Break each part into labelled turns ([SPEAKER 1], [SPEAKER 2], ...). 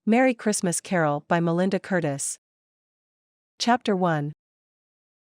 [SPEAKER 1] Merry Christmas Carol by Melinda Curtis. Chapter 1.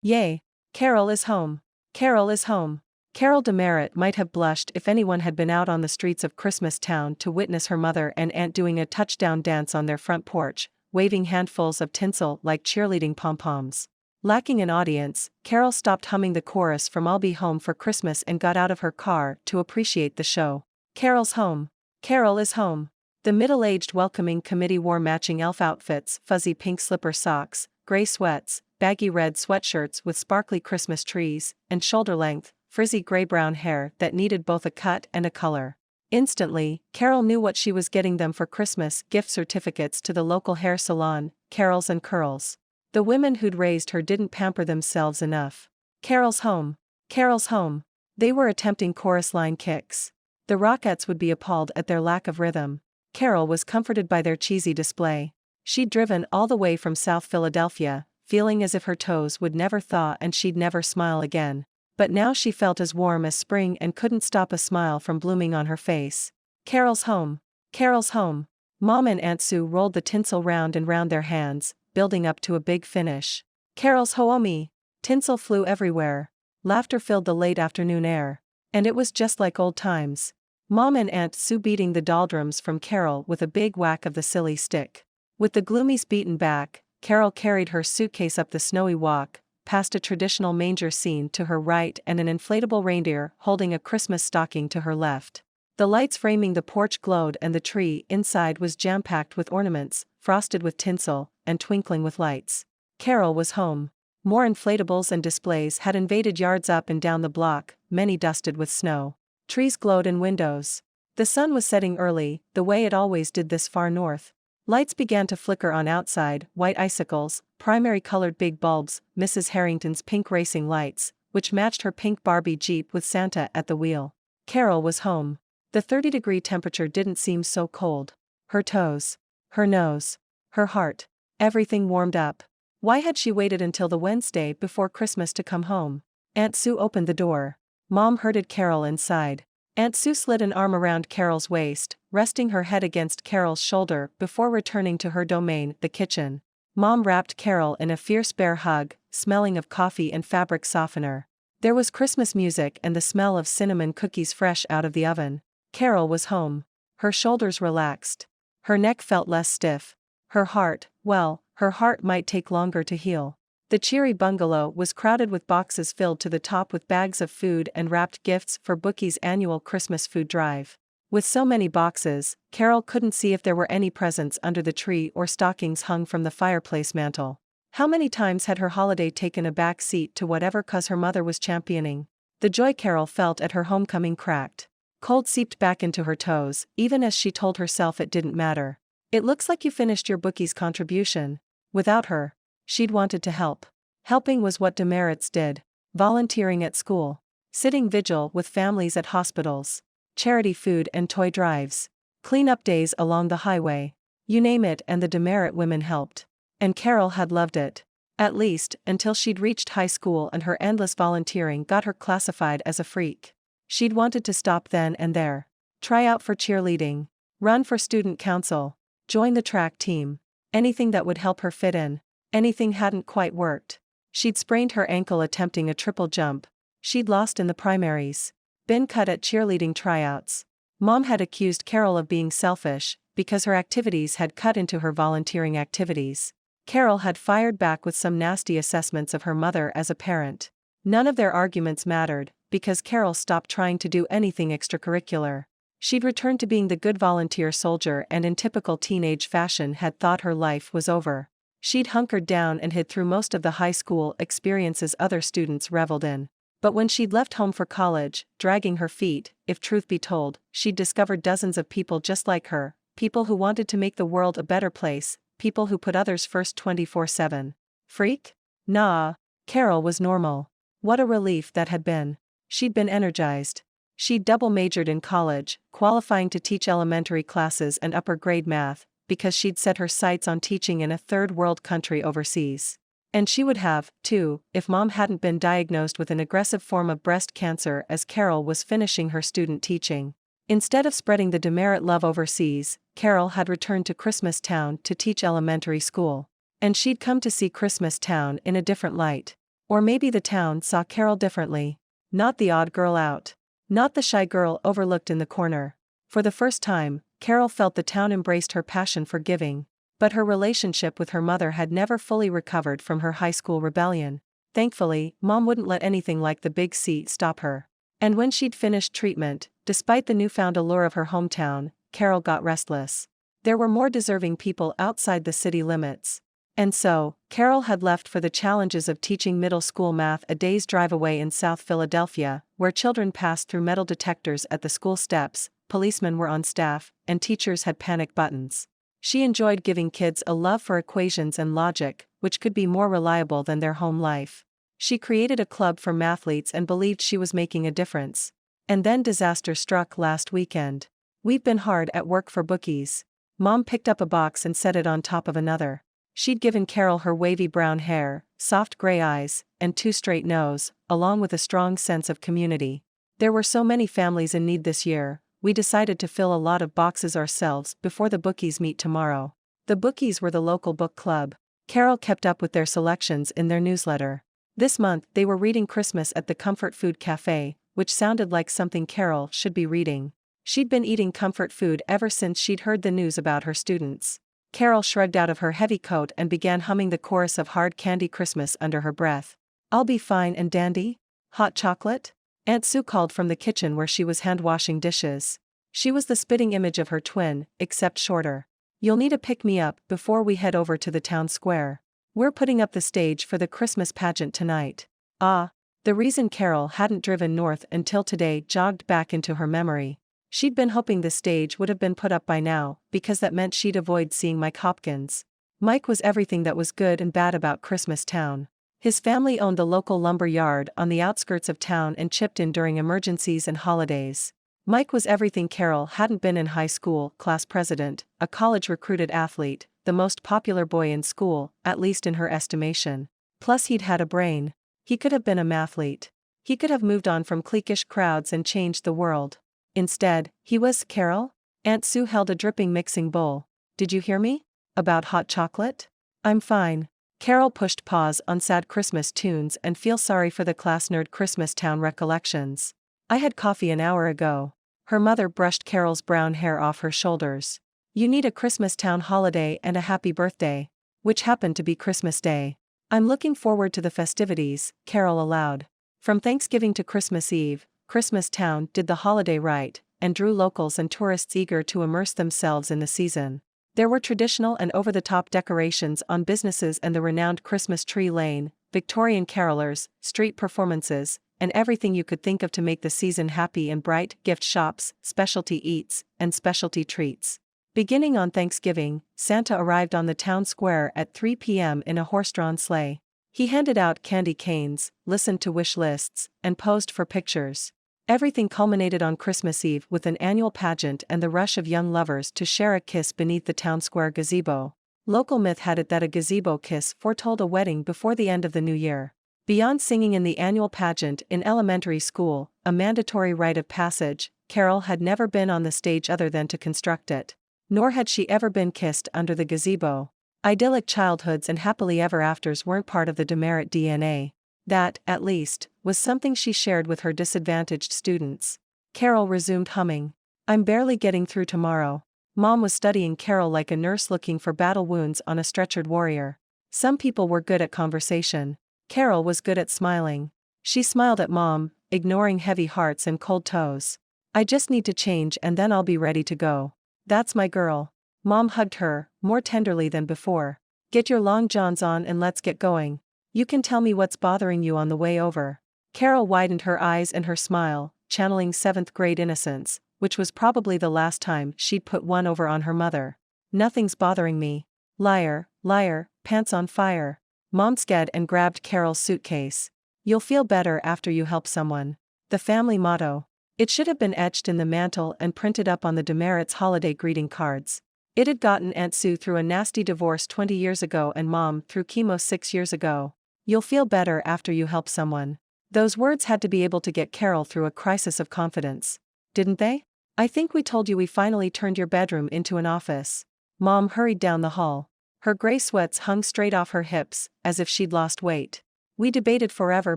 [SPEAKER 1] Yay! Carol is home! Carol is home! Carol DeMerritt might have blushed if anyone had been out on the streets of Christmas Town to witness her mother and aunt doing a touchdown dance on their front porch, waving handfuls of tinsel like cheerleading pom-poms. Lacking an audience, Carol stopped humming the chorus from I'll Be Home for Christmas and got out of her car to appreciate the show. Carol's home! Carol is home! The middle-aged welcoming committee wore matching elf outfits, fuzzy pink slipper socks, gray sweats, baggy red sweatshirts with sparkly Christmas trees, and shoulder-length, frizzy gray-brown hair that needed both a cut and a color. Instantly, Carol knew what she was getting them for Christmas: gift certificates to the local hair salon, Carol's and Curls. The women who'd raised her didn't pamper themselves enough. Carol's home! Carol's home! They were attempting chorus line kicks. The Rockettes would be appalled at their lack of rhythm. Carol was comforted by their cheesy display. She'd driven all the way from South Philadelphia, feeling as if her toes would never thaw and she'd never smile again. But now she felt as warm as spring and couldn't stop a smile from blooming on her face. Carol's home! Carol's home! Mom and Aunt Sue rolled the tinsel round and round their hands, building up to a big finish. Carol's home! Tinsel flew everywhere. Laughter filled the late afternoon air. And it was just like old times. Mom and Aunt Sue beating the doldrums from Carol with a big whack of the silly stick. With the gloomies beaten back, Carol carried her suitcase up the snowy walk, past a traditional manger scene to her right and an inflatable reindeer holding a Christmas stocking to her left. The lights framing the porch glowed and the tree inside was jam-packed with ornaments, frosted with tinsel, and twinkling with lights. Carol was home. More inflatables and displays had invaded yards up and down the block, many dusted with snow. Trees glowed in windows. The sun was setting early, the way it always did this far north. Lights began to flicker on outside, white icicles, primary-colored big bulbs, Mrs. Harrington's pink racing lights, which matched her pink Barbie Jeep with Santa at the wheel. Carol was home. The 30-degree temperature didn't seem so cold. Her toes, her nose, her heart, everything warmed up. Why had she waited until the Wednesday before Christmas to come home? Aunt Sue opened the door. Mom herded Carol inside. Aunt Sue slid an arm around Carol's waist, resting her head against Carol's shoulder before returning to her domain, the kitchen. Mom wrapped Carol in a fierce bear hug, smelling of coffee and fabric softener. There was Christmas music and the smell of cinnamon cookies fresh out of the oven. Carol was home. Her shoulders relaxed. Her neck felt less stiff. Her heart, well, her heart might take longer to heal. The cheery bungalow was crowded with boxes filled to the top with bags of food and wrapped gifts for Bookie's annual Christmas food drive. With so many boxes, Carol couldn't see if there were any presents under the tree or stockings hung from the fireplace mantel. How many times had her holiday taken a back seat to whatever cause her mother was championing? The joy Carol felt at her homecoming cracked. Cold seeped back into her toes, even as she told herself it didn't matter. It looks like you finished your Bookie's contribution. Without her, she'd wanted to help. Helping was what DeMerritts did. Volunteering at school. Sitting vigil with families at hospitals. Charity food and toy drives. Clean-up days along the highway. You name it and the DeMerritt women helped. And Carol had loved it. At least, until she'd reached high school and her endless volunteering got her classified as a freak. She'd wanted to stop then and there. Try out for cheerleading. Run for student council. Join the track team. Anything that would help her fit in. Anything hadn't quite worked. She'd sprained her ankle attempting a triple jump. She'd lost in the primaries. Been cut at cheerleading tryouts. Mom had accused Carol of being selfish, because her activities had cut into her volunteering activities. Carol had fired back with some nasty assessments of her mother as a parent. None of their arguments mattered, because Carol stopped trying to do anything extracurricular. She'd returned to being the good volunteer soldier and in typical teenage fashion had thought her life was over. She'd hunkered down and hid through most of the high school experiences other students reveled in. But when she'd left home for college, dragging her feet, if truth be told, she'd discovered dozens of people just like her, people who wanted to make the world a better place, people who put others first 24/7. Freak? Nah. Carol was normal. What a relief that had been. She'd been energized. She'd double majored in college, qualifying to teach elementary classes and upper grade math, because she'd set her sights on teaching in a third world country overseas. And she would have, too, if Mom hadn't been diagnosed with an aggressive form of breast cancer as Carol was finishing her student teaching. Instead of spreading the DeMerritt love overseas, Carol had returned to Christmas Town to teach elementary school. And she'd come to see Christmas Town in a different light. Or maybe the town saw Carol differently. Not the odd girl out. Not the shy girl overlooked in the corner. For the first time, Carol felt the town embraced her passion for giving. But her relationship with her mother had never fully recovered from her high school rebellion. Thankfully, Mom wouldn't let anything like the big C stop her. And when she'd finished treatment, despite the newfound allure of her hometown, Carol got restless. There were more deserving people outside the city limits. And so, Carol had left for the challenges of teaching middle school math a day's drive away in South Philadelphia, where children passed through metal detectors at the school steps, policemen were on staff, and teachers had panic buttons. She enjoyed giving kids a love for equations and logic, which could be more reliable than their home life. She created a club for Mathletes and believed she was making a difference. And then disaster struck last weekend. We've been hard at work for bookies. Mom picked up a box and set it on top of another. She'd given Carol her wavy brown hair, soft gray eyes, and 2 straight nose, along with a strong sense of community. There were so many families in need this year, we decided to fill a lot of boxes ourselves before the bookies meet tomorrow. The bookies were the local book club. Carol kept up with their selections in their newsletter. This month they were reading Christmas at the Comfort Food Cafe, which sounded like something Carol should be reading. She'd been eating comfort food ever since she'd heard the news about her students. Carol shrugged out of her heavy coat and began humming the chorus of Hard Candy Christmas under her breath. I'll be fine and dandy? Hot chocolate? Aunt Sue called from the kitchen where she was hand-washing dishes. She was the spitting image of her twin, except shorter. You'll need a pick-me-up before we head over to the town square. We're putting up the stage for the Christmas pageant tonight. Ah, the reason Carol hadn't driven north until today jogged back into her memory. She'd been hoping the stage would have been put up by now, because that meant she'd avoid seeing Mike Hopkins. Mike was everything that was good and bad about Christmas Town. His family owned the local lumber yard on the outskirts of town and chipped in during emergencies and holidays. Mike was everything Carol hadn't been in high school: class president, a college-recruited athlete, the most popular boy in school, at least in her estimation. Plus he'd had a brain. He could have been a mathlete. He could have moved on from cliquish crowds and changed the world. Instead, he was Carol? Aunt Sue held a dripping mixing bowl. Did you hear me? About hot chocolate? I'm fine. Carol pushed pause on sad Christmas tunes and feel sorry for the class nerd Christmas Town recollections. I had coffee an hour ago. Her mother brushed Carol's brown hair off her shoulders. You need a Christmas Town holiday and a happy birthday. Which happened to be Christmas Day. I'm looking forward to the festivities, Carol allowed. From Thanksgiving to Christmas Eve, Christmas Town did the holiday right, and drew locals and tourists eager to immerse themselves in the season. There were traditional and over-the-top decorations on businesses and the renowned Christmas Tree Lane, Victorian carolers, street performances, and everything you could think of to make the season happy and bright: gift shops, specialty eats, and specialty treats. Beginning on Thanksgiving, Santa arrived on the town square at 3 p.m. in a horse-drawn sleigh. He handed out candy canes, listened to wish lists, and posed for pictures. Everything culminated on Christmas Eve with an annual pageant and the rush of young lovers to share a kiss beneath the town square gazebo. Local myth had it that a gazebo kiss foretold a wedding before the end of the new year. Beyond singing in the annual pageant in elementary school, a mandatory rite of passage, Carol had never been on the stage other than to construct it. Nor had she ever been kissed under the gazebo. Idyllic childhoods and happily ever afters weren't part of the DeMerritt DNA. That, at least, was something she shared with her disadvantaged students. Carol resumed humming. I'm barely getting through tomorrow. Mom was studying Carol like a nurse looking for battle wounds on a stretchered warrior. Some people were good at conversation. Carol was good at smiling. She smiled at Mom, ignoring heavy hearts and cold toes. I just need to change and then I'll be ready to go. That's my girl. Mom hugged her, more tenderly than before. Get your long johns on and let's get going. You can tell me what's bothering you on the way over. Carol widened her eyes and her smile, channeling 7th grade innocence, which was probably the last time she'd put one over on her mother. Nothing's bothering me. Liar, liar, pants on fire. Mom sked and grabbed Carol's suitcase. You'll feel better after you help someone. The family motto. It should have been etched in the mantle and printed up on the DeMerritt's holiday greeting cards. It had gotten Aunt Sue through a nasty divorce 20 years ago and Mom through chemo 6 years ago. You'll feel better after you help someone. Those words had to be able to get Carol through a crisis of confidence. Didn't they? I think we told you we finally turned your bedroom into an office. Mom hurried down the hall. Her gray sweats hung straight off her hips, as if she'd lost weight. We debated forever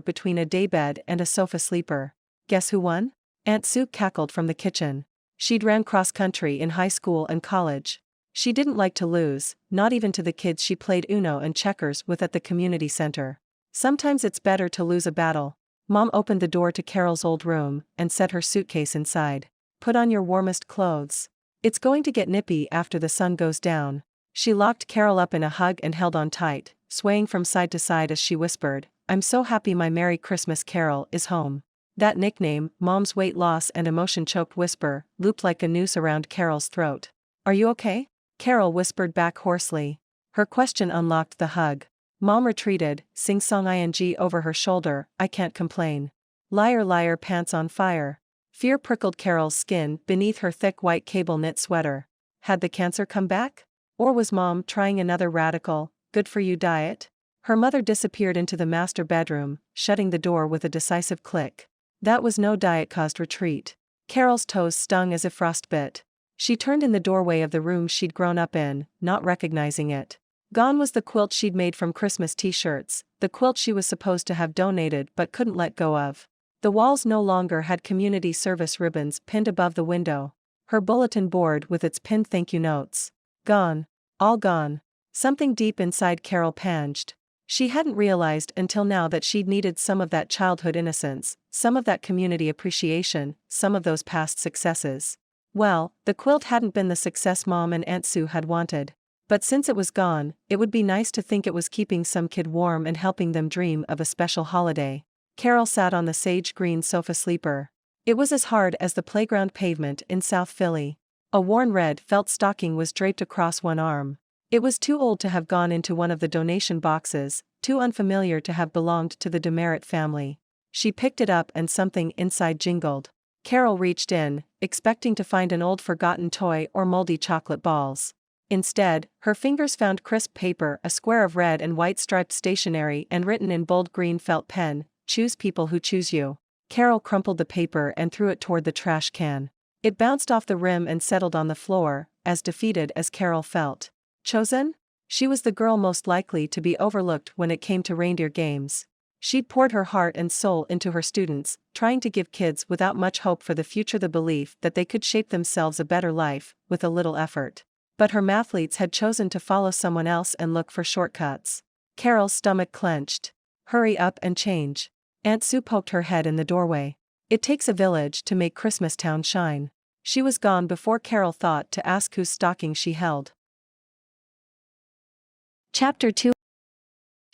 [SPEAKER 1] between a daybed and a sofa sleeper. Guess who won? Aunt Sue cackled from the kitchen. She'd ran cross-country in high school and college. She didn't like to lose, not even to the kids she played Uno and checkers with at the community center. Sometimes it's better to lose a battle. Mom opened the door to Carol's old room and set her suitcase inside. Put on your warmest clothes. It's going to get nippy after the sun goes down. She locked Carol up in a hug and held on tight, swaying from side to side as she whispered, "I'm so happy my Merry Christmas Carol is home." That nickname, Mom's weight loss and emotion-choked whisper, looped like a noose around Carol's throat. "Are you okay?" Carol whispered back hoarsely. Her question unlocked the hug. Mom retreated, sing-song ing over her shoulder, "I can't complain." Liar liar pants on fire. Fear prickled Carol's skin beneath her thick white cable knit sweater. Had the cancer come back? Or was Mom trying another radical, good-for-you diet? Her mother disappeared into the master bedroom, shutting the door with a decisive click. That was no diet-caused retreat. Carol's toes stung as if frostbit. She turned in the doorway of the room she'd grown up in, not recognizing it. Gone was the quilt she'd made from Christmas t-shirts, the quilt she was supposed to have donated but couldn't let go of. The walls no longer had community service ribbons pinned above the window. Her bulletin board with its pinned thank you notes. Gone. All gone. Something deep inside Carol panged. She hadn't realized until now that she'd needed some of that childhood innocence, some of that community appreciation, some of those past successes. Well, the quilt hadn't been the success Mom and Aunt Sue had wanted. But since it was gone, it would be nice to think it was keeping some kid warm and helping them dream of a special holiday. Carol sat on the sage-green sofa sleeper. It was as hard as the playground pavement in South Philly. A worn red felt stocking was draped across one arm. It was too old to have gone into one of the donation boxes, too unfamiliar to have belonged to the DeMerritt family. She picked it up and something inside jingled. Carol reached in, expecting to find an old forgotten toy or moldy chocolate balls. Instead, her fingers found crisp paper, a square of red and white striped stationery and written in bold green felt pen, "Choose people who choose you." Carol crumpled the paper and threw it toward the trash can. It bounced off the rim and settled on the floor, as defeated as Carol felt. Chosen? She was the girl most likely to be overlooked when it came to reindeer games. She'd poured her heart and soul into her students, trying to give kids without much hope for the future the belief that they could shape themselves a better life, with a little effort. But her mathletes had chosen to follow someone else and look for shortcuts. Carol's stomach clenched. Hurry up and change. Aunt Sue poked her head in the doorway. It takes a village to make Christmastown shine. She was gone before Carol thought to ask whose stocking she held. Chapter 2.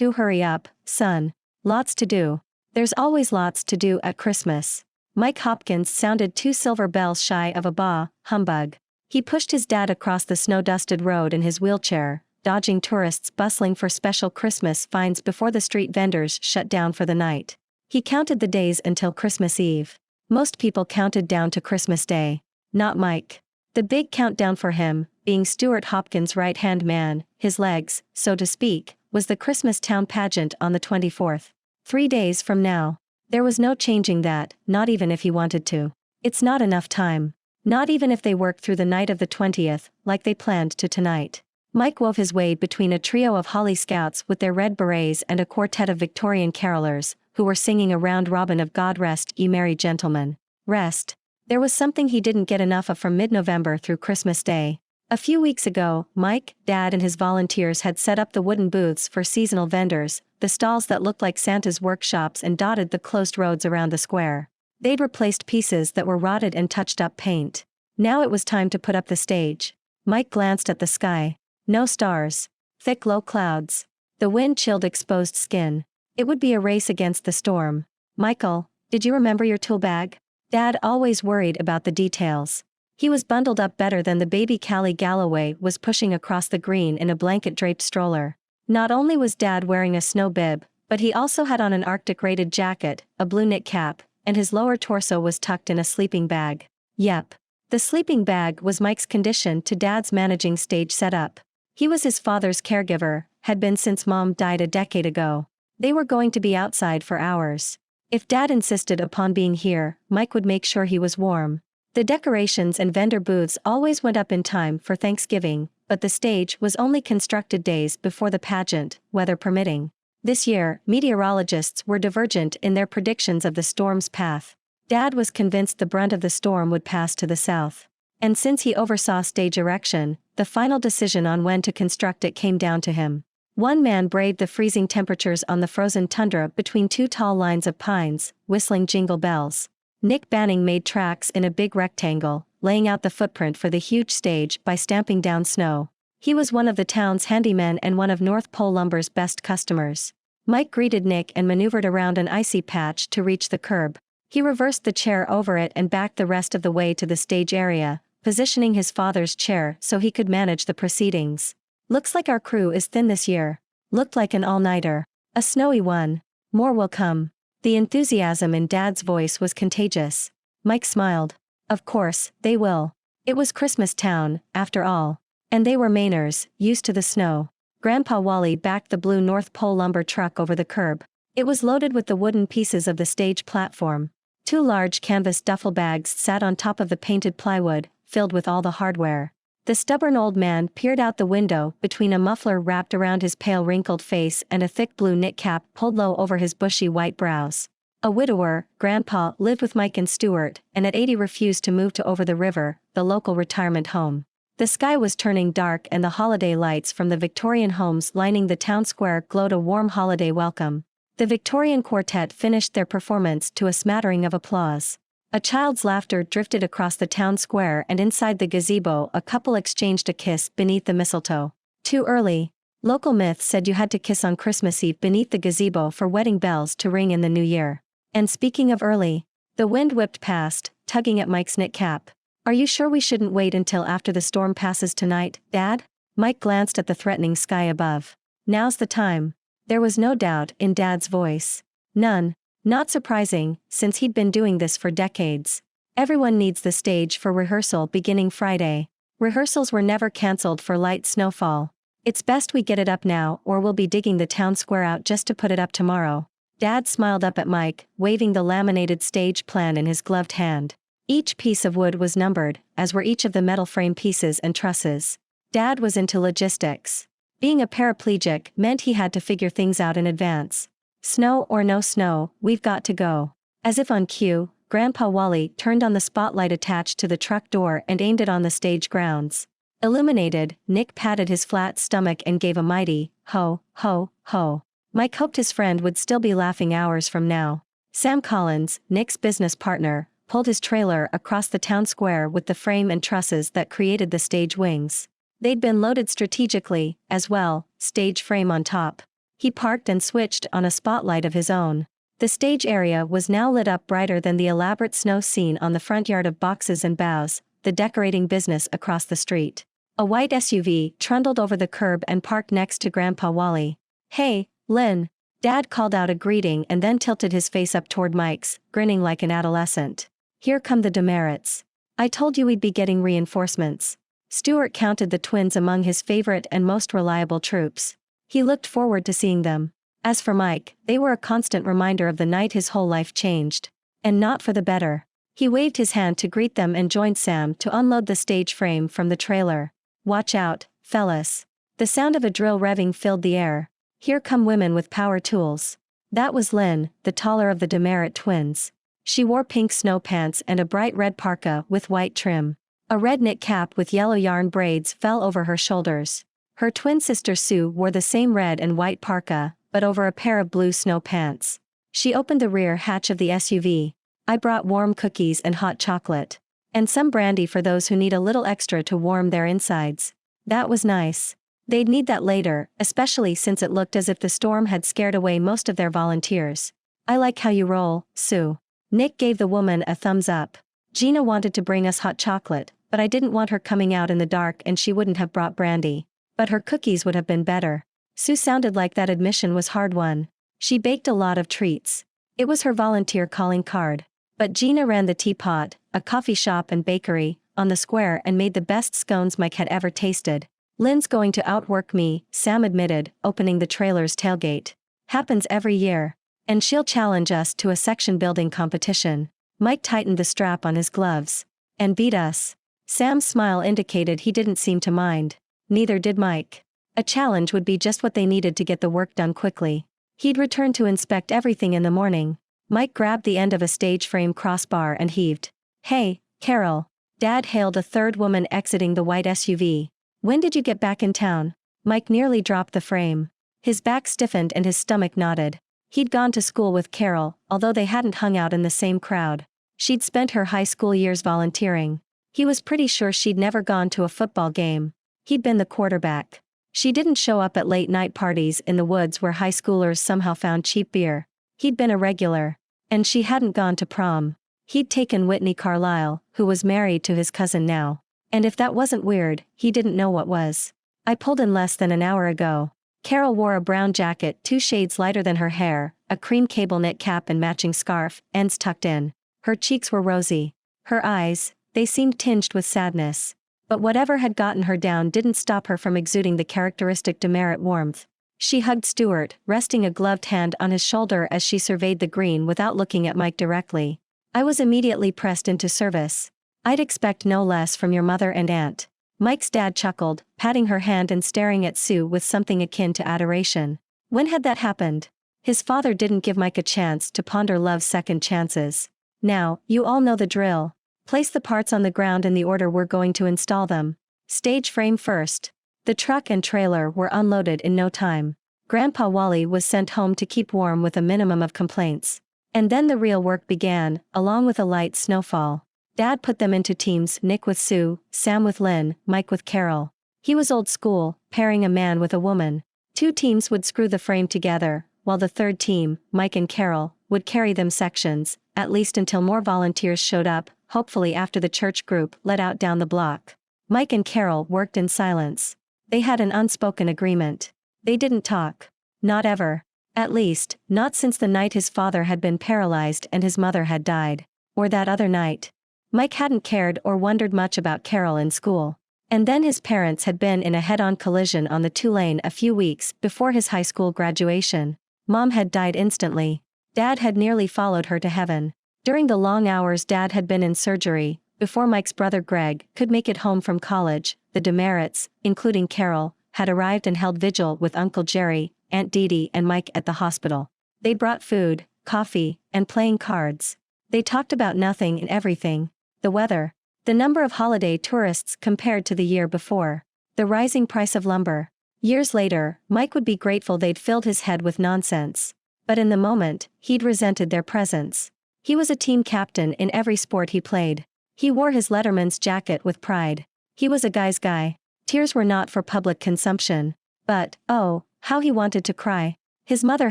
[SPEAKER 1] Hurry up, son. Lots to do. There's always lots to do at Christmas. Mike Hopkins sounded 2 silver bells shy of a humbug. He pushed his dad across the snow-dusted road in his wheelchair, dodging tourists bustling for special Christmas finds before the street vendors shut down for the night. He counted the days until Christmas Eve. Most people counted down to Christmas Day. Not Mike. The big countdown for him, being Stuart Hopkins' right-hand man, his legs, so to speak, was the Christmas Town pageant on the 24th. 3 days from now. There was no changing that, not even if he wanted to. It's not enough time. Not even if they worked through the night of the 20th, like they planned to tonight. Mike wove his way between a trio of Holly Scouts with their red berets and a quartet of Victorian carolers, who were singing a round robin of God Rest Ye Merry Gentlemen. Rest. There was something he didn't get enough of from mid-November through Christmas Day. A few weeks ago, Mike, Dad and his volunteers had set up the wooden booths for seasonal vendors, the stalls that looked like Santa's workshops and dotted the closed roads around the square. They'd replaced pieces that were rotted and touched up paint. Now it was time to put up the stage. Mike glanced at the sky. No stars. Thick low clouds. The wind chilled exposed skin. It would be a race against the storm. Michael, did you remember your tool bag? Dad always worried about the details. He was bundled up better than the baby Callie Galloway was pushing across the green in a blanket-draped stroller. Not only was Dad wearing a snow bib, but he also had on an Arctic-rated jacket, a blue knit cap, and his lower torso was tucked in a sleeping bag. Yep. The sleeping bag was Mike's condition to Dad's managing stage setup. He was his father's caregiver, had been since Mom died a decade ago. They were going to be outside for hours. If Dad insisted upon being here, Mike would make sure he was warm. The decorations and vendor booths always went up in time for Thanksgiving, but the stage was only constructed days before the pageant, weather permitting. This year, meteorologists were divergent in their predictions of the storm's path. Dad was convinced the brunt of the storm would pass to the south. And since he oversaw stage erection, the final decision on when to construct it came down to him. One man braved the freezing temperatures on the frozen tundra between two tall lines of pines, whistling jingle bells. Nick Banning made tracks in a big rectangle, laying out the footprint for the huge stage by stamping down snow. He was one of the town's handymen and one of North Pole Lumber's best customers. Mike greeted Nick and maneuvered around an icy patch to reach the curb. He reversed the chair over it and backed the rest of the way to the stage area, positioning his father's chair so he could manage the proceedings. "Looks like our crew is thin this year." Looked like an all-nighter. A snowy one. More will come. The enthusiasm in Dad's voice was contagious. Mike smiled. Of course, they will. It was Christmas town, after all. And they were Mainers, used to the snow. Grandpa Wally backed the blue North Pole lumber truck over the curb. It was loaded with the wooden pieces of the stage platform. Two large canvas duffel bags sat on top of the painted plywood, filled with all the hardware. The stubborn old man peered out the window between a muffler wrapped around his pale wrinkled face and a thick blue knit cap pulled low over his bushy white brows. A widower, Grandpa lived with Mike and Stuart, and at 80 refused to move to Over the River, the local retirement home. The sky was turning dark and the holiday lights from the Victorian homes lining the town square glowed a warm holiday welcome. The Victorian quartet finished their performance to a smattering of applause. A child's laughter drifted across the town square and inside the gazebo a couple exchanged a kiss beneath the mistletoe. Too early. Local myth said you had to kiss on Christmas Eve beneath the gazebo for wedding bells to ring in the new year. And speaking of early, the wind whipped past, tugging at Mike's knit cap. "Are you sure we shouldn't wait until after the storm passes tonight, Dad?" Mike glanced at the threatening sky above. "Now's the time." There was no doubt in Dad's voice. None. Not surprising, since he'd been doing this for decades. Everyone needs the stage for rehearsal beginning Friday. Rehearsals were never cancelled for light snowfall. "It's best we get it up now or we'll be digging the town square out just to put it up tomorrow." Dad smiled up at Mike, waving the laminated stage plan in his gloved hand. Each piece of wood was numbered, as were each of the metal frame pieces and trusses. Dad was into logistics. Being a paraplegic meant he had to figure things out in advance. Snow or no snow, we've got to go. As if on cue, Grandpa Wally turned on the spotlight attached to the truck door and aimed it on the stage grounds. Illuminated, Nick patted his flat stomach and gave a mighty, ho, ho, ho. Mike hoped his friend would still be laughing hours from now. Sam Collins, Nick's business partner, pulled his trailer across the town square with the frame and trusses that created the stage wings. They'd been loaded strategically, as well, stage frame on top. He parked and switched on a spotlight of his own. The stage area was now lit up brighter than the elaborate snow scene on the front yard of boxes and boughs, the decorating business across the street. A white SUV trundled over the curb and parked next to Grandpa Wally. "Hey, Lynn." Dad called out a greeting and then tilted his face up toward Mike's, grinning like an adolescent. "Here come the DeMerritts. I told you we'd be getting reinforcements." Stuart counted the twins among his favorite and most reliable troops. He looked forward to seeing them. As for Mike, they were a constant reminder of the night his whole life changed. And not for the better. He waved his hand to greet them and joined Sam to unload the stage frame from the trailer. "Watch out, fellas." The sound of a drill revving filled the air. "Here come women with power tools." That was Lynn, the taller of the DeMerritt twins. She wore pink snow pants and a bright red parka with white trim. A red knit cap with yellow yarn braids fell over her shoulders. Her twin sister Sue wore the same red and white parka, but over a pair of blue snow pants. She opened the rear hatch of the SUV. "I brought warm cookies and hot chocolate. And some brandy for those who need a little extra to warm their insides." That was nice. They'd need that later, especially since it looked as if the storm had scared away most of their volunteers. "I like how you roll, Sue." Nick gave the woman a thumbs up. "Gina wanted to bring us hot chocolate, but I didn't want her coming out in the dark and she wouldn't have brought brandy. But her cookies would have been better." Sue sounded like that admission was hard-won. She baked a lot of treats. It was her volunteer calling card. But Gina ran the Teapot, a coffee shop and bakery, on the square and made the best scones Mike had ever tasted. "Lynn's going to outwork me," Sam admitted, opening the trailer's tailgate. "Happens every year. And she'll challenge us to a section building competition." Mike tightened the strap on his gloves. And beat us. Sam's smile indicated he didn't seem to mind. Neither did Mike. A challenge would be just what they needed to get the work done quickly. He'd return to inspect everything in the morning. Mike grabbed the end of a stage frame crossbar and heaved. "Hey, Carol." Dad hailed a third woman exiting the white SUV. "When did you get back in town?" Mike nearly dropped the frame. His back stiffened and his stomach knotted. He'd gone to school with Carol, although they hadn't hung out in the same crowd. She'd spent her high school years volunteering. He was pretty sure she'd never gone to a football game. He'd been the quarterback. She didn't show up at late-night parties in the woods where high schoolers somehow found cheap beer. He'd been a regular. And she hadn't gone to prom. He'd taken Whitney Carlisle, who was married to his cousin now. And if that wasn't weird, he didn't know what was. "I pulled in less than an hour ago." Carol wore a brown jacket 2 shades lighter than her hair, a cream cable knit cap and matching scarf, ends tucked in. Her cheeks were rosy. Her eyes, they seemed tinged with sadness. But whatever had gotten her down didn't stop her from exuding the characteristic DeMerritt warmth. She hugged Stuart, resting a gloved hand on his shoulder as she surveyed the green without looking at Mike directly. "I was immediately pressed into service. I'd expect no less from your mother and aunt." Mike's dad chuckled, patting her hand and staring at Sue with something akin to adoration. When had that happened? His father didn't give Mike a chance to ponder love's second chances. "Now, you all know the drill. Place the parts on the ground in the order we're going to install them. Stage frame first." The truck and trailer were unloaded in no time. Grandpa Wally was sent home to keep warm with a minimum of complaints. And then the real work began, along with a light snowfall. Dad put them into teams, Nick with Sue, Sam with Lynn, Mike with Carol. He was old school, pairing a man with a woman. 2 teams would screw the frame together, while the third team, Mike and Carol, would carry them sections, at least until more volunteers showed up, hopefully after the church group let out down the block. Mike and Carol worked in silence. They had an unspoken agreement. They didn't talk. Not ever. At least, not since the night his father had been paralyzed and his mother had died. Or that other night. Mike hadn't cared or wondered much about Carol in school. And then his parents had been in a head-on collision on the 2-lane a few weeks before his high school graduation. Mom had died instantly. Dad had nearly followed her to heaven. During the long hours Dad had been in surgery, before Mike's brother Greg could make it home from college, the DeMerritts, including Carol, had arrived and held vigil with Uncle Jerry, Aunt Dee and Mike at the hospital. They brought food, coffee, and playing cards. They talked about nothing and everything. The weather. The number of holiday tourists compared to the year before. The rising price of lumber. Years later, Mike would be grateful they'd filled his head with nonsense. But in the moment, he'd resented their presence. He was a team captain in every sport he played. He wore his letterman's jacket with pride. He was a guy's guy. Tears were not for public consumption. But, oh, how he wanted to cry. His mother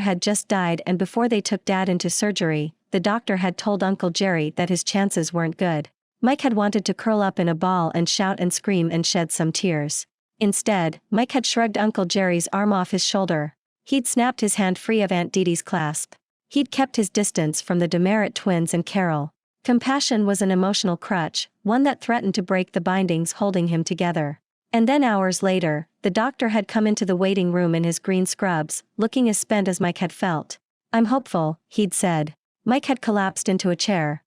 [SPEAKER 1] had just died, and before they took Dad into surgery, the doctor had told Uncle Jerry that his chances weren't good. Mike had wanted to curl up in a ball and shout and scream and shed some tears. Instead, Mike had shrugged Uncle Jerry's arm off his shoulder. He'd snapped his hand free of Aunt Dee's clasp. He'd kept his distance from the DeMerritt twins and Carol. Compassion was an emotional crutch, one that threatened to break the bindings holding him together. And then hours later, the doctor had come into the waiting room in his green scrubs, looking as spent as Mike had felt. "I'm hopeful," he'd said. Mike had collapsed into a chair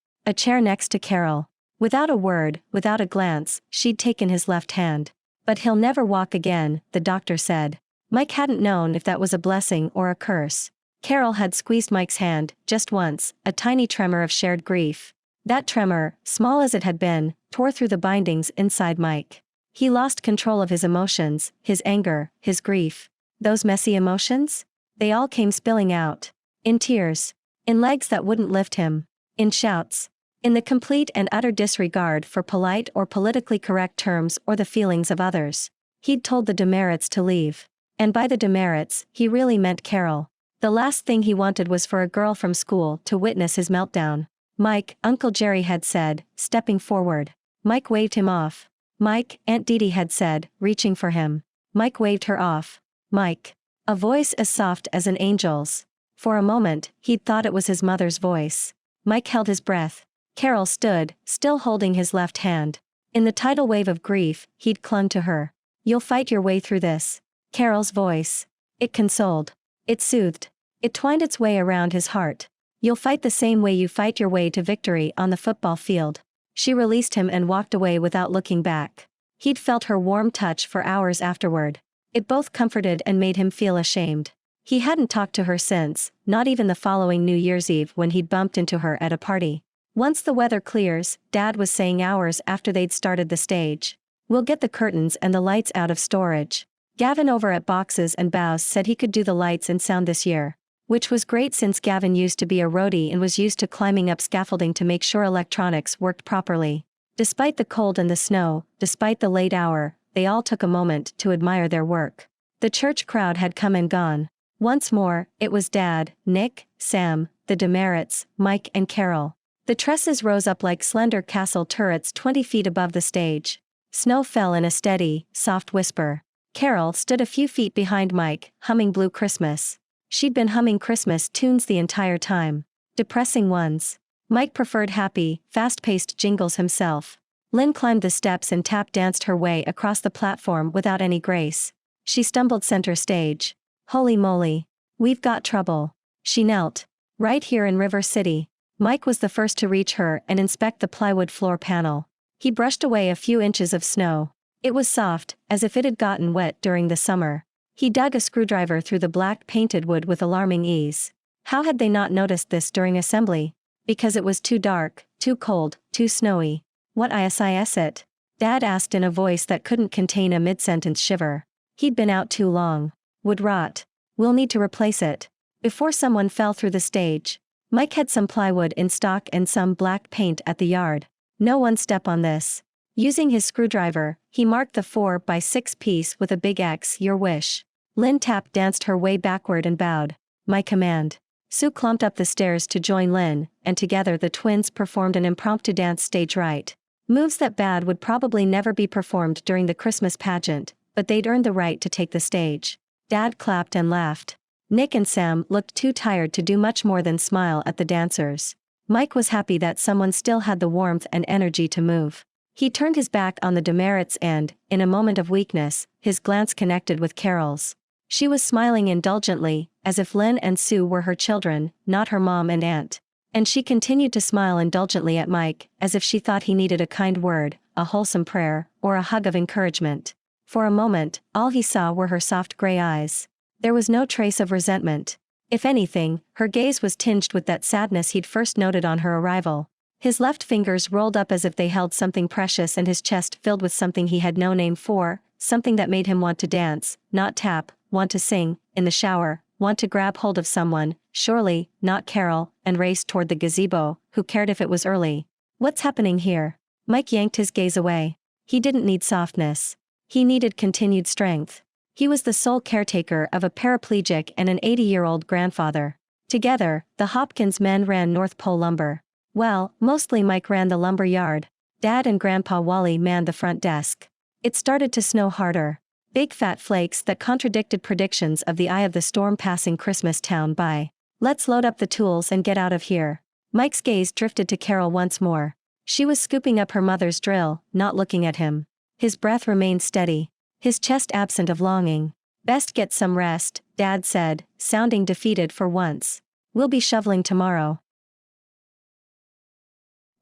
[SPEAKER 1] next to Carol. Without a word, without a glance, she'd taken his left hand. "But he'll never walk again," the doctor said. Mike hadn't known if that was a blessing or a curse. Carol had squeezed Mike's hand, just once, a tiny tremor of shared grief. That tremor, small as it had been, tore through the bindings inside Mike. He lost control of his emotions, his anger, his grief. Those messy emotions? They all came spilling out. In tears. In legs that wouldn't lift him. In shouts. In the complete and utter disregard for polite or politically correct terms or the feelings of others. He'd told the DeMerritts to leave. And by the DeMerritts, he really meant Carol. The last thing he wanted was for a girl from school to witness his meltdown. "Mike," Uncle Jerry had said, stepping forward. Mike waved him off. "Mike," Aunt Dee had said, reaching for him. Mike waved her off. "Mike." A voice as soft as an angel's. For a moment, he'd thought it was his mother's voice. Mike held his breath. Carol stood, still holding his left hand. In the tidal wave of grief, he'd clung to her. "You'll fight your way through this." Carol's voice. It consoled. It soothed. It twined its way around his heart. "You'll fight the same way you fight your way to victory on the football field." She released him and walked away without looking back. He'd felt her warm touch for hours afterward. It both comforted and made him feel ashamed. He hadn't talked to her since, not even the following New Year's Eve when he'd bumped into her at a party. Once the weather clears, Dad was saying hours after they'd started the stage. We'll get the curtains and the lights out of storage. Gavin over at Boxes and Bows said he could do the lights and sound this year. Which was great since Gavin used to be a roadie and was used to climbing up scaffolding to make sure electronics worked properly. Despite the cold and the snow, despite the late hour, they all took a moment to admire their work. The church crowd had come and gone. Once more, it was Dad, Nick, Sam, the DeMerritts, Mike and Carol. The tresses rose up like slender castle turrets 20 feet above the stage. Snow fell in a steady, soft whisper. Carol stood a few feet behind Mike, humming Blue Christmas. She'd been humming Christmas tunes the entire time. Depressing ones. Mike preferred happy, fast-paced jingles himself. Lynn climbed the steps and tap-danced her way across the platform without any grace. She stumbled center stage. Holy moly. We've got trouble. She knelt. Right here in River City. Mike was the first to reach her and inspect the plywood floor panel. He brushed away a few inches of snow. It was soft, as if it had gotten wet during the summer. He dug a screwdriver through the black painted wood with alarming ease. How had they not noticed this during assembly? Because it was too dark, too cold, too snowy. What is it? Dad asked in a voice that couldn't contain a mid-sentence shiver. He'd been out too long. Would rot. We'll need to replace it. Before someone fell through the stage. Mike had some plywood in stock and some black paint at the yard. No one step on this. Using his screwdriver, he marked the 4x6 piece with a big X. Your wish. Lynn tap-danced her way backward and bowed. My command. Sue clumped up the stairs to join Lynn, and together the twins performed an impromptu dance stage right. Moves that bad would probably never be performed during the Christmas pageant, but they'd earned the right to take the stage. Dad clapped and laughed. Nick and Sam looked too tired to do much more than smile at the dancers. Mike was happy that someone still had the warmth and energy to move. He turned his back on the DeMerritts and, in a moment of weakness, his glance connected with Carol's. She was smiling indulgently, as if Lynn and Sue were her children, not her mom and aunt. And she continued to smile indulgently at Mike, as if she thought he needed a kind word, a wholesome prayer, or a hug of encouragement. For a moment, all he saw were her soft gray eyes. There was no trace of resentment. If anything, her gaze was tinged with that sadness he'd first noted on her arrival. His left fingers rolled up as if they held something precious and his chest filled with something he had no name for, something that made him want to dance, not tap, want to sing, in the shower, want to grab hold of someone, surely, not Carol, and race toward the gazebo, who cared if it was early. What's happening here? Mike yanked his gaze away. He didn't need softness. He needed continued strength. He was the sole caretaker of a paraplegic and an 80-year-old grandfather. Together, the Hopkins men ran North Pole Lumber. Well, mostly Mike ran the lumber yard. Dad and Grandpa Wally manned the front desk. It started to snow harder. Big fat flakes that contradicted predictions of the eye of the storm passing Christmas town by. Let's load up the tools and get out of here. Mike's gaze drifted to Carol once more. She was scooping up her mother's drill, not looking at him. His breath remained steady. His chest absent of longing. Best get some rest, Dad said, sounding defeated for once. We'll be shoveling tomorrow.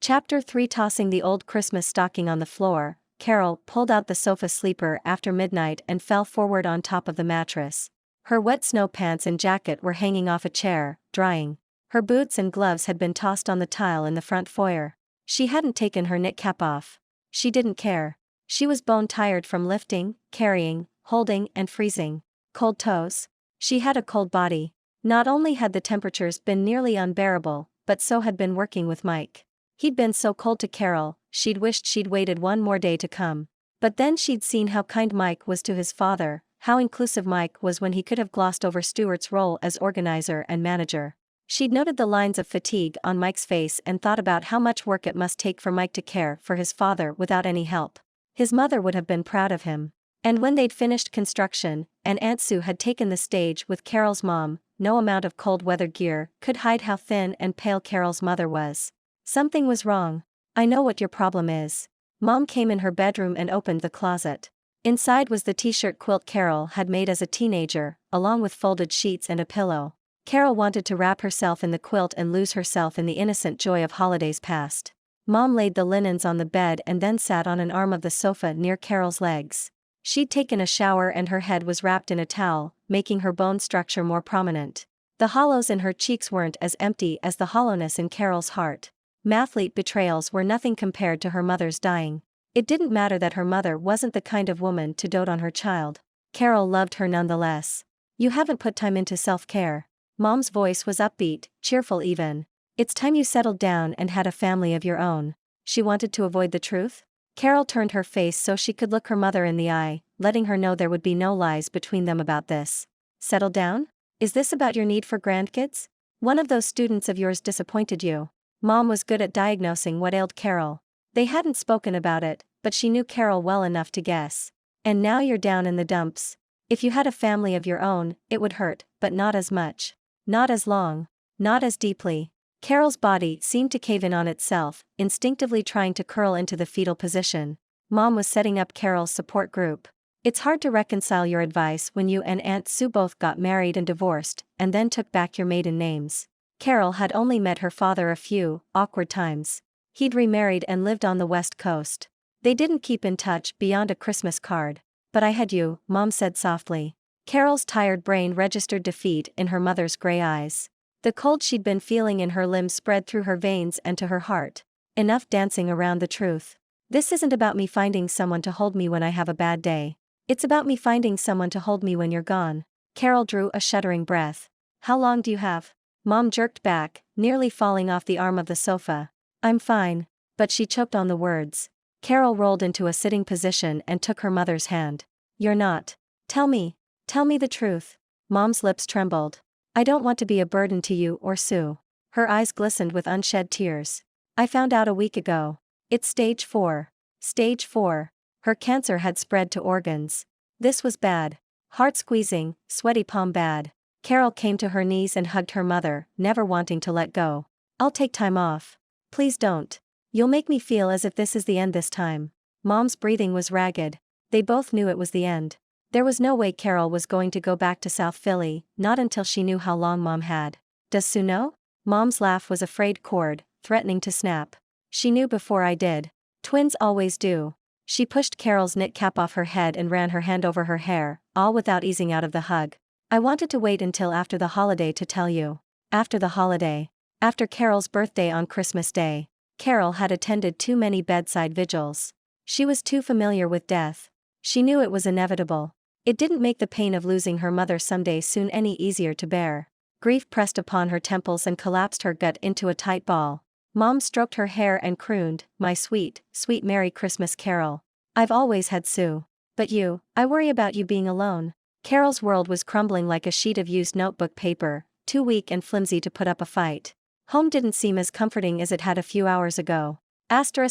[SPEAKER 1] Chapter 3. Tossing the old Christmas stocking on the floor, Carol pulled out the sofa sleeper after midnight and fell forward on top of the mattress. Her wet snow pants and jacket were hanging off a chair, drying. Her boots and gloves had been tossed on the tile in the front foyer. She hadn't taken her knit cap off. She didn't care. She was bone-tired from lifting, carrying, holding and freezing. Cold toes. She had a cold body. Not only had the temperatures been nearly unbearable, but so had been working with Mike. He'd been so cold to Carol, she'd wished she'd waited one more day to come. But then she'd seen how kind Mike was to his father, how inclusive Mike was when he could have glossed over Stuart's role as organizer and manager. She'd noted the lines of fatigue on Mike's face and thought about how much work it must take for Mike to care for his father without any help. His mother would have been proud of him. And when they'd finished construction, and Aunt Sue had taken the stage with Carol's mom, no amount of cold weather gear could hide how thin and pale Carol's mother was. Something was wrong. I know what your problem is. Mom came in her bedroom and opened the closet. Inside was the t-shirt quilt Carol had made as a teenager, along with folded sheets and a pillow. Carol wanted to wrap herself in the quilt and lose herself in the innocent joy of holidays past. Mom laid the linens on the bed and then sat on an arm of the sofa near Carol's legs. She'd taken a shower and her head was wrapped in a towel, making her bone structure more prominent. The hollows in her cheeks weren't as empty as the hollowness in Carol's heart. Mathlete betrayals were nothing compared to her mother's dying. It didn't matter that her mother wasn't the kind of woman to dote on her child. Carol loved her nonetheless. You haven't put time into self-care. Mom's voice was upbeat, cheerful even. It's time you settled down and had a family of your own. She wanted to avoid the truth? Carol turned her face so she could look her mother in the eye, letting her know there would be no lies between them about this. Settle down? Is this about your need for grandkids? One of those students of yours disappointed you. Mom was good at diagnosing what ailed Carol. They hadn't spoken about it, but she knew Carol well enough to guess. And now you're down in the dumps. If you had a family of your own, it would hurt, but not as much. Not as long. Not as deeply. Carol's body seemed to cave in on itself, instinctively trying to curl into the fetal position. Mom was setting up Carol's support group. It's hard to reconcile your advice when you and Aunt Sue both got married and divorced, and then took back your maiden names. Carol had only met her father a few awkward times. He'd remarried and lived on the West Coast. They didn't keep in touch beyond a Christmas card. But I had you, Mom said softly. Carol's tired brain registered defeat in her mother's gray eyes. The cold she'd been feeling in her limbs spread through her veins and to her heart. Enough dancing around the truth. This isn't about me finding someone to hold me when I have a bad day. It's about me finding someone to hold me when you're gone. Carol drew a shuddering breath. How long do you have? Mom jerked back, nearly falling off the arm of the sofa. I'm fine. But she choked on the words. Carol rolled into a sitting position and took her mother's hand. You're not. Tell me the truth. Mom's lips trembled. I don't want to be a burden to you or Sue. Her eyes glistened with unshed tears. I found out a week ago. It's stage 4. Stage 4. Her cancer had spread to organs. This was bad. Heart-squeezing, sweaty palm bad. Carol came to her knees and hugged her mother, never wanting to let go. I'll take time off. Please don't. You'll make me feel as if this is the end this time. Mom's breathing was ragged. They both knew it was the end. There was no way Carol was going to go back to South Philly, not until she knew how long Mom had. Does Sue know? Mom's laugh was a frayed cord, threatening to snap. She knew before I did. Twins always do. She pushed Carol's knit cap off her head and ran her hand over her hair, all without easing out of the hug. I wanted to wait until after the holiday to tell you. After the holiday. After Carol's birthday on Christmas Day. Carol had attended too many bedside vigils. She was too familiar with death. She knew it was inevitable. It didn't make the pain of losing her mother someday soon any easier to bear. Grief pressed upon her temples and collapsed her gut into a tight ball. Mom stroked her hair and crooned, my sweet, sweet Merry Christmas Carol. I've always had Sue. But you, I worry about you being alone. Carol's world was crumbling like a sheet of used notebook paper, too weak and flimsy to put up a fight. Home didn't seem as comforting as it had a few hours ago.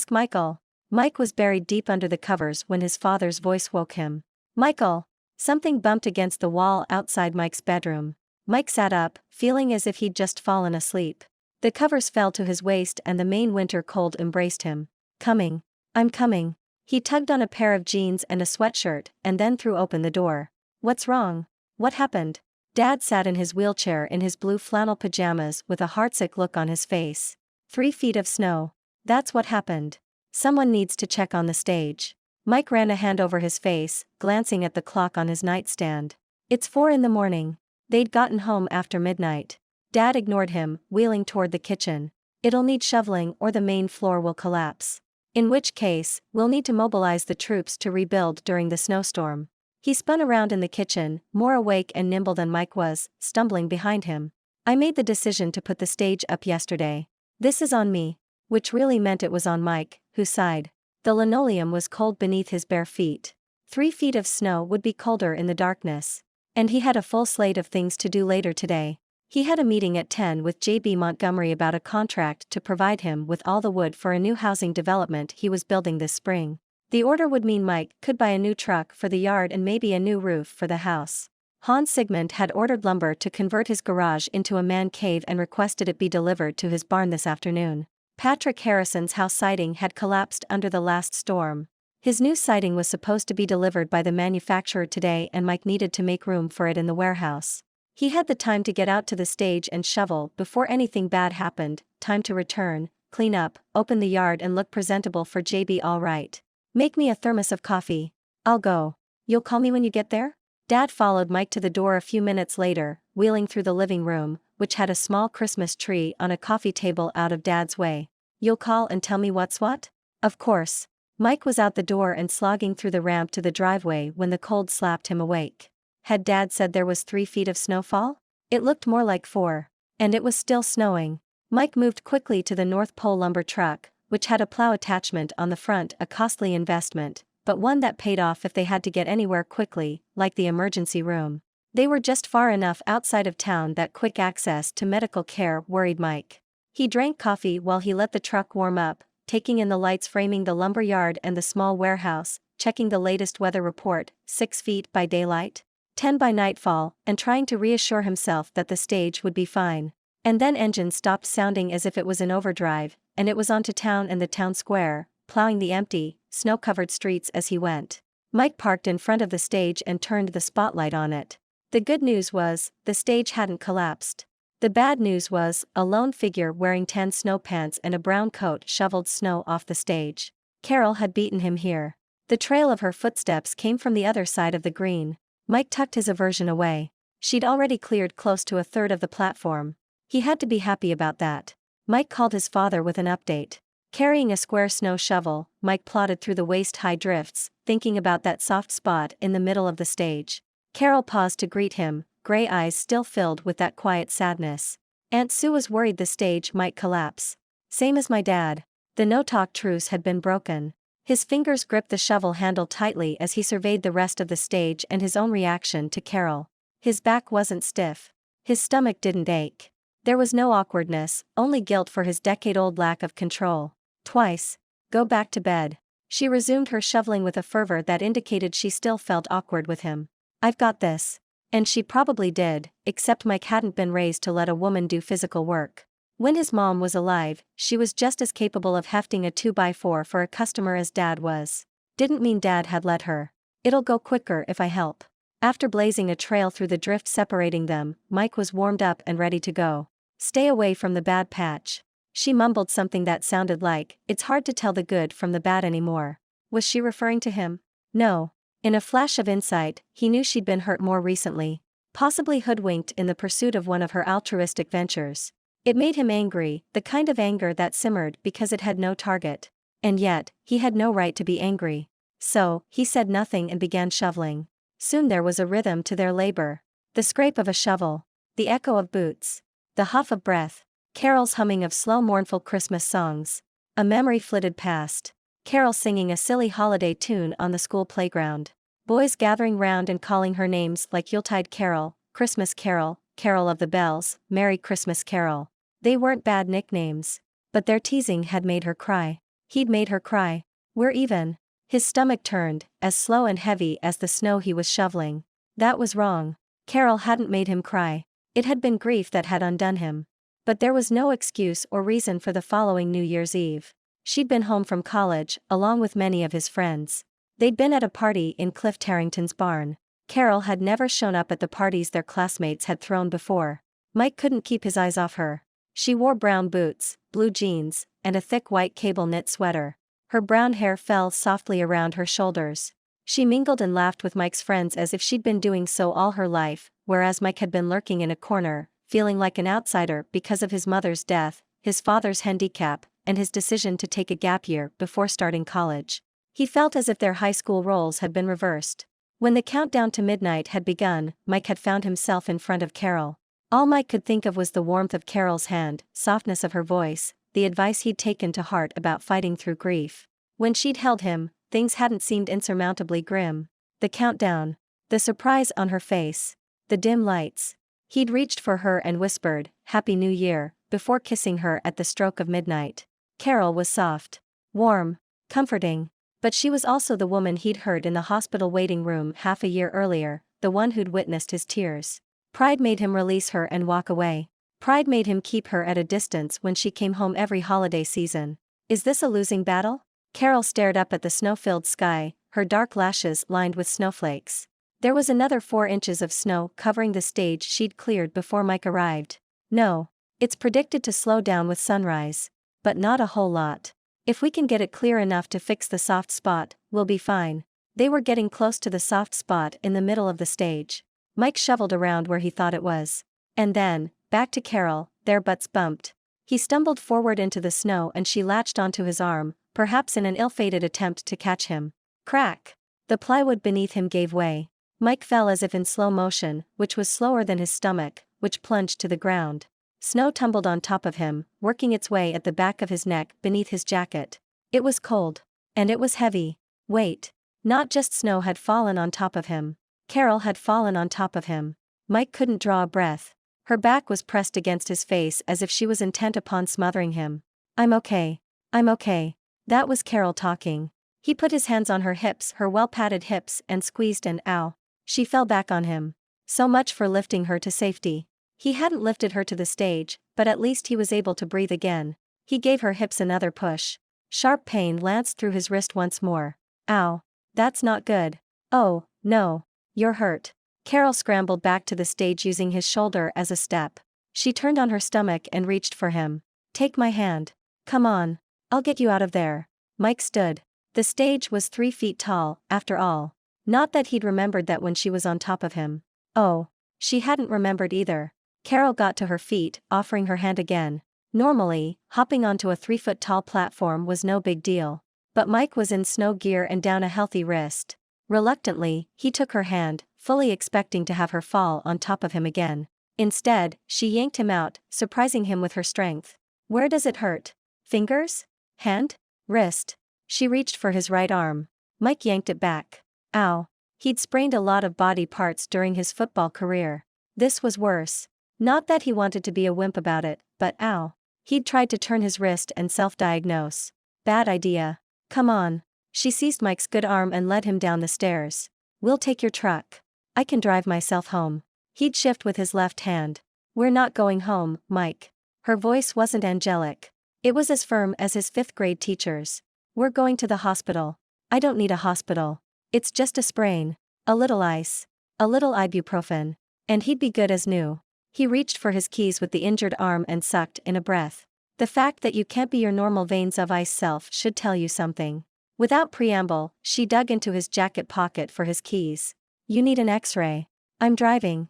[SPEAKER 1] Michael. Mike was buried deep under the covers when his father's voice woke him. Michael. Something bumped against the wall outside Mike's bedroom. Mike sat up, feeling as if he'd just fallen asleep. The covers fell to his waist and the Maine winter cold embraced him. Coming. I'm coming. He tugged on a pair of jeans and a sweatshirt and then threw open the door. What's wrong? What happened? Dad sat in his wheelchair in his blue flannel pajamas with a heartsick look on his face. 3 feet of snow. That's what happened. Someone needs to check on the stage. Mike ran a hand over his face, glancing at the clock on his nightstand. It's 4 in the morning. They'd gotten home after midnight. Dad ignored him, wheeling toward the kitchen. It'll need shoveling or the main floor will collapse. In which case, we'll need to mobilize the troops to rebuild during the snowstorm. He spun around in the kitchen, more awake and nimble than Mike was, stumbling behind him. I made the decision to put the stage up yesterday. This is on me. Which really meant it was on Mike, who sighed. The linoleum was cold beneath his bare feet. 3 feet of snow would be colder in the darkness. And he had a full slate of things to do later today. He had a meeting at 10 with J.B. Montgomery about a contract to provide him with all the wood for a new housing development he was building this spring. The order would mean Mike could buy a new truck for the yard and maybe a new roof for the house. Hans Sigmund had ordered lumber to convert his garage into a man cave and requested it be delivered to his barn this afternoon. Patrick Harrison's house siding had collapsed under the last storm. His new siding was supposed to be delivered by the manufacturer today and Mike needed to make room for it in the warehouse. He had the time to get out to the stage and shovel before anything bad happened, time to return, clean up, open the yard and look presentable for JB. All right. Make me a thermos of coffee. I'll go. You'll call me when you get there? Dad followed Mike to the door a few minutes later, wheeling through the living room, which had a small Christmas tree on a coffee table out of Dad's way. You'll call and tell me what's what? Of course. Mike was out the door and slogging through the ramp to the driveway when the cold slapped him awake. Had Dad said there was 3 feet of snowfall? It looked more like 4. And it was still snowing. Mike moved quickly to the North Pole lumber truck, which had a plow attachment on the front, a costly investment, but one that paid off if they had to get anywhere quickly, like the emergency room. They were just far enough outside of town that quick access to medical care worried Mike. He drank coffee while he let the truck warm up, taking in the lights framing the lumber yard and the small warehouse, checking the latest weather report, 6 feet by daylight, 10 by nightfall, and trying to reassure himself that the stage would be fine. And then engine stopped sounding as if it was in overdrive, and it was onto town and the town square, plowing the empty, snow-covered streets as he went. Mike parked in front of the stage and turned the spotlight on it. The good news was, the stage hadn't collapsed. The bad news was, a lone figure wearing tan snow pants and a brown coat shoveled snow off the stage. Carol had beaten him here. The trail of her footsteps came from the other side of the green. Mike tucked his aversion away. She'd already cleared close to a third of the platform. He had to be happy about that. Mike called his father with an update. Carrying a square snow shovel, Mike plodded through the waist-high drifts, thinking about that soft spot in the middle of the stage. Carol paused to greet him, gray eyes still filled with that quiet sadness. Aunt Sue was worried the stage might collapse. Same as my dad. The no-talk truce had been broken. His fingers gripped the shovel handle tightly as he surveyed the rest of the stage and his own reaction to Carol. His back wasn't stiff. His stomach didn't ache. There was no awkwardness, only guilt for his decade-old lack of control. Twice. Go back to bed. She resumed her shoveling with a fervor that indicated she still felt awkward with him. I've got this. And she probably did, except Mike hadn't been raised to let a woman do physical work. When his mom was alive, she was just as capable of hefting a 2x4 for a customer as Dad was. Didn't mean Dad had let her. It'll go quicker if I help. After blazing a trail through the drift separating them, Mike was warmed up and ready to go. Stay away from the bad patch. She mumbled something that sounded like, it's hard to tell the good from the bad anymore. Was she referring to him? No. In a flash of insight, he knew she'd been hurt more recently. Possibly hoodwinked in the pursuit of one of her altruistic ventures. It made him angry, the kind of anger that simmered because it had no target. And yet, he had no right to be angry. So, he said nothing and began shoveling. Soon there was a rhythm to their labor. The scrape of a shovel. The echo of boots. The huff of breath. Carol's humming of slow mournful Christmas songs. A memory flitted past. Carol singing a silly holiday tune on the school playground. Boys gathering round and calling her names like Yuletide Carol, Christmas Carol, Carol of the Bells, Merry Christmas Carol. They weren't bad nicknames. But their teasing had made her cry. He'd made her cry. We're even. His stomach turned, as slow and heavy as the snow he was shoveling. That was wrong. Carol hadn't made him cry. It had been grief that had undone him. But there was no excuse or reason for the following New Year's Eve. She'd been home from college, along with many of his friends. They'd been at a party in Cliff Tarrington's barn. Carol had never shown up at the parties their classmates had thrown before. Mike couldn't keep his eyes off her. She wore brown boots, blue jeans, and a thick white cable knit sweater. Her brown hair fell softly around her shoulders. She mingled and laughed with Mike's friends as if she'd been doing so all her life, whereas Mike had been lurking in a corner, feeling like an outsider because of his mother's death, his father's handicap, and his decision to take a gap year before starting college. He felt as if their high school roles had been reversed. When the countdown to midnight had begun, Mike had found himself in front of Carol. All Mike could think of was the warmth of Carol's hand, softness of her voice, the advice he'd taken to heart about fighting through grief. When she'd held him, things hadn't seemed insurmountably grim. The countdown. The surprise on her face. The dim lights. He'd reached for her and whispered, "Happy New Year," before kissing her at the stroke of midnight. Carol was soft. Warm. Comforting. But she was also the woman he'd heard in the hospital waiting room half a year earlier, the one who'd witnessed his tears. Pride made him release her and walk away. Pride made him keep her at a distance when she came home every holiday season. Is this a losing battle? Carol stared up at the snow-filled sky, her dark lashes lined with snowflakes. There was another 4 inches of snow covering the stage she'd cleared before Mike arrived. No. It's predicted to slow down with sunrise. but not a whole lot. If we can get it clear enough to fix the soft spot, we'll be fine. They were getting close to the soft spot in the middle of the stage. Mike shoveled around where he thought it was. And then, back to Carol, their butts bumped. He stumbled forward into the snow and she latched onto his arm, perhaps in an ill-fated attempt to catch him. Crack! The plywood beneath him gave way. Mike fell as if in slow motion, which was slower than his stomach, which plunged to the ground. Snow tumbled on top of him, working its way at the back of his neck beneath his jacket. It was cold. And it was heavy. Wait. Not just snow had fallen on top of him. Carol had fallen on top of him. Mike couldn't draw a breath. Her back was pressed against his face as if she was intent upon smothering him. I'm okay. I'm okay. That was Carol talking. He put his hands on her hips, her well-padded hips, and squeezed and ow. She fell back on him. So much for lifting her to safety. He hadn't lifted her to the stage, but at least he was able to breathe again. He gave her hips another push. Sharp pain lanced through his wrist once more. Ow. That's not good. Oh, no. You're hurt. Carol scrambled back to the stage using his shoulder as a step. She turned on her stomach and reached for him. Take my hand. Come on. I'll get you out of there. Mike stood. The stage was 3 feet tall, after all. Not that he'd remembered that when she was on top of him. Oh. She hadn't remembered either. Carol got to her feet, offering her hand again. Normally, hopping onto a 3-foot-tall platform was no big deal. But Mike was in snow gear and down a healthy wrist. Reluctantly, he took her hand, fully expecting to have her fall on top of him again. Instead, she yanked him out, surprising him with her strength. Where does it hurt? Fingers? Hand? Wrist? She reached for his right arm. Mike yanked it back. Ow. He'd sprained a lot of body parts during his football career. This was worse. Not that he wanted to be a wimp about it, but ow. He'd tried to turn his wrist and self-diagnose. Bad idea. Come on. She seized Mike's good arm and led him down the stairs. We'll take your truck. I can drive myself home. He'd shift with his left hand. We're not going home, Mike. Her voice wasn't angelic. It was as firm as his 5th-grade teacher's. We're going to the hospital. I don't need a hospital. It's just a sprain. A little ice. A little ibuprofen. And he'd be good as new. He reached for his keys with the injured arm and sucked in a breath. The fact that you can't be your normal veins of ice self should tell you something. Without preamble, she dug into his jacket pocket for his keys. You need an X-ray. I'm driving.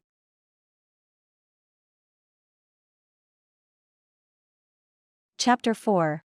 [SPEAKER 1] Chapter 4.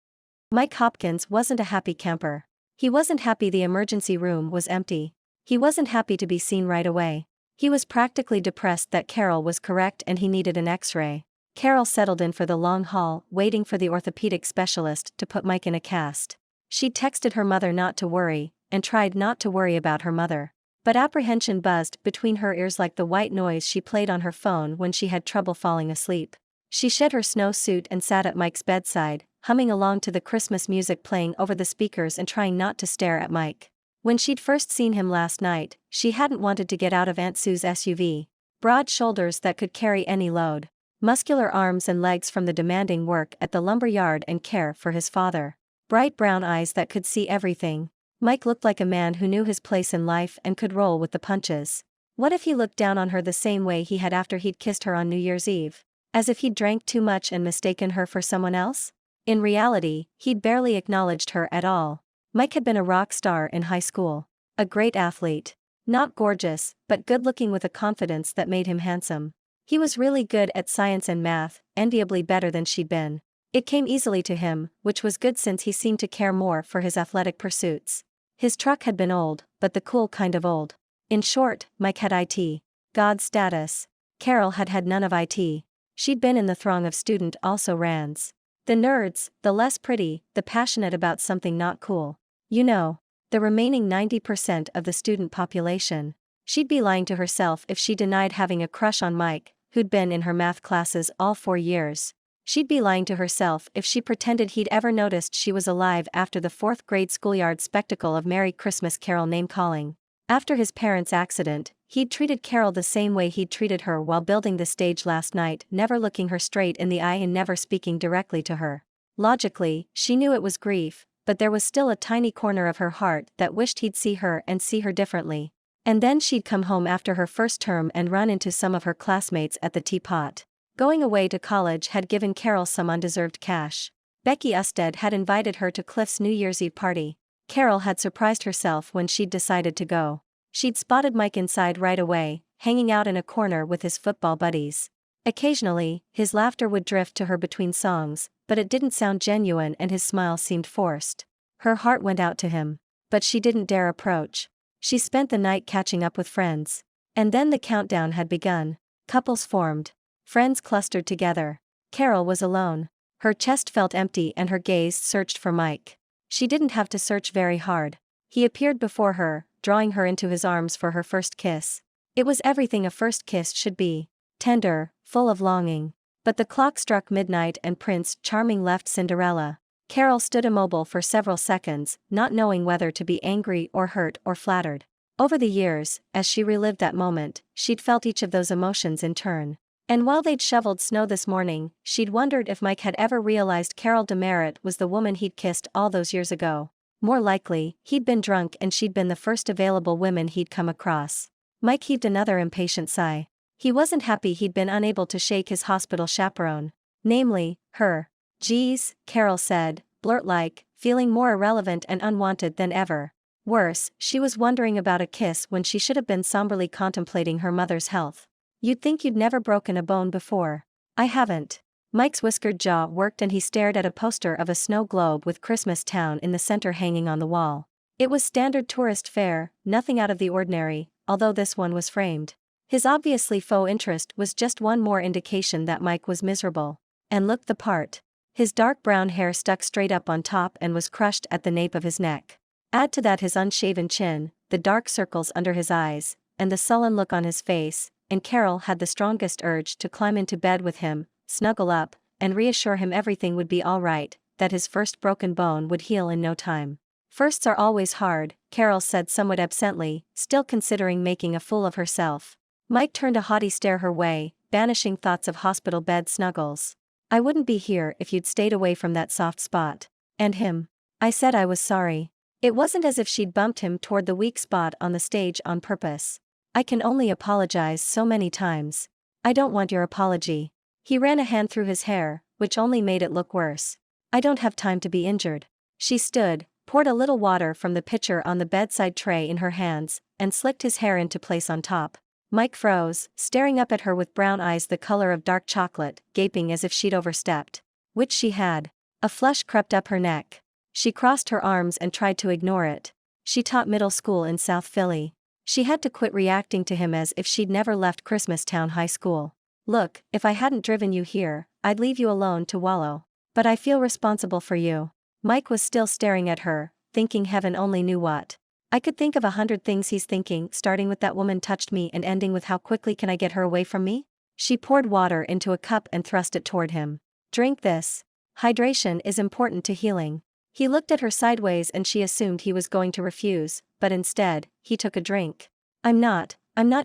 [SPEAKER 1] Mike Hopkins wasn't a happy camper. He wasn't happy the emergency room was empty. He wasn't happy to be seen right away. He was practically depressed that Carol was correct and he needed an X-ray. Carol settled in for the long haul, waiting for the orthopedic specialist to put Mike in a cast. She'd texted her mother not to worry, and tried not to worry about her mother. But apprehension buzzed between her ears like the white noise she played on her phone when she had trouble falling asleep. She shed her snowsuit and sat at Mike's bedside, humming along to the Christmas music playing over the speakers and trying not to stare at Mike. When she'd first seen him last night, she hadn't wanted to get out of Aunt Sue's SUV. Broad shoulders that could carry any load. Muscular arms and legs from the demanding work at the lumberyard and care for his father. Bright brown eyes that could see everything. Mike looked like a man who knew his place in life and could roll with the punches. What if he looked down on her the same way he had after he'd kissed her on New Year's Eve? As if he'd drank too much and mistaken her for someone else? In reality, he'd barely acknowledged her at all. Mike had been a rock star in high school. A great athlete. Not gorgeous, but good-looking with a confidence that made him handsome. He was really good at science and math, enviably better than she'd been. It came easily to him, which was good since he seemed to care more for his athletic pursuits. His truck had been old, but the cool kind of old. In short, Mike had IT. God status. Carol had had none of IT. She'd been in the throng of student also-rans. The nerds, the less pretty, the passionate about something not cool. You know, the remaining 90% of the student population. She'd be lying to herself if she denied having a crush on Mike, who'd been in her math classes all 4 years. She'd be lying to herself if she pretended he'd ever noticed she was alive after the 4th-grade schoolyard spectacle of Merry Christmas Carol name-calling. After his parents' accident, he'd treated Carol the same way he'd treated her while building the stage last night, never looking her straight in the eye and never speaking directly to her. Logically, she knew it was grief, but there was still a tiny corner of her heart that wished he'd see her and see her differently. And then she'd come home after her first term and run into some of her classmates at the teapot. Going away to college had given Carol some undeserved cash. Becky Usted had invited her to Cliff's New Year's Eve party. Carol had surprised herself when she'd decided to go. She'd spotted Mike inside right away, hanging out in a corner with his football buddies. Occasionally, his laughter would drift to her between songs, but it didn't sound genuine and his smile seemed forced. Her heart went out to him. But she didn't dare approach. She spent the night catching up with friends. And then the countdown had begun. Couples formed. Friends clustered together. Carol was alone. Her chest felt empty and her gaze searched for Mike. She didn't have to search very hard. He appeared before her, drawing her into his arms for her first kiss. It was everything a first kiss should be. Tender, full of longing. But the clock struck midnight and Prince Charming left Cinderella. Carol stood immobile for several seconds, not knowing whether to be angry or hurt or flattered. Over the years, as she relived that moment, she'd felt each of those emotions in turn. And while they'd shoveled snow this morning, she'd wondered if Mike had ever realized Carol DeMerritt was the woman he'd kissed all those years ago. More likely, he'd been drunk and she'd been the first available woman he'd come across. Mike heaved another impatient sigh. He wasn't happy he'd been unable to shake his hospital chaperone. Namely, her. "Geez," Carol said, blurt-like, feeling more irrelevant and unwanted than ever. Worse, she was wondering about a kiss when she should have been somberly contemplating her mother's health. "You'd think you'd never broken a bone before." "I haven't." Mike's whiskered jaw worked and he stared at a poster of a snow globe with Christmas Town in the center hanging on the wall. It was standard tourist fare, nothing out of the ordinary, although this one was framed. His obviously faux interest was just one more indication that Mike was miserable. And looked the part. His dark brown hair stuck straight up on top and was crushed at the nape of his neck. Add to that his unshaven chin, the dark circles under his eyes, and the sullen look on his face, and Carol had the strongest urge to climb into bed with him, snuggle up, and reassure him everything would be all right, that his first broken bone would heal in no time. "Firsts are always hard," Carol said somewhat absently, still considering making a fool of herself. Mike turned a haughty stare her way, banishing thoughts of hospital bed snuggles. "I wouldn't be here if you'd stayed away from that soft spot." "And him." "I said I was sorry." It wasn't as if she'd bumped him toward the weak spot on the stage on purpose. "I can only apologize so many times." "I don't want your apology." He ran a hand through his hair, which only made it look worse. "I don't have time to be injured." She stood, poured a little water from the pitcher on the bedside tray in her hands, and slicked his hair into place on top. Mike froze, staring up at her with brown eyes the color of dark chocolate, gaping as if she'd overstepped. Which she had. A flush crept up her neck. She crossed her arms and tried to ignore it. She taught middle school in South Philly. She had to quit reacting to him as if she'd never left Christmastown High School. "Look, if I hadn't driven you here, I'd leave you alone to wallow. But I feel responsible for you." Mike was still staring at her, thinking heaven only knew what. "I could think of 100 things he's thinking, starting with that woman touched me and ending with how quickly can I get her away from me?" She poured water into a cup and thrust it toward him. "Drink this. Hydration is important to healing." He looked at her sideways and she assumed he was going to refuse, but instead, he took a drink. I'm not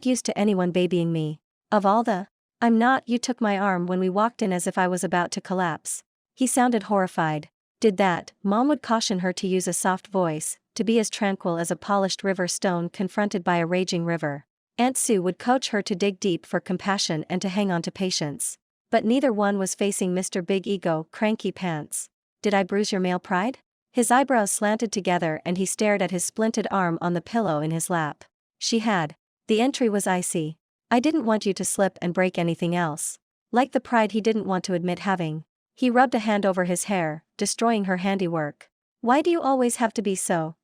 [SPEAKER 1] used to anyone babying me. Of all the. I'm not." You took my arm when we walked in as if I was about to collapse." He sounded horrified. Did that, Mom would caution her to use a soft voice, to be as tranquil as a polished river stone confronted by a raging river. Aunt Sue would coach her to dig deep for compassion and to hang on to patience. But neither one was facing Mr. Big Ego, cranky pants. "Did I bruise your male pride?" His eyebrows slanted together and he stared at his splinted arm on the pillow in his lap. She had. The entry was icy. "I didn't want you to slip and break anything else." Like the pride he didn't want to admit having. He rubbed a hand over his hair, destroying her handiwork. "Why do you always have to be so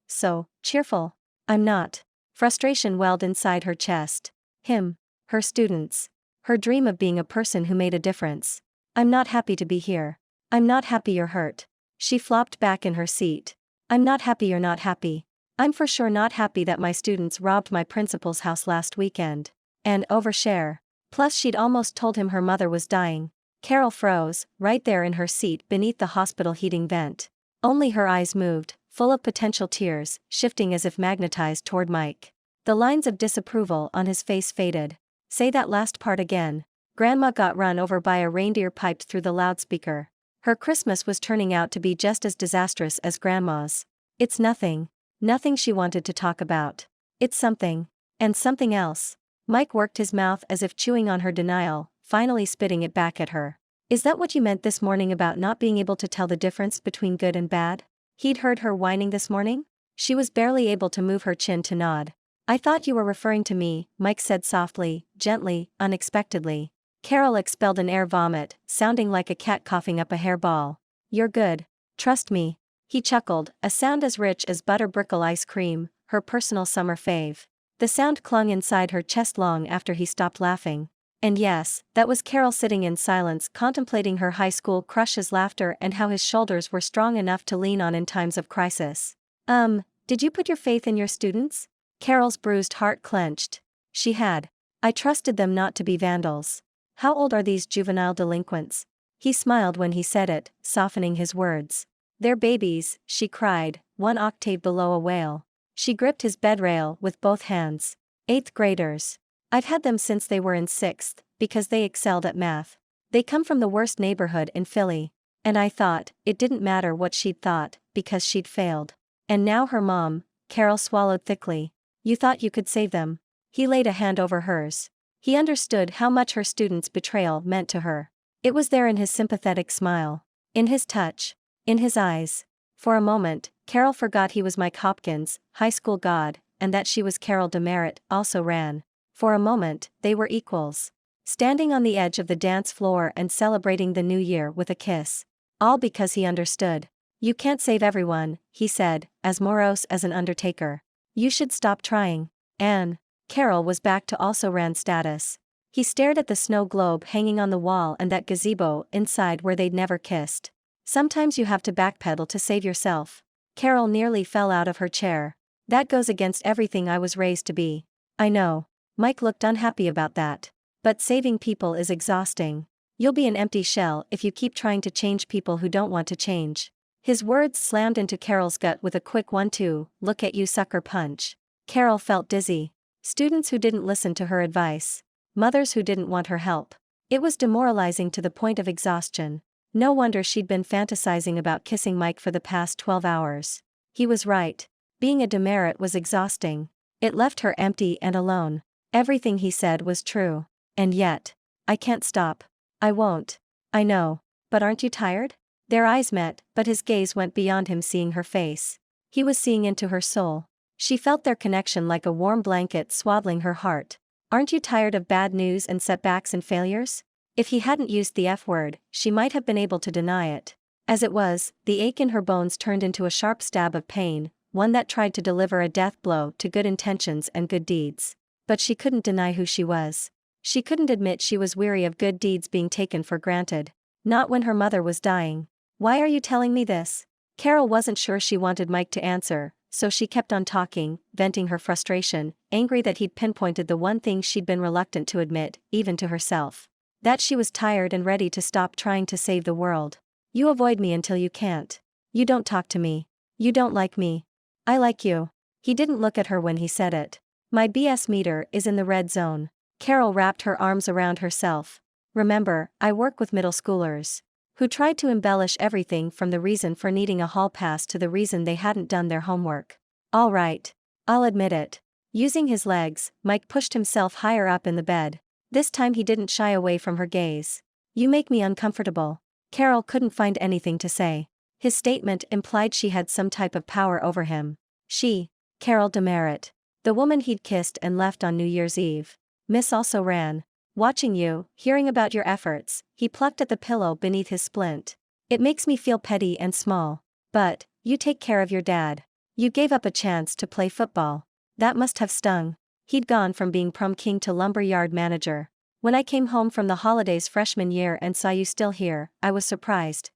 [SPEAKER 1] cheerful?" "I'm not." Frustration welled inside her chest. Him. Her students. Her dream of being a person who made a difference. "I'm not happy to be here. I'm not happy you're hurt." She flopped back in her seat. "I'm not happy you're not happy. I'm for sure not happy that my students robbed my principal's house last weekend. And overshare. Plus she'd almost told him her mother was dying." Carol froze, right there in her seat beneath the hospital heating vent. Only her eyes moved, full of potential tears, shifting as if magnetized toward Mike. The lines of disapproval on his face faded. "Say that last part again." Grandma got run over by a reindeer piped through the loudspeaker. Her Christmas was turning out to be just as disastrous as Grandma's. "It's nothing. Nothing she wanted to talk about. It's something. And something else." Mike worked his mouth as if chewing on her denial, finally spitting it back at her. Is that what you meant this morning about not being able to tell the difference between good and bad? He'd heard her whining this morning? She was barely able to move her chin to nod. I thought you were referring to me, Mike said softly, gently, unexpectedly. Carol expelled an air vomit, sounding like a cat coughing up a hairball. You're good. Trust me. He chuckled, a sound as rich as butter brickle ice cream, her personal summer fave. The sound clung inside her chest long after he stopped laughing. And yes, that was Carol sitting in silence contemplating her high school crush's laughter and how his shoulders were strong enough to lean on in times of crisis. Did you put your faith in your students? Carol's bruised heart clenched. She had. I trusted them not to be vandals. How old are these juvenile delinquents? He smiled when he said it, softening his words. They're babies, she cried, one octave below a wail. She gripped his bedrail with both hands. 8th graders. I've had them since they were in 6th, because they excelled at math. They come from the worst neighborhood in Philly. And I thought, it didn't matter what she'd thought, because she'd failed. And now her mom, Carol swallowed thickly. You thought you could save them. He laid a hand over hers. He understood how much her student's betrayal meant to her. It was there in his sympathetic smile. In his touch. In his eyes. For a moment, Carol forgot he was Mike Hopkins, high school god, and that she was Carol DeMerritt, also ran. For a moment, they were equals. Standing on the edge of the dance floor and celebrating the new year with a kiss. All because he understood. You can't save everyone, he said, as morose as an undertaker. You should stop trying. Anne. Carol was back to also ran status. He stared at the snow globe hanging on the wall and that gazebo inside where they'd never kissed. Sometimes you have to backpedal to save yourself. Carol nearly fell out of her chair. That goes against everything I was raised to be. I know. Mike looked unhappy about that. But saving people is exhausting. You'll be an empty shell if you keep trying to change people who don't want to change. His words slammed into Carol's gut with a quick 1-2, look at you sucker punch. Carol felt dizzy. Students who didn't listen to her advice. Mothers who didn't want her help. It was demoralizing to the point of exhaustion. No wonder she'd been fantasizing about kissing Mike for the past 12 hours. He was right. Being a demerit was exhausting. It left her empty and alone. Everything he said was true. And yet, I can't stop. I won't. I know. But aren't you tired? Their eyes met, but his gaze went beyond him seeing her face. He was seeing into her soul. She felt their connection like a warm blanket swaddling her heart. Aren't you tired of bad news and setbacks and failures? If he hadn't used the F word, she might have been able to deny it. As it was, the ache in her bones turned into a sharp stab of pain, one that tried to deliver a death blow to good intentions and good deeds. But she couldn't deny who she was. She couldn't admit she was weary of good deeds being taken for granted. Not when her mother was dying. Why are you telling me this? Carol wasn't sure she wanted Mike to answer, so she kept on talking, venting her frustration, angry that he'd pinpointed the one thing she'd been reluctant to admit, even to herself. That she was tired and ready to stop trying to save the world. You avoid me until you can't. You don't talk to me. You don't like me. I like you. He didn't look at her when he said it. My BS meter is in the red zone. Carol wrapped her arms around herself. Remember, I work with middle schoolers. Who tried to embellish everything from the reason for needing a hall pass to the reason they hadn't done their homework. All right. I'll admit it. Using his legs, Mike pushed himself higher up in the bed. This time he didn't shy away from her gaze. You make me uncomfortable. Carol couldn't find anything to say. His statement implied she had some type of power over him. She, Carol DeMerritt. The woman he'd kissed and left on New Year's Eve. Miss also ran. Watching you, hearing about your efforts, he plucked at the pillow beneath his splint. It makes me feel petty and small. But, you take care of your dad. You gave up a chance to play football. That must have stung. He'd gone from being prom king to lumberyard manager. When I came home from the holidays freshman year and saw you still here, I was surprised.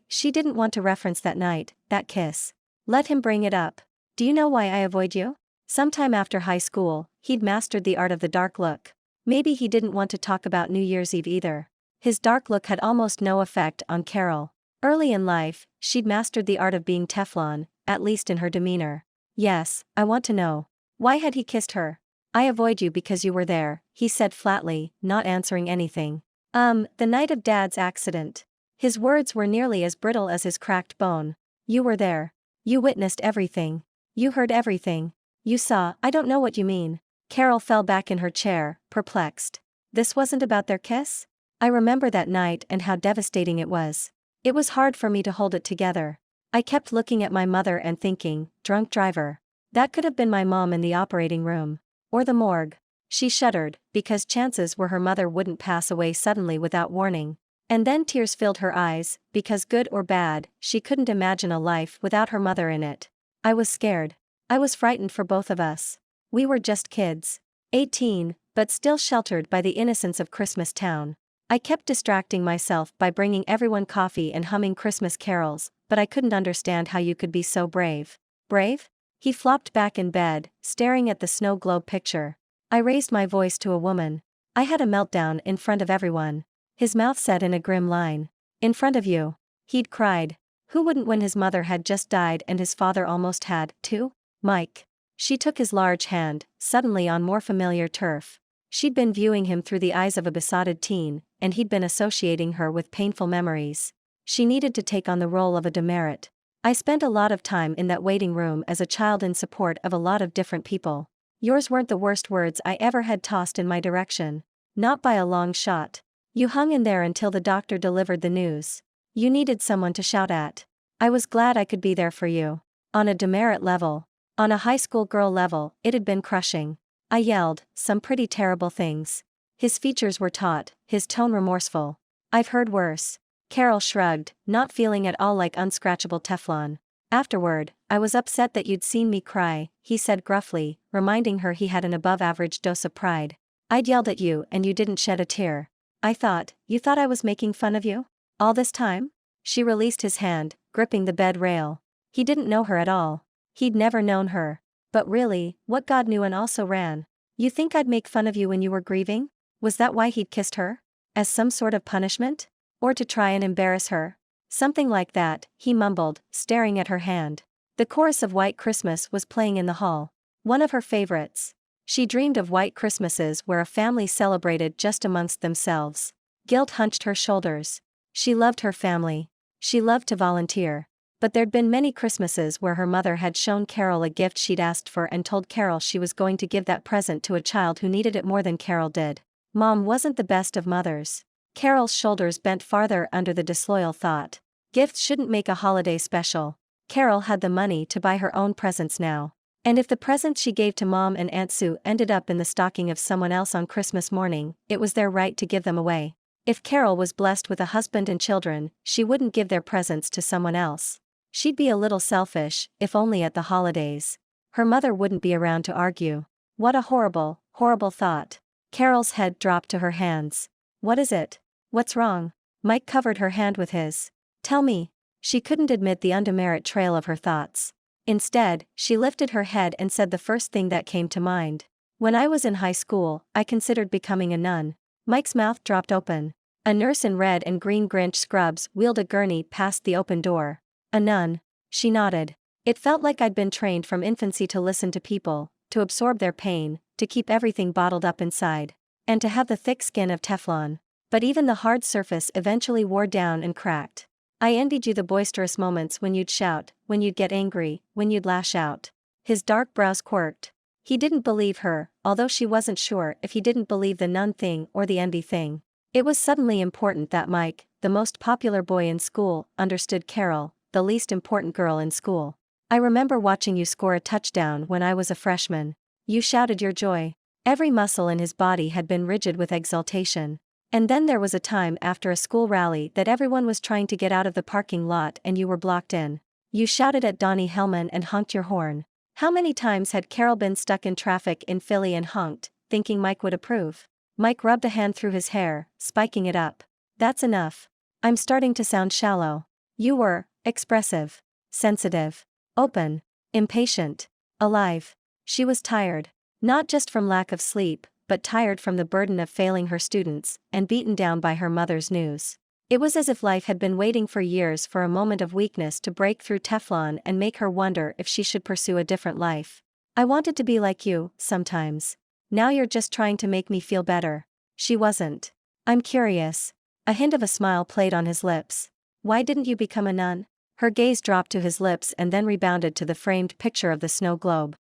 [SPEAKER 1] She didn't want to reference that night, that kiss. Let him bring it up. Do you know why I avoid you? Sometime after high school, he'd mastered the art of the dark look. Maybe he didn't want to talk about New Year's Eve either. His dark look had almost no effect on Carol. Early in life, she'd mastered the art of being Teflon, at least in her demeanor. Yes, I want to know. Why had he kissed her? I avoid you because you were there, he said flatly, not answering anything. The night of Dad's accident. His words were nearly as brittle as his cracked bone. You were there. You witnessed everything. You heard everything. You saw. I don't know what you mean. Carol fell back in her chair, perplexed. This wasn't about their kiss? I remember that night and how devastating it was. It was hard for me to hold it together. I kept looking at my mother and thinking, drunk driver. That could have been my mom in the operating room. Or the morgue. She shuddered, because chances were her mother wouldn't pass away suddenly without warning. And then tears filled her eyes, because good or bad, she couldn't imagine a life without her mother in it. I was scared. I was frightened for both of us. We were just kids. 18, but still sheltered by the innocence of Christmas Town. I kept distracting myself by bringing everyone coffee and humming Christmas carols, but I couldn't understand how you could be so brave. Brave? He flopped back in bed, staring at the snow globe picture. I raised my voice to a woman. I had a meltdown in front of everyone. His mouth set in a grim line. In front of you. He'd cried. Who wouldn't when his mother had just died and his father almost had, too? Mike. She took his large hand, suddenly on more familiar turf. She'd been viewing him through the eyes of a besotted teen, and he'd been associating her with painful memories. She needed to take on the role of a DeMerritt. I spent a lot of time in that waiting room as a child in support of a lot of different people. Yours weren't the worst words I ever had tossed in my direction. Not by a long shot. You hung in there until the doctor delivered the news. You needed someone to shout at. I was glad I could be there for you. On a DeMerritt level. On a high school girl level, it had been crushing. I yelled, some pretty terrible things. His features were taut, his tone remorseful. I've heard worse. Carol shrugged, not feeling at all like unscratchable Teflon. Afterward, I was upset that you'd seen me cry, he said gruffly, reminding her he had an above-average dose of pride. I'd yelled at you and you didn't shed a tear. You thought I was making fun of you? All this time? She released his hand, gripping the bed rail. He didn't know her at all. He'd never known her. But really, what God knew and also ran. You think I'd make fun of you when you were grieving? Was that why he'd kissed her? As some sort of punishment? Or to try and embarrass her? Something like that, he mumbled, staring at her hand. The chorus of White Christmas was playing in the hall. One of her favorites. She dreamed of white Christmases where a family celebrated just amongst themselves. Guilt hunched her shoulders. She loved her family. She loved to volunteer. But there'd been many Christmases where her mother had shown Carol a gift she'd asked for and told Carol she was going to give that present to a child who needed it more than Carol did. Mom wasn't the best of mothers. Carol's shoulders bent farther under the disloyal thought. Gifts shouldn't make a holiday special. Carol had the money to buy her own presents now. And if the presents she gave to Mom and Aunt Sue ended up in the stocking of someone else on Christmas morning, it was their right to give them away. If Carol was blessed with a husband and children, she wouldn't give their presents to someone else. She'd be a little selfish, if only at the holidays. Her mother wouldn't be around to argue. What a horrible, horrible thought. Carol's head dropped to her hands. What is it? What's wrong? Mike covered her hand with his. Tell me. She couldn't admit the undemerit trail of her thoughts. Instead, she lifted her head and said the first thing that came to mind. When I was in high school, I considered becoming a nun. Mike's mouth dropped open. A nurse in red and green Grinch scrubs wheeled a gurney past the open door. A nun. She nodded. It felt like I'd been trained from infancy to listen to people, to absorb their pain, to keep everything bottled up inside. And to have the thick skin of Teflon. But even the hard surface eventually wore down and cracked. I envied you the boisterous moments when you'd shout, when you'd get angry, when you'd lash out. His dark brows quirked. He didn't believe her, although she wasn't sure if he didn't believe the nun thing or the envy thing. It was suddenly important that Mike, the most popular boy in school, understood Carol, the least important girl in school. I remember watching you score a touchdown when I was a freshman. You shouted your joy. Every muscle in his body had been rigid with exultation. And then there was a time after a school rally that everyone was trying to get out of the parking lot and you were blocked in. You shouted at Donnie Hellman and honked your horn. How many times had Carol been stuck in traffic in Philly and honked, thinking Mike would approve? Mike rubbed a hand through his hair, spiking it up. That's enough. I'm starting to sound shallow. You were expressive, sensitive, open, impatient, alive. She was tired. Not just from lack of sleep, but tired from the burden of failing her students, and beaten down by her mother's news. It was as if life had been waiting for years for a moment of weakness to break through Teflon and make her wonder if she should pursue a different life. I wanted to be like you, sometimes. Now you're just trying to make me feel better. She wasn't. I'm curious. A hint of a smile played on his lips. Why didn't you become a nun? Her gaze dropped to his lips and then rebounded to the framed picture of the snow globe.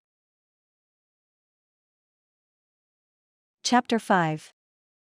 [SPEAKER 1] Chapter 5.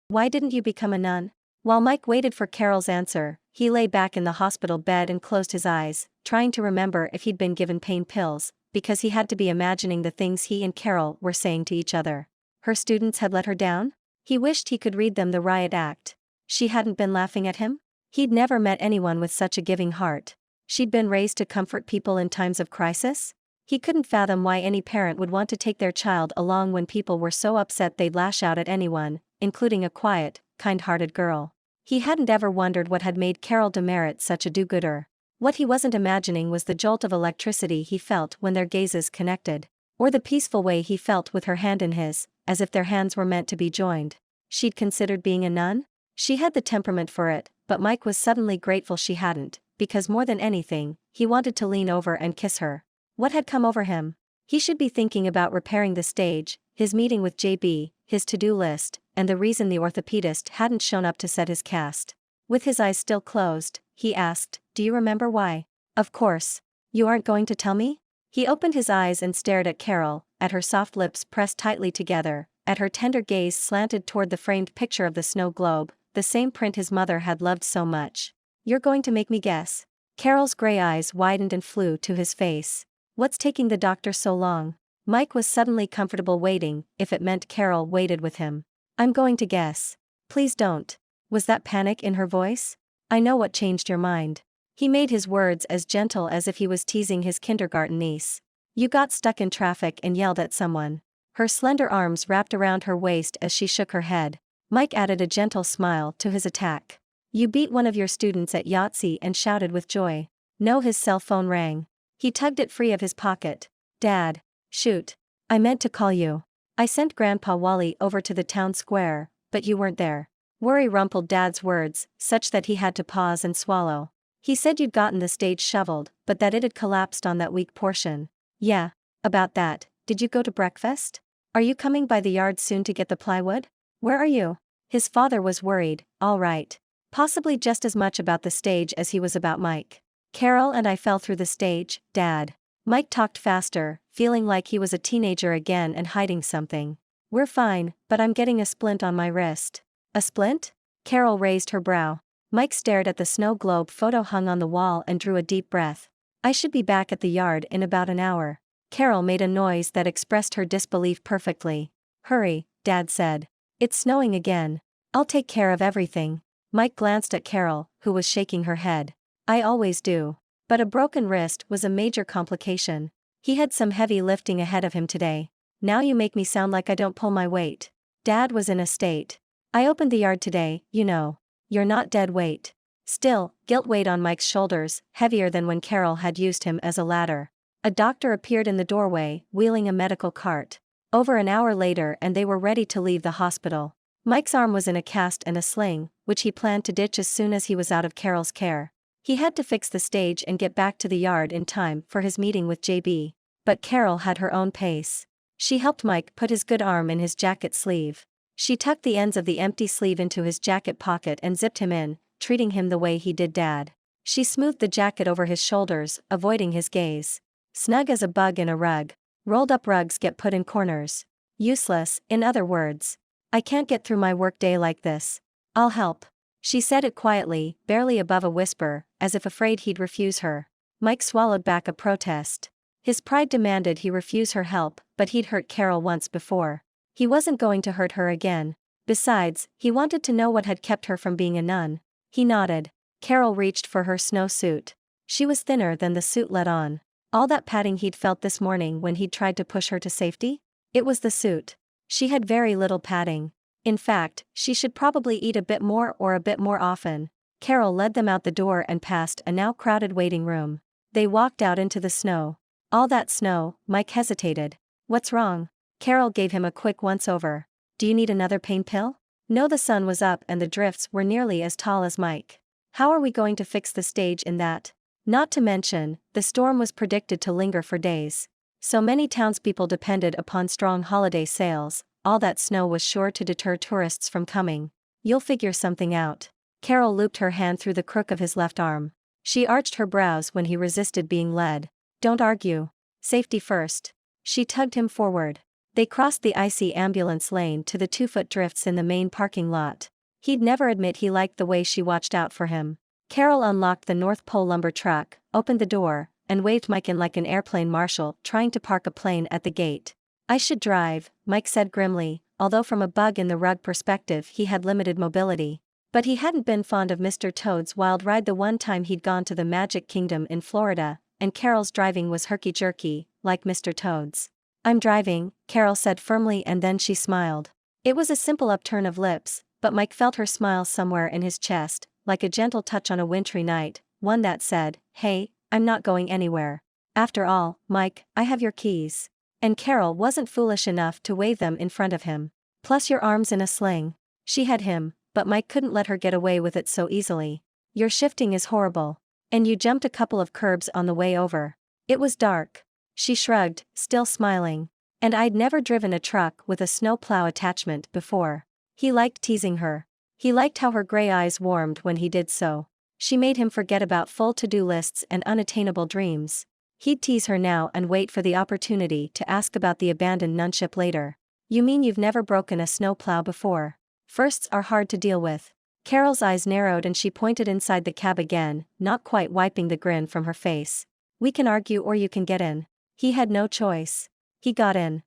[SPEAKER 1] Why didn't you become a nun? While Mike waited for Carol's answer, he lay back in the hospital bed and closed his eyes, trying to remember if he'd been given pain pills, because he had to be imagining the things he and Carol were saying to each other. Her students had let her down? He wished he could read them the riot act. She hadn't been laughing at him? He'd never met anyone with such a giving heart. She'd been raised to comfort people in times of crisis? He couldn't fathom why any parent would want to take their child along when people were so upset they'd lash out at anyone, including a quiet, kind-hearted girl. He hadn't ever wondered what had made Carol DeMerritt such a do-gooder. What he wasn't imagining was the jolt of electricity he felt when their gazes connected. Or the peaceful way he felt with her hand in his, as if their hands were meant to be joined. She'd considered being a nun? She had the temperament for it, but Mike was suddenly grateful she hadn't, because more than anything, he wanted to lean over and kiss her. What had come over him? He should be thinking about repairing the stage, his meeting with JB, his to-do list, and the reason the orthopedist hadn't shown up to set his cast. With his eyes still closed, he asked, "Do you remember why?" "Of course. You aren't going to tell me?" He opened his eyes and stared at Carol, at her soft lips pressed tightly together, at her tender gaze slanted toward the framed picture of the snow globe, the same print his mother had loved so much. "You're going to make me guess?" Carol's gray eyes widened and flew to his face. "What's taking the doctor so long?" Mike was suddenly comfortable waiting, if it meant Carol waited with him. "I'm going to guess." "Please don't." Was that panic in her voice? "I know what changed your mind." He made his words as gentle as if he was teasing his kindergarten niece. "You got stuck in traffic and yelled at someone." Her slender arms wrapped around her waist as she shook her head. Mike added a gentle smile to his attack. "You beat one of your students at Yahtzee and shouted with joy." No, his cell phone rang. He tugged it free of his pocket. "Dad. Shoot. I meant to call you. I sent Grandpa Wally over to the town square, but you weren't there." Worry rumpled Dad's words, such that he had to pause and swallow. "He said you'd gotten the stage shoveled, but that it had collapsed on that weak portion." "Yeah. About that, did you go to breakfast? Are you coming by the yard soon to get the plywood? Where are you?" His father was worried, all right. Possibly just as much about the stage as he was about Mike. "Carol and I fell through the stage, Dad." Mike talked faster, feeling like he was a teenager again and hiding something. "We're fine, but I'm getting a splint on my wrist." "A splint?" Carol raised her brow. Mike stared at the snow globe photo hung on the wall and drew a deep breath. "I should be back at the yard in about an hour." Carol made a noise that expressed her disbelief perfectly. "Hurry," Dad said. "It's snowing again." "I'll take care of everything." Mike glanced at Carol, who was shaking her head. "I always do." But a broken wrist was a major complication. He had some heavy lifting ahead of him today. "Now you make me sound like I don't pull my weight." Dad was in a state. "I opened the yard today, you know. You're not dead weight." Still, guilt weighed on Mike's shoulders, heavier than when Carol had used him as a ladder. A doctor appeared in the doorway, wheeling a medical cart. Over an hour later and they were ready to leave the hospital. Mike's arm was in a cast and a sling, which he planned to ditch as soon as he was out of Carol's care. He had to fix the stage and get back to the yard in time for his meeting with JB. But Carol had her own pace. She helped Mike put his good arm in his jacket sleeve. She tucked the ends of the empty sleeve into his jacket pocket and zipped him in, treating him the way he did Dad. She smoothed the jacket over his shoulders, avoiding his gaze. Snug as a bug in a rug. Rolled-up rugs get put in corners. Useless, in other words. "I can't get through my workday like this. I'll help." She said it quietly, barely above a whisper, as if afraid he'd refuse her. Mike swallowed back a protest. His pride demanded he refuse her help, but he'd hurt Carol once before. He wasn't going to hurt her again. Besides, he wanted to know what had kept her from being a nun. He nodded. Carol reached for her snowsuit. She was thinner than the suit let on. All that padding he'd felt this morning when he'd tried to push her to safety? It was the suit. She had very little padding. In fact, she should probably eat a bit more or a bit more often. Carol led them out the door and past a now crowded waiting room. They walked out into the snow. All that snow, Mike hesitated. "What's wrong?" Carol gave him a quick once-over. "Do you need another pain pill?" No, the sun was up and the drifts were nearly as tall as Mike. "How are we going to fix the stage in that?" Not to mention, the storm was predicted to linger for days. So many townspeople depended upon strong holiday sales, all that snow was sure to deter tourists from coming. "You'll figure something out." Carol looped her hand through the crook of his left arm. She arched her brows when he resisted being led. "Don't argue. Safety first." She tugged him forward. They crossed the icy ambulance lane to the 2-foot drifts in the main parking lot. He'd never admit he liked the way she watched out for him. Carol unlocked the North Pole lumber truck, opened the door, and waved Mike in like an airplane marshal trying to park a plane at the gate. "I should drive," Mike said grimly, although from a bug in the rug perspective he had limited mobility. But he hadn't been fond of Mr. Toad's wild ride the one time he'd gone to the Magic Kingdom in Florida, and Carol's driving was herky-jerky, like Mr. Toad's. "I'm driving," Carol said firmly, and then she smiled. It was a simple upturn of lips, but Mike felt her smile somewhere in his chest, like a gentle touch on a wintry night, one that said, "Hey, I'm not going anywhere. After all, Mike, I have your keys." And Carol wasn't foolish enough to wave them in front of him. "Plus your arm's in a sling." She had him, but Mike couldn't let her get away with it so easily. "Your shifting is horrible. And you jumped a couple of curbs on the way over." It was dark. She shrugged, still smiling. "And I'd never driven a truck with a snowplow attachment before." He liked teasing her. He liked how her gray eyes warmed when he did so. She made him forget about full to-do lists and unattainable dreams. He'd tease her now and wait for the opportunity to ask about the abandoned nunship later. "You mean you've never broken a snowplow before? Firsts are hard to deal with." Carol's eyes narrowed and she pointed inside the cab again, not quite wiping the grin from her face. "We can argue or you can get in." He had no choice. He got in.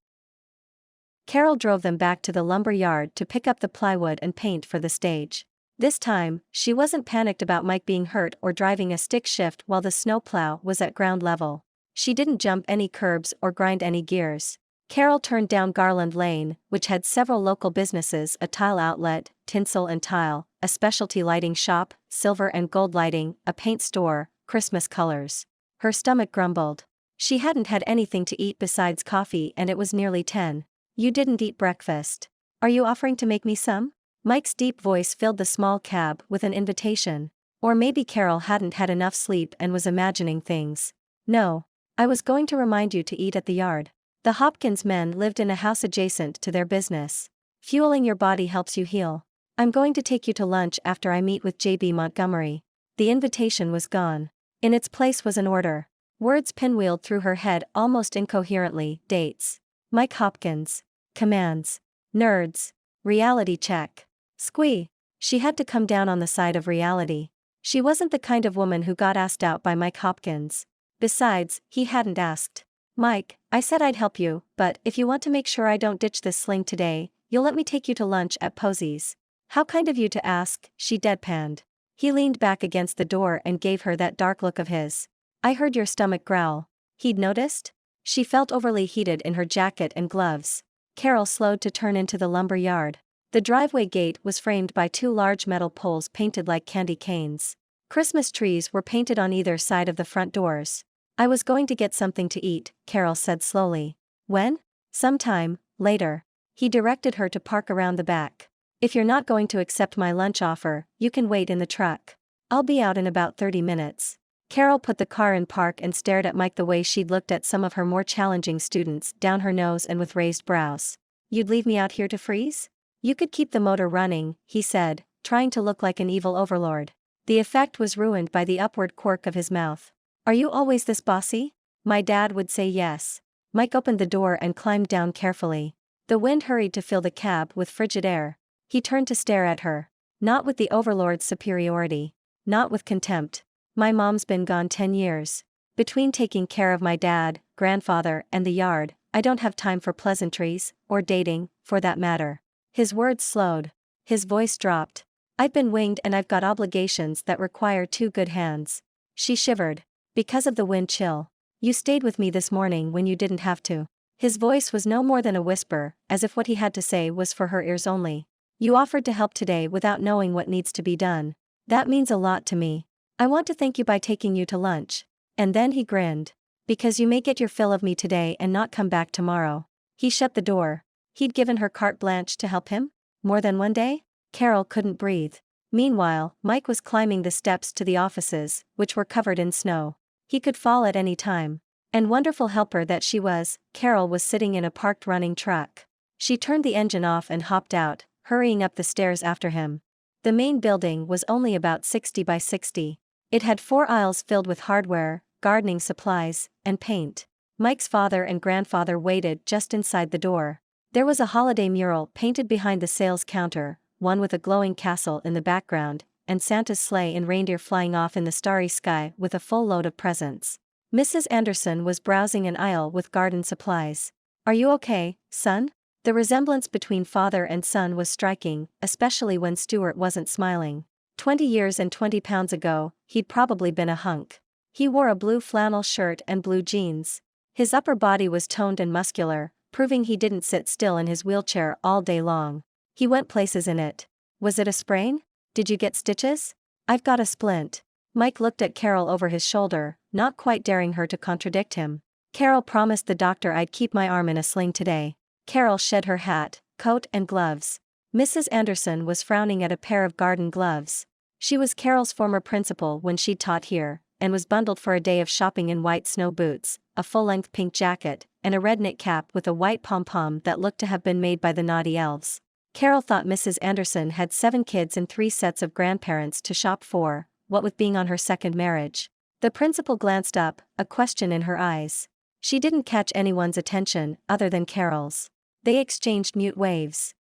[SPEAKER 1] Carol drove them back to the lumber yard to pick up the plywood and paint for the stage. This time, she wasn't panicked about Mike being hurt or driving a stick shift while the snowplow was at ground level. She didn't jump any curbs or grind any gears. Carol turned down Garland Lane, which had several local businesses: a tile outlet, tinsel and tile, a specialty lighting shop, silver and gold lighting, a paint store, Christmas colors. Her stomach grumbled. She hadn't had anything to eat besides coffee and it was nearly 10. "You didn't eat breakfast. Are you offering to make me some?" Mike's deep voice filled the small cab with an invitation. Or maybe Carol hadn't had enough sleep and was imagining things. "No. I was going to remind you to eat at the yard. The Hopkins men lived in a house adjacent to their business. Fueling your body helps you heal. I'm going to take you to lunch after I meet with J.B. Montgomery." The invitation was gone. In its place was an order. Words pinwheeled through her head almost incoherently: dates. Mike Hopkins. Commands. Nerds. Reality check. Squee. She had to come down on the side of reality. She wasn't the kind of woman who got asked out by Mike Hopkins. Besides, he hadn't asked. "Mike, I said I'd help you, but if you want to make sure I don't ditch this sling today, you'll let me take you to lunch at Posey's." "How kind of you to ask," she deadpanned. He leaned back against the door and gave her that dark look of his. "I heard your stomach growl." He'd noticed? She felt overly heated in her jacket and gloves. Carol slowed to turn into the lumber yard. The driveway gate was framed by 2 large metal poles painted like candy canes. Christmas trees were painted on either side of the front doors. "I was going to get something to eat," Carol said slowly. "When?" "Sometime later." He directed her to park around the back. "If you're not going to accept my lunch offer, you can wait in the truck. I'll be out in about 30 minutes. Carol put the car in park and stared at Mike the way she'd looked at some of her more challenging students, down her nose and with raised brows. "You'd leave me out here to freeze?" "You could keep the motor running," he said, trying to look like an evil overlord. The effect was ruined by the upward quirk of his mouth. "Are you always this bossy?" "My dad would say yes." Mike opened the door and climbed down carefully. The wind hurried to fill the cab with frigid air. He turned to stare at her. Not with the overlord's superiority. Not with contempt. "My mom's been gone 10 years. Between taking care of my dad, grandfather, and the yard, I don't have time for pleasantries, or dating, for that matter." His words slowed. His voice dropped. "I've been winged and I've got obligations that require 2 good hands." She shivered. "Because of the wind chill. You stayed with me this morning when you didn't have to." His voice was no more than a whisper, as if what he had to say was for her ears only. "You offered to help today without knowing what needs to be done. That means a lot to me. I want to thank you by taking you to lunch." And then he grinned. "Because you may get your fill of me today and not come back tomorrow." He shut the door. He'd given her carte blanche to help him? More than one day? Carol couldn't breathe. Meanwhile, Mike was climbing the steps to the offices, which were covered in snow. He could fall at any time. And wonderful helper that she was, Carol was sitting in a parked running truck. She turned the engine off and hopped out, hurrying up the stairs after him. The main building was only about 60 by 60. It had 4 aisles filled with hardware, gardening supplies, and paint. Mike's father and grandfather waited just inside the door. There was a holiday mural painted behind the sales counter, one with a glowing castle in the background, and Santa's sleigh and reindeer flying off in the starry sky with a full load of presents. Mrs. Anderson was browsing an aisle with garden supplies. "Are you okay, son?" The resemblance between father and son was striking, especially when Stuart wasn't smiling. 20 years and 20 pounds ago, he'd probably been a hunk. He wore a blue flannel shirt and blue jeans. His upper body was toned and muscular, proving he didn't sit still in his wheelchair all day long. He went places in it. "Was it a sprain? Did you get stitches?" "I've got a splint." Mike looked at Carol over his shoulder, not quite daring her to contradict him. "Carol promised the doctor I'd keep my arm in a sling today." Carol shed her hat, coat and gloves. Mrs. Anderson was frowning at a pair of garden gloves. She was Carol's former principal when she taught here, and was bundled for a day of shopping in white snow boots, a full-length pink jacket, and a red knit cap with a white pom-pom that looked to have been made by the naughty elves. Carol thought Mrs. Anderson had 7 kids and 3 sets of grandparents to shop for, what with being on her second marriage. The principal glanced up, a question in her eyes. She didn't catch anyone's attention, other than Carol's. They exchanged mute waves.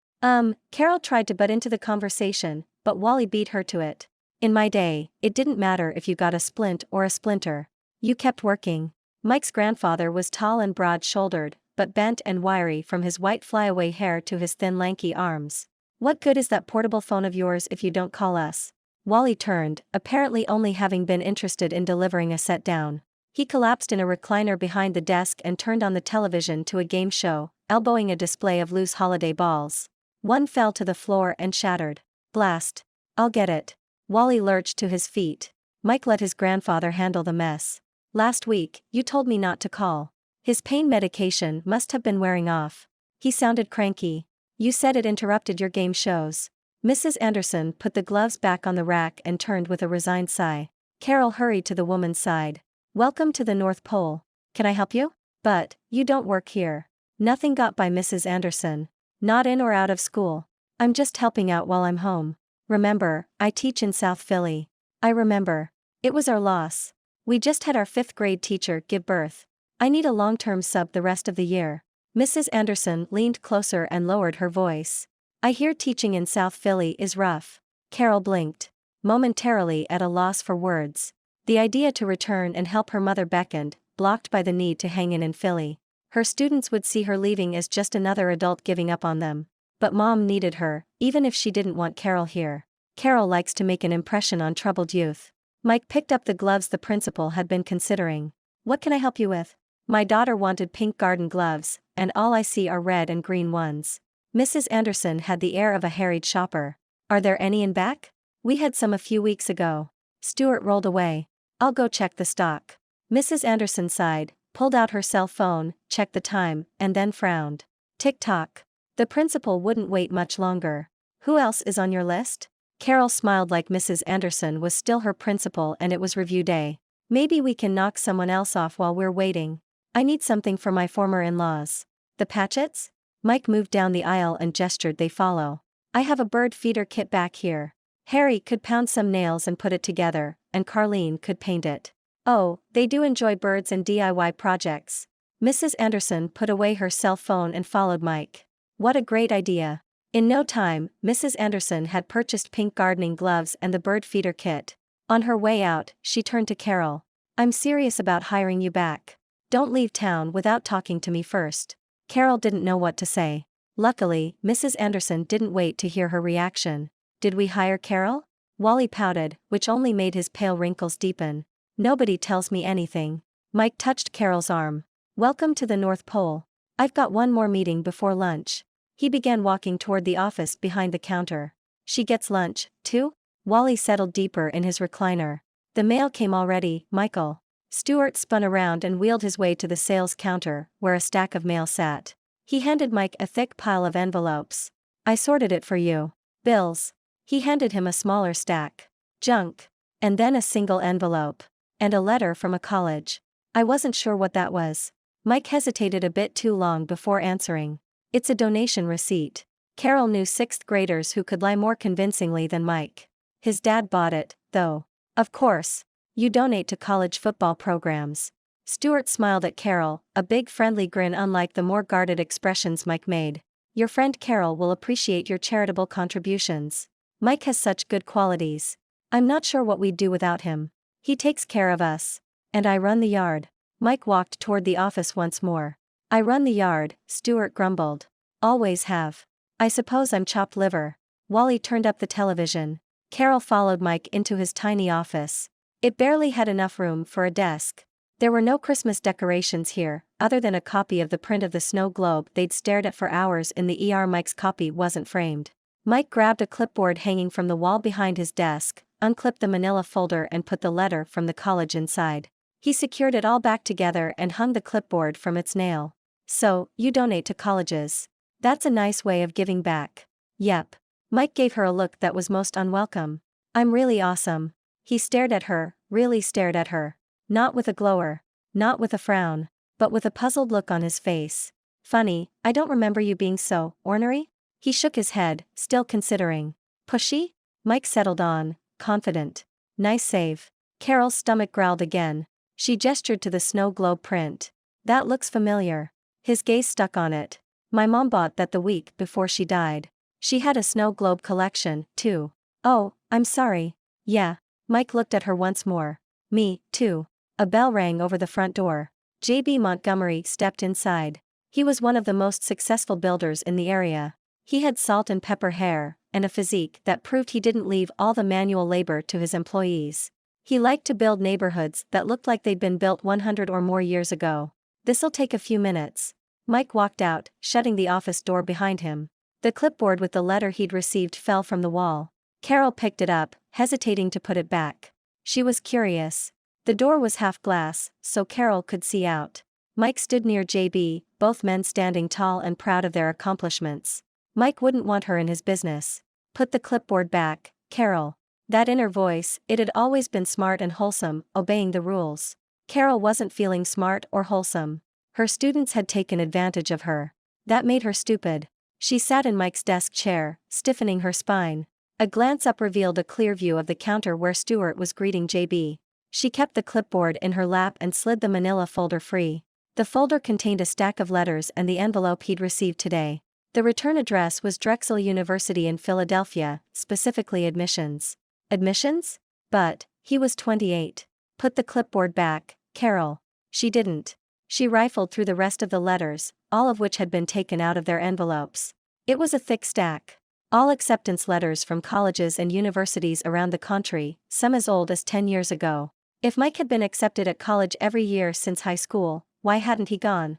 [SPEAKER 1] Carol tried to butt into the conversation, but Wally beat her to it. "In my day, it didn't matter if you got a splint or a splinter. You kept working." Mike's grandfather was tall and broad-shouldered, but bent and wiry from his white flyaway hair to his thin lanky arms. "What good is that portable phone of yours if you don't call us?" Wally turned, apparently only having been interested in delivering a set down. He collapsed in a recliner behind the desk and turned on the television to a game show, elbowing a display of loose holiday balls. One fell to the floor and shattered. "Blast. I'll get it." Wally lurched to his feet. Mike let his grandfather handle the mess. "Last week, you told me not to call." His pain medication must have been wearing off. He sounded cranky. "You said it interrupted your game shows." Mrs. Anderson put the gloves back on the rack and turned with a resigned sigh. Carol hurried to the woman's side. "Welcome to the North Pole. Can I help you?" "But, you don't work here." Nothing got by Mrs. Anderson. "Not in or out of school. I'm just helping out while I'm home. Remember, I teach in South Philly." "I remember. It was our loss. We just had our 5th grade teacher give birth. I need a long-term sub the rest of the year." Mrs. Anderson leaned closer and lowered her voice. "I hear teaching in South Philly is rough." Carol blinked, momentarily at a loss for words. The idea to return and help her mother beckoned, blocked by the need to hang in Philly. Her students would see her leaving as just another adult giving up on them. But Mom needed her, even if she didn't want Carol here. Carol likes to make an impression on troubled youth. Mike picked up the gloves the principal had been considering. "What can I help you with?" "My daughter wanted pink garden gloves, and all I see are red and green ones." Mrs. Anderson had the air of a harried shopper. "Are there any in back?" "We had some a few weeks ago." Stuart rolled away. "I'll go check the stock." Mrs. Anderson sighed, pulled out her cell phone, checked the time, and then frowned. Tick-tock. The principal wouldn't wait much longer. "Who else is on your list?" Carol smiled like Mrs. Anderson was still her principal and it was review day. "Maybe we can knock someone else off while we're waiting. I need something for my former in-laws." "The Patchetts?" Mike moved down the aisle and gestured they follow. "I have a bird feeder kit back here. Harry could pound some nails and put it together, and Carlene could paint it." "Oh, they do enjoy birds and DIY projects." Mrs. Anderson put away her cell phone and followed Mike. "What a great idea." In no time, Mrs. Anderson had purchased pink gardening gloves and the bird feeder kit. On her way out, she turned to Carol. "I'm serious about hiring you back. Don't leave town without talking to me first." Carol didn't know what to say. Luckily, Mrs. Anderson didn't wait to hear her reaction. "Did we hire Carol?" Wally pouted, which only made his pale wrinkles deepen. "Nobody tells me anything." Mike touched Carol's arm. "Welcome to the North Pole. I've got one more meeting before lunch." He began walking toward the office behind the counter. "She gets lunch, too?" Wally settled deeper in his recliner. "The mail came already, Michael." Stuart spun around and wheeled his way to the sales counter, where a stack of mail sat. He handed Mike a thick pile of envelopes. "I sorted it for you." "Bills." He handed him a smaller stack. "Junk." And then a single envelope. "And a letter from a college." "I wasn't sure what that was." Mike hesitated a bit too long before answering. "It's a donation receipt." Carol knew 6th graders who could lie more convincingly than Mike. His dad bought it, though. "Of course. You donate to college football programs." Stuart smiled at Carol, a big friendly grin unlike the more guarded expressions Mike made. Your friend Carol will appreciate your charitable contributions. Mike has such good qualities. I'm not sure what we'd do without him. He takes care of us. And I run the yard. Mike walked toward the office once more. I run the yard, Stuart grumbled. Always have. I suppose I'm chopped liver. Wally turned up the television. Carol followed Mike into his tiny office. It barely had enough room for a desk. There were no Christmas decorations here, other than a copy of the print of the snow globe they'd stared at for hours in the ER. Mike's copy wasn't framed. Mike grabbed a clipboard hanging from the wall behind his desk, unclipped the manila folder and put the letter from the college inside. He secured it all back together and hung the clipboard from its nail. So, you donate to colleges. That's a nice way of giving back. Yep. Mike gave her a look that was most unwelcome. I'm really awesome. He stared at her, really stared at her. Not with a glower. Not with a frown. But with a puzzled look on his face. Funny, I don't remember you being so ornery? He shook his head, still considering. Pushy? Mike settled on, confident. Nice save. Carol's stomach growled again. She gestured to the snow globe print. That looks familiar. His gaze stuck on it. My mom bought that the week before she died. She had a snow globe collection, too. Oh, I'm sorry. Yeah. Mike looked at her once more. Me, too. A bell rang over the front door. J.B. Montgomery stepped inside. He was one of the most successful builders in the area. He had salt and pepper hair, and a physique that proved he didn't leave all the manual labor to his employees. He liked to build neighborhoods that looked like they'd been built 100 or more years ago. This'll take a few minutes. Mike walked out, shutting the office door behind him. The clipboard with the letter he'd received fell from the wall. Carol picked it up, hesitating to put it back. She was curious. The door was half glass, so Carol could see out. Mike stood near JB, both men standing tall and proud of their accomplishments. Mike wouldn't want her in his business. Put the clipboard back, Carol. That inner voice, it had always been smart and wholesome, obeying the rules. Carol wasn't feeling smart or wholesome. Her students had taken advantage of her. That made her stupid. She sat in Mike's desk chair, stiffening her spine. A glance up revealed a clear view of the counter where Stuart was greeting JB. She kept the clipboard in her lap and slid the manila folder free. The folder contained a stack of letters and the envelope he'd received today. The return address was Drexel University in Philadelphia, specifically admissions. Admissions? But, he was 28. Put the clipboard back, Carol. She didn't. She rifled through the rest of the letters, all of which had been taken out of their envelopes. It was a thick stack. All acceptance letters from colleges and universities around the country, some as old as 10 years ago. If Mike had been accepted at college every year since high school, why hadn't he gone?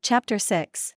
[SPEAKER 1] Chapter 6.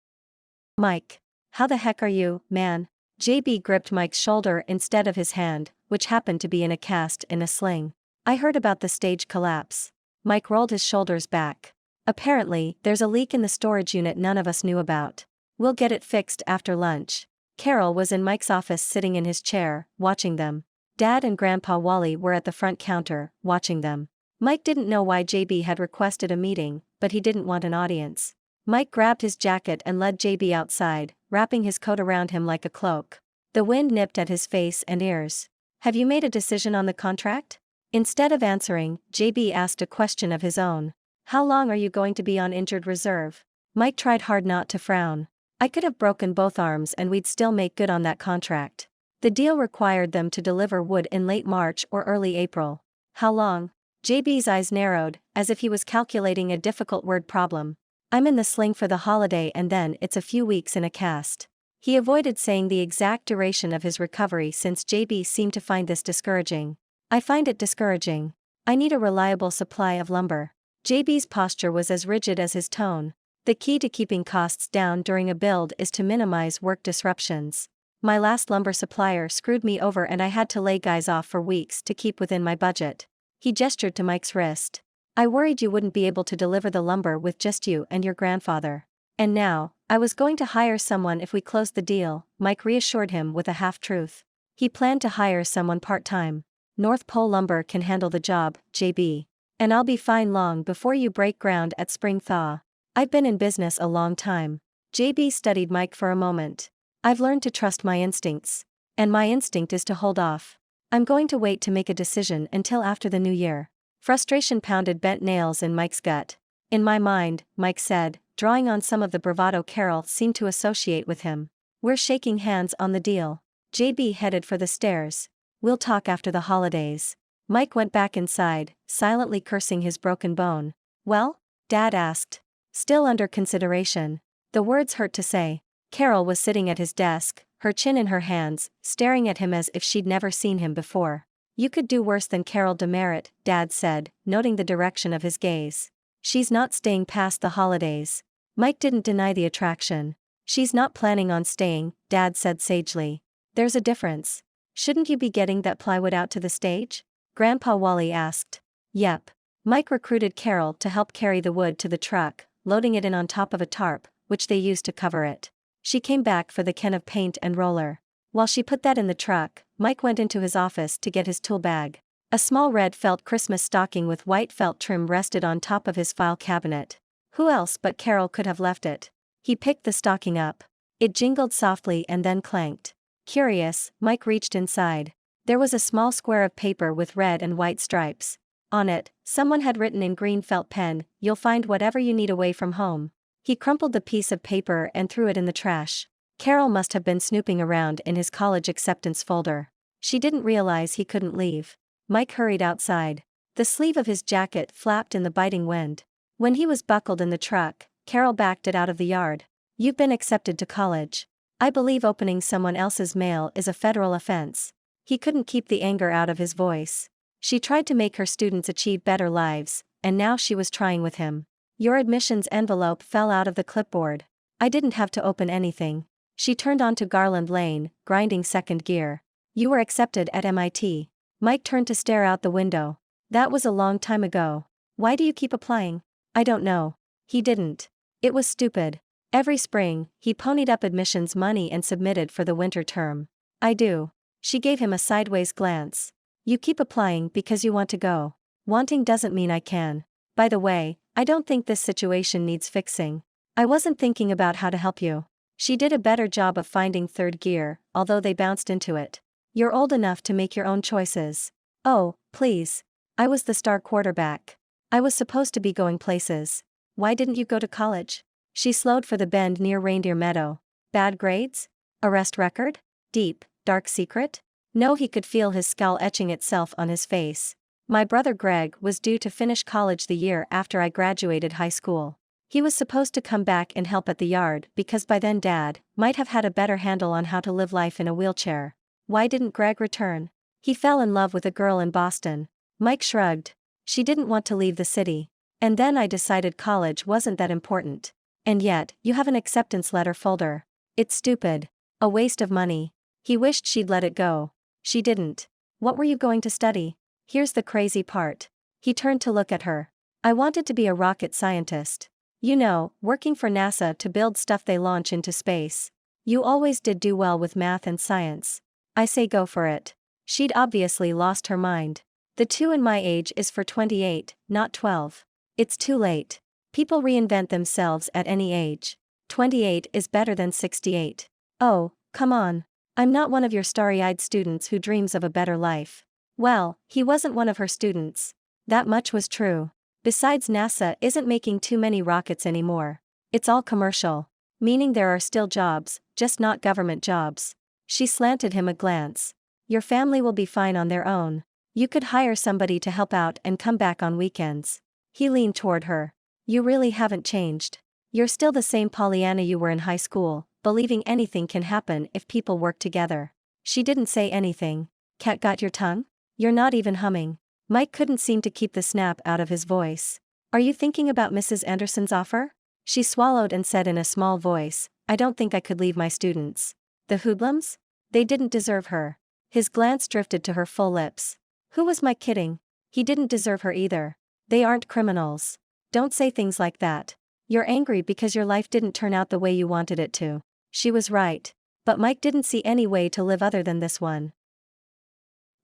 [SPEAKER 1] Mike. How the heck are you, man? JB gripped Mike's shoulder instead of his hand, which happened to be in a cast in a sling. I heard about the stage collapse. Mike rolled his shoulders back. Apparently, there's a leak in the storage unit none of us knew about. We'll get it fixed after lunch. Carol was in Mike's office sitting in his chair, watching them. Dad and Grandpa Wally were at the front counter, watching them. Mike didn't know why JB had requested a meeting, but he didn't want an audience. Mike grabbed his jacket and led JB outside, wrapping his coat around him like a cloak. The wind nipped at his face and ears. Have you made a decision on the contract? Instead of answering, JB asked a question of his own. How long are you going to be on injured reserve? Mike tried hard not to frown. I could have broken both arms and we'd still make good on that contract. The deal required them to deliver wood in late March or early April. How long? JB's eyes narrowed, as if he was calculating a difficult word problem. I'm in the sling for the holiday and then it's a few weeks in a cast. He avoided saying the exact duration of his recovery since JB seemed to find this discouraging. I find it discouraging. I need a reliable supply of lumber. JB's posture was as rigid as his tone. The key to keeping costs down during a build is to minimize work disruptions. My last lumber supplier screwed me over and I had to lay guys off for weeks to keep within my budget. He gestured to Mike's wrist. I worried you wouldn't be able to deliver the lumber with just you and your grandfather. And now, I was going to hire someone if we closed the deal, Mike reassured him with a half-truth. He planned to hire someone part-time. North Pole Lumber can handle the job, JB. And I'll be fine long before you break ground at spring thaw. I've been in business a long time. JB studied Mike for a moment. I've learned to trust my instincts. And my instinct is to hold off. I'm going to wait to make a decision until after the new year. Frustration pounded bent nails in Mike's gut. In my mind, Mike said, drawing on some of the bravado Carol seemed to associate with him. "We're shaking hands on the deal." JB headed for the stairs. "We'll talk after the holidays." Mike went back inside, silently cursing his broken bone. "Well?" Dad asked. "Still under consideration." The words hurt to say. Carol was sitting at his desk, her chin in her hands, staring at him as if she'd never seen him before. "You could do worse than Carol DeMerritt," Dad said, noting the direction of his gaze. "She's not staying past the holidays." Mike didn't deny the attraction. "She's not planning on staying," Dad said sagely. "There's a difference. Shouldn't you be getting that plywood out to the stage?" Grandpa Wally asked. "Yep." Mike recruited Carol to help carry the wood to the truck, loading it in on top of a tarp, which they used to cover it. She came back for the can of paint and roller. While she put that in the truck, Mike went into his office to get his tool bag. A small red felt Christmas stocking with white felt trim rested on top of his file cabinet. Who else but Carol could have left it? He picked the stocking up. It jingled softly and then clanked. Curious, Mike reached inside. There was a small square of paper with red and white stripes. On it, someone had written in green felt pen, "You'll find whatever you need away from home." He crumpled the piece of paper and threw it in the trash. Carol must have been snooping around in his college acceptance folder. She didn't realize he couldn't leave. Mike hurried outside. The sleeve of his jacket flapped in the biting wind. When he was buckled in the truck, Carol backed it out of the yard. "You've been accepted to college. I believe opening someone else's mail is a federal offense." He couldn't keep the anger out of his voice. She tried to make her students achieve better lives, and now she was trying with him. "Your admissions envelope fell out of the clipboard. I didn't have to open anything." She turned onto Garland Lane, grinding second gear. "You were accepted at MIT." Mike turned to stare out the window. "That was a long time ago. Why do you keep applying?" "I don't know." He didn't. It was stupid. Every spring, he ponied up admissions money and submitted for the winter term. "I do." She gave him a sideways glance. "You keep applying because you want to go. Wanting doesn't mean I can. By the way, I don't think this situation needs fixing. I wasn't thinking about how to help you." She did a better job of finding third gear, although they bounced into it. "You're old enough to make your own choices." "Oh, please. I was the star quarterback. I was supposed to be going places. Why didn't you go to college?" She slowed for the bend near Reindeer Meadow. "Bad grades? Arrest record? Deep, dark secret?" No, he could feel his scowl etching itself on his face. "My brother Greg was due to finish college the year after I graduated high school. He was supposed to come back and help at the yard because by then Dad might have had a better handle on how to live life in a wheelchair." "Why didn't Greg return?" "He fell in love with a girl in Boston." Mike shrugged. "She didn't want to leave the city. And then I decided college wasn't that important. And yet, you have an acceptance letter folder. It's stupid. A waste of money." He wished she'd let it go. She didn't. "What were you going to study?" "Here's the crazy part." He turned to look at her. "I wanted to be a rocket scientist. You know, working for NASA to build stuff they launch into space. You always did do well with math and science. I say go for it." She'd obviously lost her mind. "The 2 in my age is for 28, not 12. It's too late. People reinvent themselves at any age. 28 is better than 68. "Oh, come on. I'm not one of your starry-eyed students who dreams of a better life." Well, he wasn't one of her students. That much was true. Besides, NASA isn't making too many rockets anymore. It's all commercial. Meaning there are still jobs, just not government jobs. She slanted him a glance. "Your family will be fine on their own. You could hire somebody to help out and come back on weekends." He leaned toward her. "You really haven't changed. You're still the same Pollyanna you were in high school, believing anything can happen if people work together." She didn't say anything. "Cat got your tongue? You're not even humming." Mike couldn't seem to keep the snap out of his voice. "Are you thinking about Mrs. Anderson's offer?" She swallowed and said in a small voice, "I don't think I could leave my students." The hoodlums? They didn't deserve her. His glance drifted to her full lips. Who was Mike kidding? He didn't deserve her either. They aren't criminals. Don't say things like that. You're angry because your life didn't turn out the way you wanted it to. She was right. But Mike didn't see any way to live other than this one.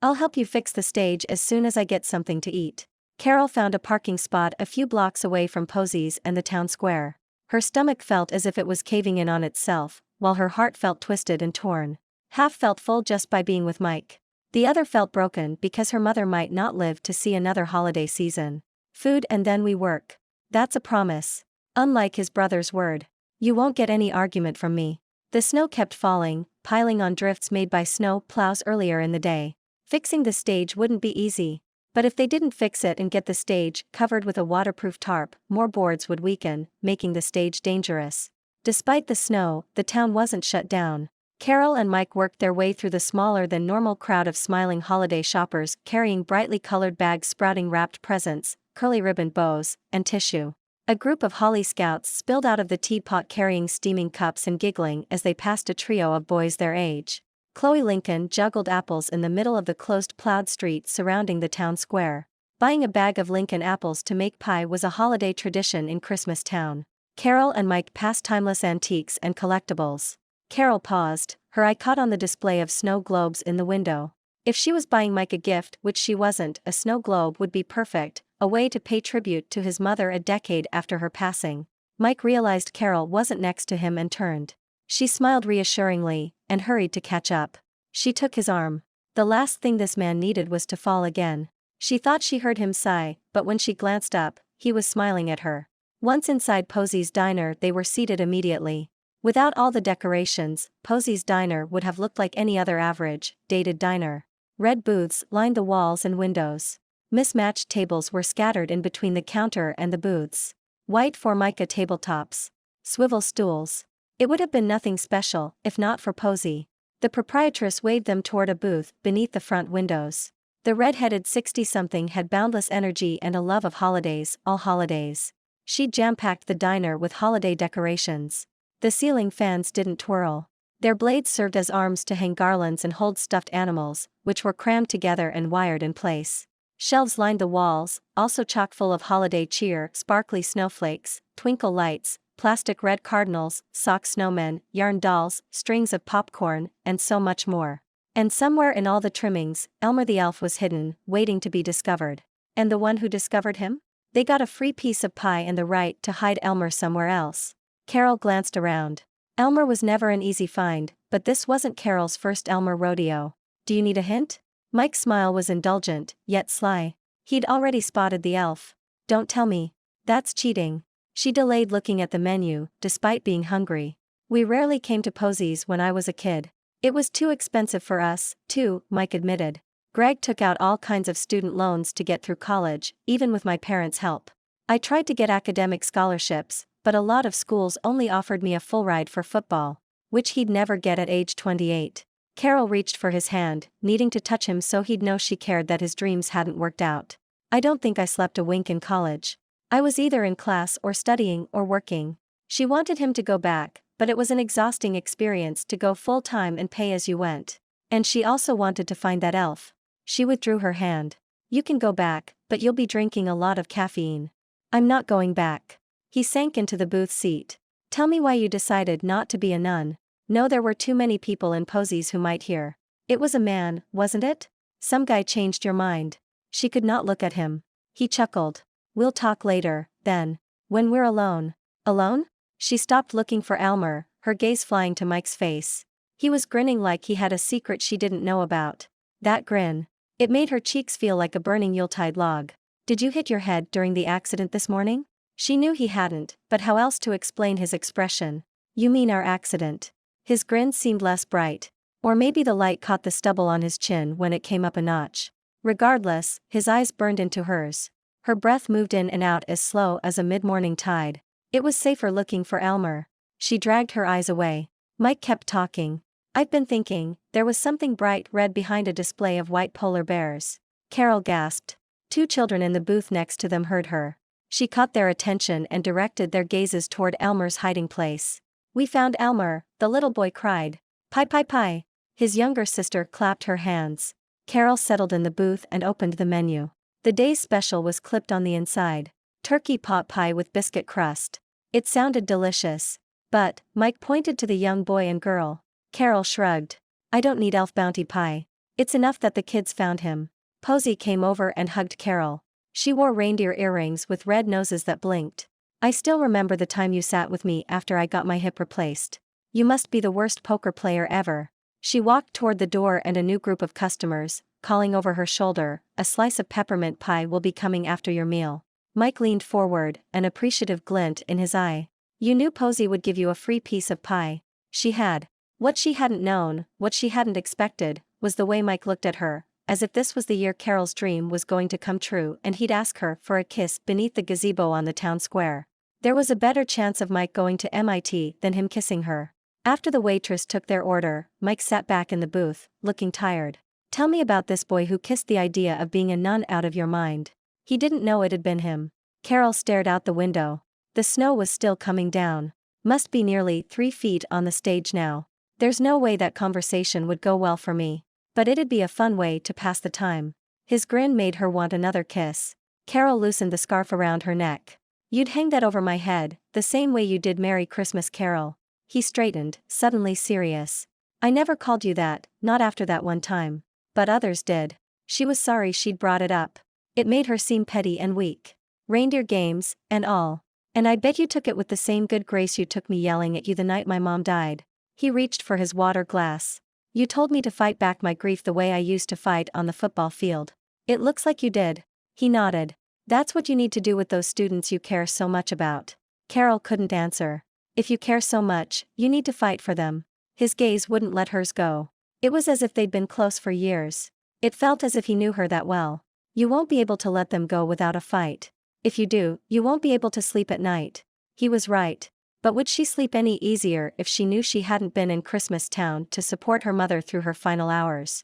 [SPEAKER 1] "I'll help you fix the stage as soon as I get something to eat." Carol found a parking spot a few blocks away from Posey's and the town square. Her stomach felt as if it was caving in on itself, while her heart felt twisted and torn. Half felt full just by being with Mike. The other felt broken because her mother might not live to see another holiday season. Food and then we work. That's a promise. Unlike his brother's word. You won't get any argument from me. The snow kept falling, piling on drifts made by snow plows earlier in the day. Fixing the stage wouldn't be easy. But if they didn't fix it and get the stage covered with a waterproof tarp, more boards would weaken, making the stage dangerous. Despite the snow, the town wasn't shut down. Carol and Mike worked their way through the smaller than normal crowd of smiling holiday shoppers carrying brightly colored bags sprouting wrapped presents, curly ribbon bows, and tissue. A group of Holly Scouts spilled out of the teapot carrying steaming cups and giggling as they passed a trio of boys their age. Chloe Lincoln juggled apples in the middle of the closed plowed street surrounding the town square. Buying a bag of Lincoln apples to make pie was a holiday tradition in Christmas Town. Carol and Mike passed timeless antiques and collectibles. Carol paused, her eye caught on the display of snow globes in the window. If she was buying Mike a gift, which she wasn't, a snow globe would be perfect, a way to pay tribute to his mother a decade after her passing. Mike realized Carol wasn't next to him and turned. She smiled reassuringly, and hurried to catch up. She took his arm. The last thing this man needed was to fall again. She thought she heard him sigh, but when she glanced up, he was smiling at her. Once inside Posey's diner, they were seated immediately. Without all the decorations, Posey's diner would have looked like any other average, dated diner. Red booths lined the walls and windows. Mismatched tables were scattered in between the counter and the booths. White Formica tabletops. Swivel stools. It would have been nothing special, if not for Posey. The proprietress waved them toward a booth beneath the front windows. The red-headed 60-something had boundless energy and a love of holidays, all holidays. She jam-packed the diner with holiday decorations. The ceiling fans didn't twirl. Their blades served as arms to hang garlands and hold stuffed animals, which were crammed together and wired in place. Shelves lined the walls, also chock full of holiday cheer, sparkly snowflakes, twinkle lights, plastic red cardinals, sock snowmen, yarn dolls, strings of popcorn, and so much more. And somewhere in all the trimmings, Elmer the elf was hidden, waiting to be discovered. And the one who discovered him? They got a free piece of pie and the right to hide Elmer somewhere else. Carol glanced around. Elmer was never an easy find, but this wasn't Carol's first Elmer rodeo. Do you need a hint? Mike's smile was indulgent, yet sly. He'd already spotted the elf. Don't tell me. That's cheating. She delayed looking at the menu, despite being hungry. We rarely came to Posey's when I was a kid. It was too expensive for us, too, Mike admitted. Greg took out all kinds of student loans to get through college, even with my parents' help. I tried to get academic scholarships, but a lot of schools only offered me a full ride for football, which he'd never get at age 28. Carol reached for his hand, needing to touch him so he'd know she cared that his dreams hadn't worked out. I don't think I slept a wink in college. I was either in class or studying or working. She wanted him to go back, but it was an exhausting experience to go full-time and pay as you went. And she also wanted to find that elf. She withdrew her hand. You can go back, but you'll be drinking a lot of caffeine. I'm not going back. He sank into the booth seat. Tell me why you decided not to be a nun. No, there were too many people in Posey's who might hear. It was a man, wasn't it? Some guy changed your mind. She could not look at him. He chuckled. We'll talk later, then. When we're alone. Alone? She stopped looking for Elmer, her gaze flying to Mike's face. He was grinning like he had a secret she didn't know about. That grin. It made her cheeks feel like a burning Yuletide log. Did you hit your head during the accident this morning? She knew he hadn't, but how else to explain his expression? You mean our accident? His grin seemed less bright. Or maybe the light caught the stubble on his chin when it came up a notch. Regardless, his eyes burned into hers. Her breath moved in and out as slow as a mid-morning tide. It was safer looking for Elmer. She dragged her eyes away. Mike kept talking. I've been thinking, there was something bright red behind a display of white polar bears. Carol gasped. 2 children in the booth next to them heard her. She caught their attention and directed their gazes toward Elmer's hiding place. We found Elmer, the little boy cried. Pie pie pie. His younger sister clapped her hands. Carol settled in the booth and opened the menu. The day's special was clipped on the inside. Turkey pot pie with biscuit crust. It sounded delicious. But, Mike pointed to the young boy and girl. Carol shrugged. I don't need elf bounty pie. It's enough that the kids found him. Posey came over and hugged Carol. She wore reindeer earrings with red noses that blinked. I still remember the time you sat with me after I got my hip replaced. You must be the worst poker player ever. She walked toward the door and a new group of customers, calling over her shoulder, a slice of peppermint pie will be coming after your meal. Mike leaned forward, an appreciative glint in his eye. You knew Posey would give you a free piece of pie. She had. What she hadn't known, what she hadn't expected, was the way Mike looked at her, as if this was the year Carol's dream was going to come true and he'd ask her for a kiss beneath the gazebo on the town square. There was a better chance of Mike going to MIT than him kissing her. After the waitress took their order, Mike sat back in the booth, looking tired. Tell me about this boy who kissed the idea of being a nun out of your mind. He didn't know it had been him. Carol stared out the window. The snow was still coming down. Must be nearly 3 feet on the stage now. There's no way that conversation would go well for me. But it'd be a fun way to pass the time. His grin made her want another kiss. Carol loosened the scarf around her neck. You'd hang that over my head, the same way you did Merry Christmas Carol. He straightened, suddenly serious. I never called you that, not after that one time. But others did. She was sorry she'd brought it up. It made her seem petty and weak. Reindeer games, and all. And I bet you took it with the same good grace you took me yelling at you the night my mom died. He reached for his water glass. You told me to fight back my grief the way I used to fight on the football field. It looks like you did. He nodded. That's what you need to do with those students you care so much about. Carol couldn't answer. If you care so much, you need to fight for them. His gaze wouldn't let hers go. It was as if they'd been close for years. It felt as if he knew her that well. You won't be able to let them go without a fight. If you do, you won't be able to sleep at night. He was right. But would she sleep any easier if she knew she hadn't been in Christmas Town to support her mother through her final hours?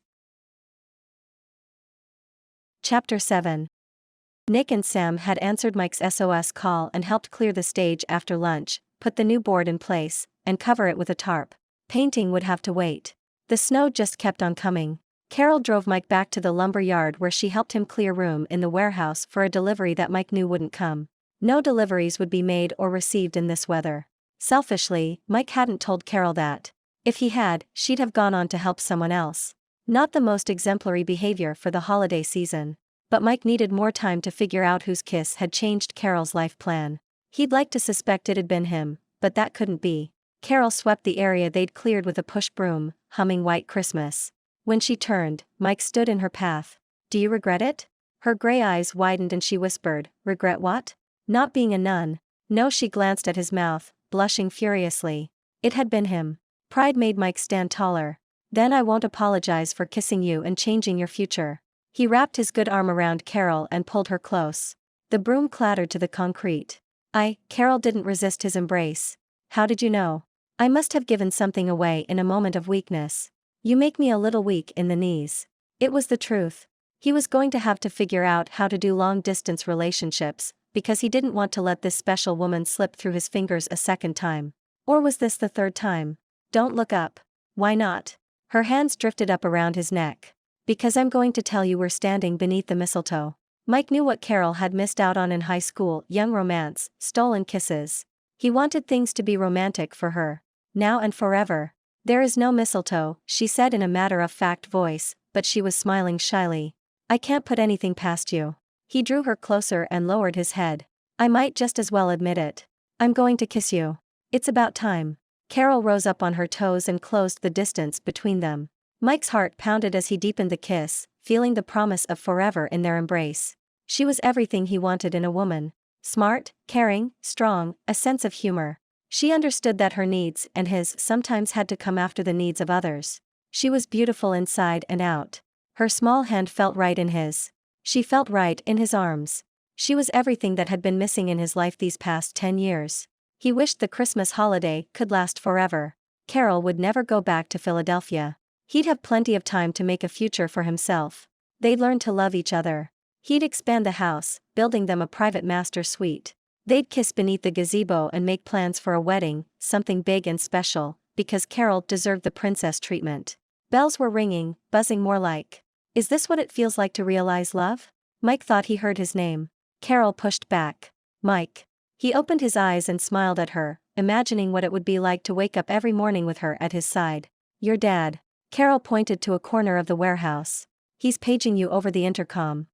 [SPEAKER 1] Chapter 7. Nick and Sam had answered Mike's SOS call and helped clear the stage after lunch, put the new board in place, and cover it with a tarp. Painting would have to wait. The snow just kept on coming. Carol drove Mike back to the lumber yard where she helped him clear room in the warehouse for a delivery that Mike knew wouldn't come. No deliveries would be made or received in this weather. Selfishly, Mike hadn't told Carol that. If he had, she'd have gone on to help someone else. Not the most exemplary behavior for the holiday season. But Mike needed more time to figure out whose kiss had changed Carol's life plan. He'd like to suspect it had been him, but that couldn't be. Carol swept the area they'd cleared with a push broom, humming White Christmas. When she turned, Mike stood in her path. Do you regret it? Her gray eyes widened and she whispered, regret what? Not being a nun. No, she glanced at his mouth, blushing furiously. It had been him. Pride made Mike stand taller. Then I won't apologize for kissing you and changing your future. He wrapped his good arm around Carol and pulled her close. The broom clattered to the concrete. Carol didn't resist his embrace. How did you know? I must have given something away in a moment of weakness. You make me a little weak in the knees. It was the truth. He was going to have to figure out how to do long-distance relationships, because he didn't want to let this special woman slip through his fingers a second time. Or was this the third time? Don't look up. Why not? Her hands drifted up around his neck. Because I'm going to tell you we're standing beneath the mistletoe. Mike knew what Carol had missed out on in high school: young romance, stolen kisses. He wanted things to be romantic for her. Now and forever. There is no mistletoe, she said in a matter-of-fact voice, but she was smiling shyly. I can't put anything past you. He drew her closer and lowered his head. I might just as well admit it. I'm going to kiss you. It's about time. Carol rose up on her toes and closed the distance between them. Mike's heart pounded as he deepened the kiss, feeling the promise of forever in their embrace. She was everything he wanted in a woman. Smart, caring, strong, a sense of humor. She understood that her needs and his sometimes had to come after the needs of others. She was beautiful inside and out. Her small hand felt right in his. She felt right in his arms. She was everything that had been missing in his life these past 10 years. He wished the Christmas holiday could last forever. Carol would never go back to Philadelphia. He'd have plenty of time to make a future for himself. They'd learn to love each other. He'd expand the house, building them a private master suite. They'd kiss beneath the gazebo and make plans for a wedding, something big and special, because Carol deserved the princess treatment. Bells were ringing, buzzing more like. Is this what it feels like to realize love? Mike thought he heard his name. Carol pushed back. Mike. He opened his eyes and smiled at her, imagining what it would be like to wake up every morning with her at his side. Your dad. Carol pointed to a corner of the warehouse. He's paging you over the intercom.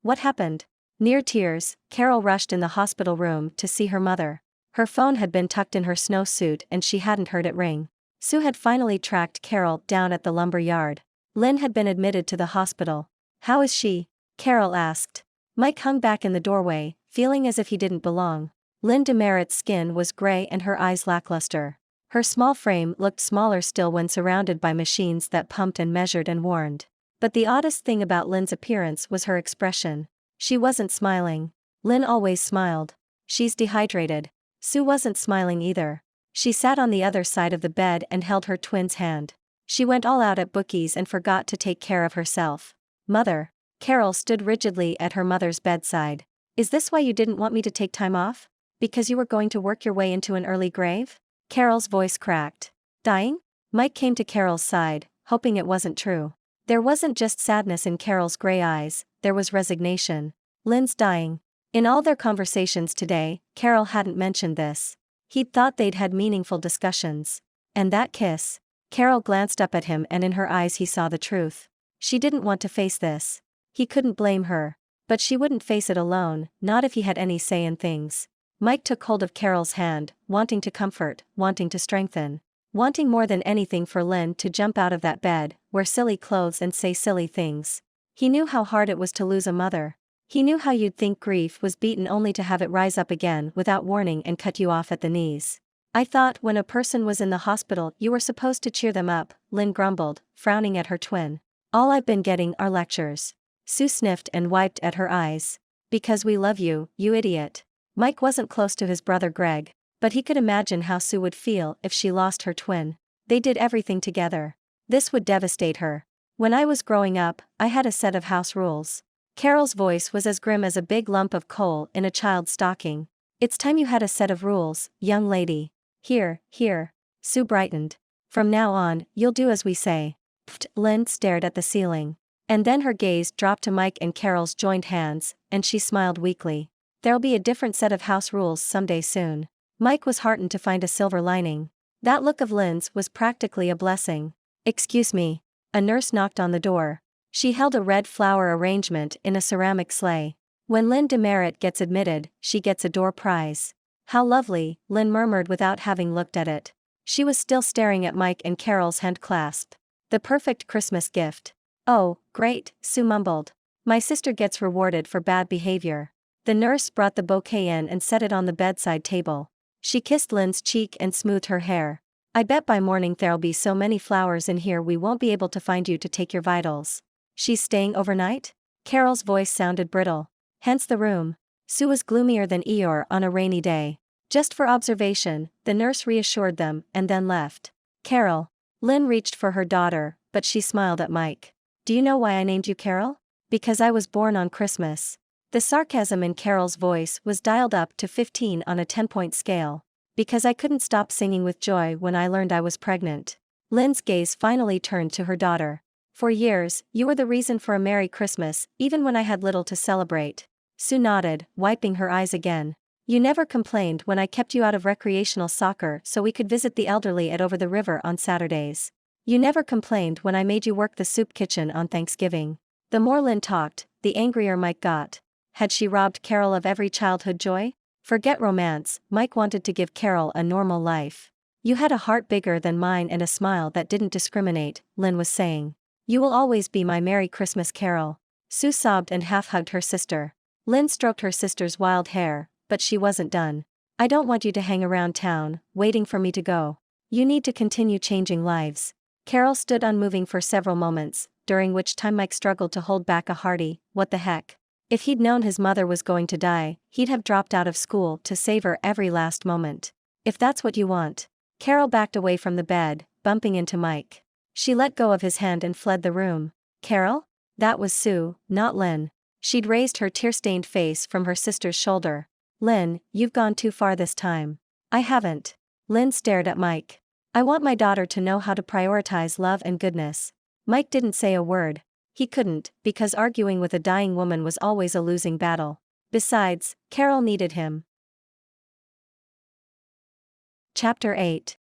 [SPEAKER 1] What happened? Near tears, Carol rushed in the hospital room to see her mother. Her phone had been tucked in her snowsuit and she hadn't heard it ring. Sue had finally tracked Carol down at the lumber yard. Lynn had been admitted to the hospital. How is she? Carol asked. Mike hung back in the doorway, feeling as if he didn't belong. Lynn DeMerritt's skin was gray and her eyes lackluster. Her small frame looked smaller still when surrounded by machines that pumped and measured and warned. But the oddest thing about Lynn's appearance was her expression. She wasn't smiling. Lynn always smiled. She's dehydrated. Sue wasn't smiling either. She sat on the other side of the bed and held her twin's hand. She went all out at bookies and forgot to take care of herself. Mother. Carol stood rigidly at her mother's bedside. Is this why you didn't want me to take time off? Because you were going to work your way into an early grave? Carol's voice cracked. Dying? Mike came to Carol's side, hoping it wasn't true. There wasn't just sadness in Carol's gray eyes, there was resignation. Lynn's dying. In all their conversations today, Carol hadn't mentioned this. He'd thought they'd had meaningful discussions. And that kiss. Carol glanced up at him and in her eyes he saw the truth. She didn't want to face this. He couldn't blame her. But she wouldn't face it alone, not if he had any say in things. Mike took hold of Carol's hand, wanting to comfort, wanting to strengthen. Wanting more than anything for Lynn to jump out of that bed, wear silly clothes and say silly things. He knew how hard it was to lose a mother. He knew how you'd think grief was beaten only to have it rise up again without warning and cut you off at the knees. I thought when a person was in the hospital you were supposed to cheer them up, Lynn grumbled, frowning at her twin. All I've been getting are lectures. Sue sniffed and wiped at her eyes. Because we love you, you idiot. Mike wasn't close to his brother Greg, but he could imagine how Sue would feel if she lost her twin. They did everything together. This would devastate her. When I was growing up, I had a set of house rules. Carol's voice was as grim as a big lump of coal in a child's stocking. It's time you had a set of rules, young lady. Here. Sue brightened. From now on, you'll do as we say. Pfft, Lynn stared at the ceiling. And then her gaze dropped to Mike and Carol's joined hands, and she smiled weakly. There'll be a different set of house rules someday soon. Mike was heartened to find a silver lining. That look of Lynn's was practically a blessing. Excuse me. A nurse knocked on the door. She held a red flower arrangement in a ceramic sleigh. When Lynn DeMerritt gets admitted, she gets a door prize. How lovely, Lynn murmured without having looked at it. She was still staring at Mike and Carol's hand clasp. The perfect Christmas gift. Oh, great, Sue mumbled. My sister gets rewarded for bad behavior. The nurse brought the bouquet in and set it on the bedside table. She kissed Lynn's cheek and smoothed her hair. I bet by morning there'll be so many flowers in here we won't be able to find you to take your vitals. She's staying overnight? Carol's voice sounded brittle. Hence the room. Sue was gloomier than Eeyore on a rainy day. Just for observation, the nurse reassured them and then left. Carol. Lynn reached for her daughter, but she smiled at Mike. Do you know why I named you Carol? Because I was born on Christmas. The sarcasm in Carol's voice was dialed up to 15 on a 10-point scale. Because I couldn't stop singing with joy when I learned I was pregnant. Lynn's gaze finally turned to her daughter. For years, you were the reason for a Merry Christmas, even when I had little to celebrate. Sue nodded, wiping her eyes again. You never complained when I kept you out of recreational soccer so we could visit the elderly at Over the River on Saturdays. You never complained when I made you work the soup kitchen on Thanksgiving. The more Lynn talked, the angrier Mike got. Had she robbed Carol of every childhood joy? Forget romance, Mike wanted to give Carol a normal life. You had a heart bigger than mine and a smile that didn't discriminate, Lynn was saying. You will always be my Merry Christmas Carol. Sue sobbed and half-hugged her sister. Lynn stroked her sister's wild hair, but she wasn't done. I don't want you to hang around town, waiting for me to go. You need to continue changing lives. Carol stood unmoving for several moments, during which time Mike struggled to hold back a hearty, what the heck. If he'd known his mother was going to die, he'd have dropped out of school to savor every last moment. If that's what you want. Carol backed away from the bed, bumping into Mike. She let go of his hand and fled the room. Carol? That was Sue, not Lynn. She'd raised her tear-stained face from her sister's shoulder. Lynn, you've gone too far this time. I haven't. Lynn stared at Mike. I want my daughter to know how to prioritize love and goodness. Mike didn't say a word. He couldn't, because arguing with a dying woman was always a losing battle. Besides, Carol needed him. Chapter 8.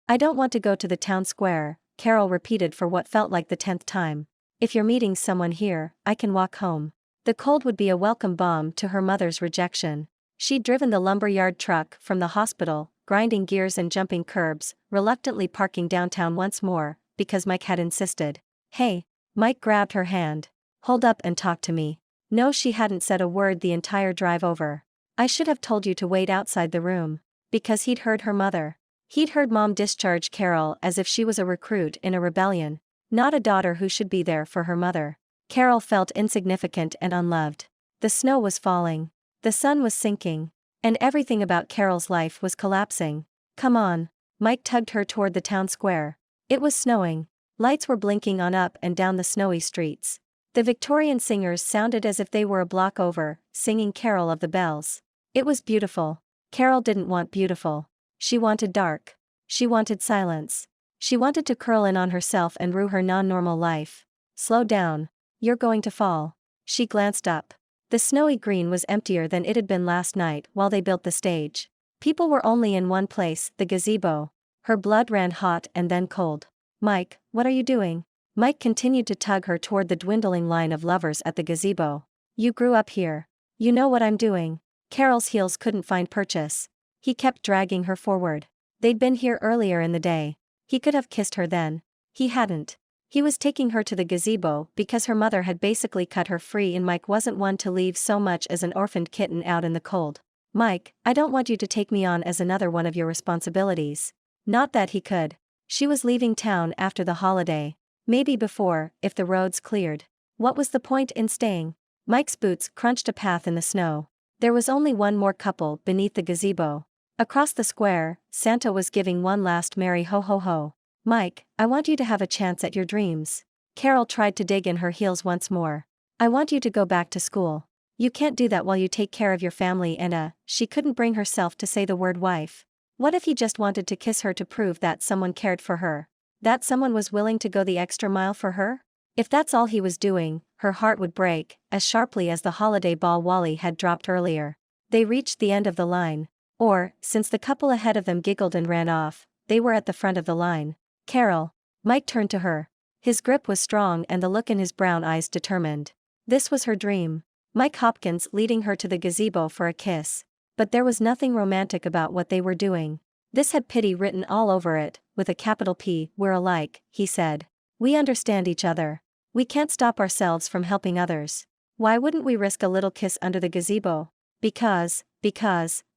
[SPEAKER 1] I don't want to go to the town square, Carol repeated for what felt like the 10th time. If you're meeting someone here, I can walk home. The cold would be a welcome balm to her mother's rejection. She'd driven the lumberyard truck from the hospital, grinding gears and jumping curbs, reluctantly parking downtown once more, because Mike had insisted. Hey. Mike grabbed her hand. Hold up and talk to me. No, she hadn't said a word the entire drive over. I should have told you to wait outside the room. Because he'd heard her mother. He'd heard Mom discharge Carol as if she was a recruit in a rebellion, not a daughter who should be there for her mother. Carol felt insignificant and unloved. The snow was falling. The sun was sinking. And everything about Carol's life was collapsing. Come on. Mike tugged her toward the town square. It was snowing. Lights were blinking on up and down the snowy streets. The Victorian singers sounded as if they were a block over, singing Carol of the Bells. It was beautiful. Carol didn't want beautiful. She wanted dark. She wanted silence. She wanted to curl in on herself and rue her non-normal life. Slow down. You're going to fall. She glanced up. The snowy green was emptier than it had been last night while they built the stage. People were only in one place, the gazebo. Her blood ran hot and then cold. Mike, what are you doing? Mike continued to tug her toward the dwindling line of lovers at the gazebo. You grew up here. You know what I'm doing. Carol's heels couldn't find purchase. He kept dragging her forward. They'd been here earlier in the day. He could have kissed her then. He hadn't. He was taking her to the gazebo because her mother had basically cut her free and Mike wasn't one to leave so much as an orphaned kitten out in the cold. Mike, I don't want you to take me on as another one of your responsibilities. Not that he could. She was leaving town after the holiday. Maybe before, if the roads cleared. What was the point in staying? Mike's boots crunched a path in the snow. There was only one more couple beneath the gazebo. Across the square, Santa was giving one last merry ho ho ho. Mike, I want you to have a chance at your dreams. Carol tried to dig in her heels once more. I want you to go back to school. You can't do that while you take care of your family and she couldn't bring herself to say the word wife. What if he just wanted to kiss her to prove that someone cared for her? That someone was willing to go the extra mile for her? If that's all he was doing, her heart would break, as sharply as the holiday ball Wally had dropped earlier. They reached the end of the line. Or, since the couple ahead of them giggled and ran off, they were at the front of the line. Carol. Mike turned to her. His grip was strong and the look in his brown eyes determined. This was her dream. Mike Hopkins leading her to the gazebo for a kiss. But there was nothing romantic about what they were doing. This had pity written all over it, with a capital P. We're alike, he said. We understand each other. We can't stop ourselves from helping others. Why wouldn't we risk a little kiss under the gazebo? Because,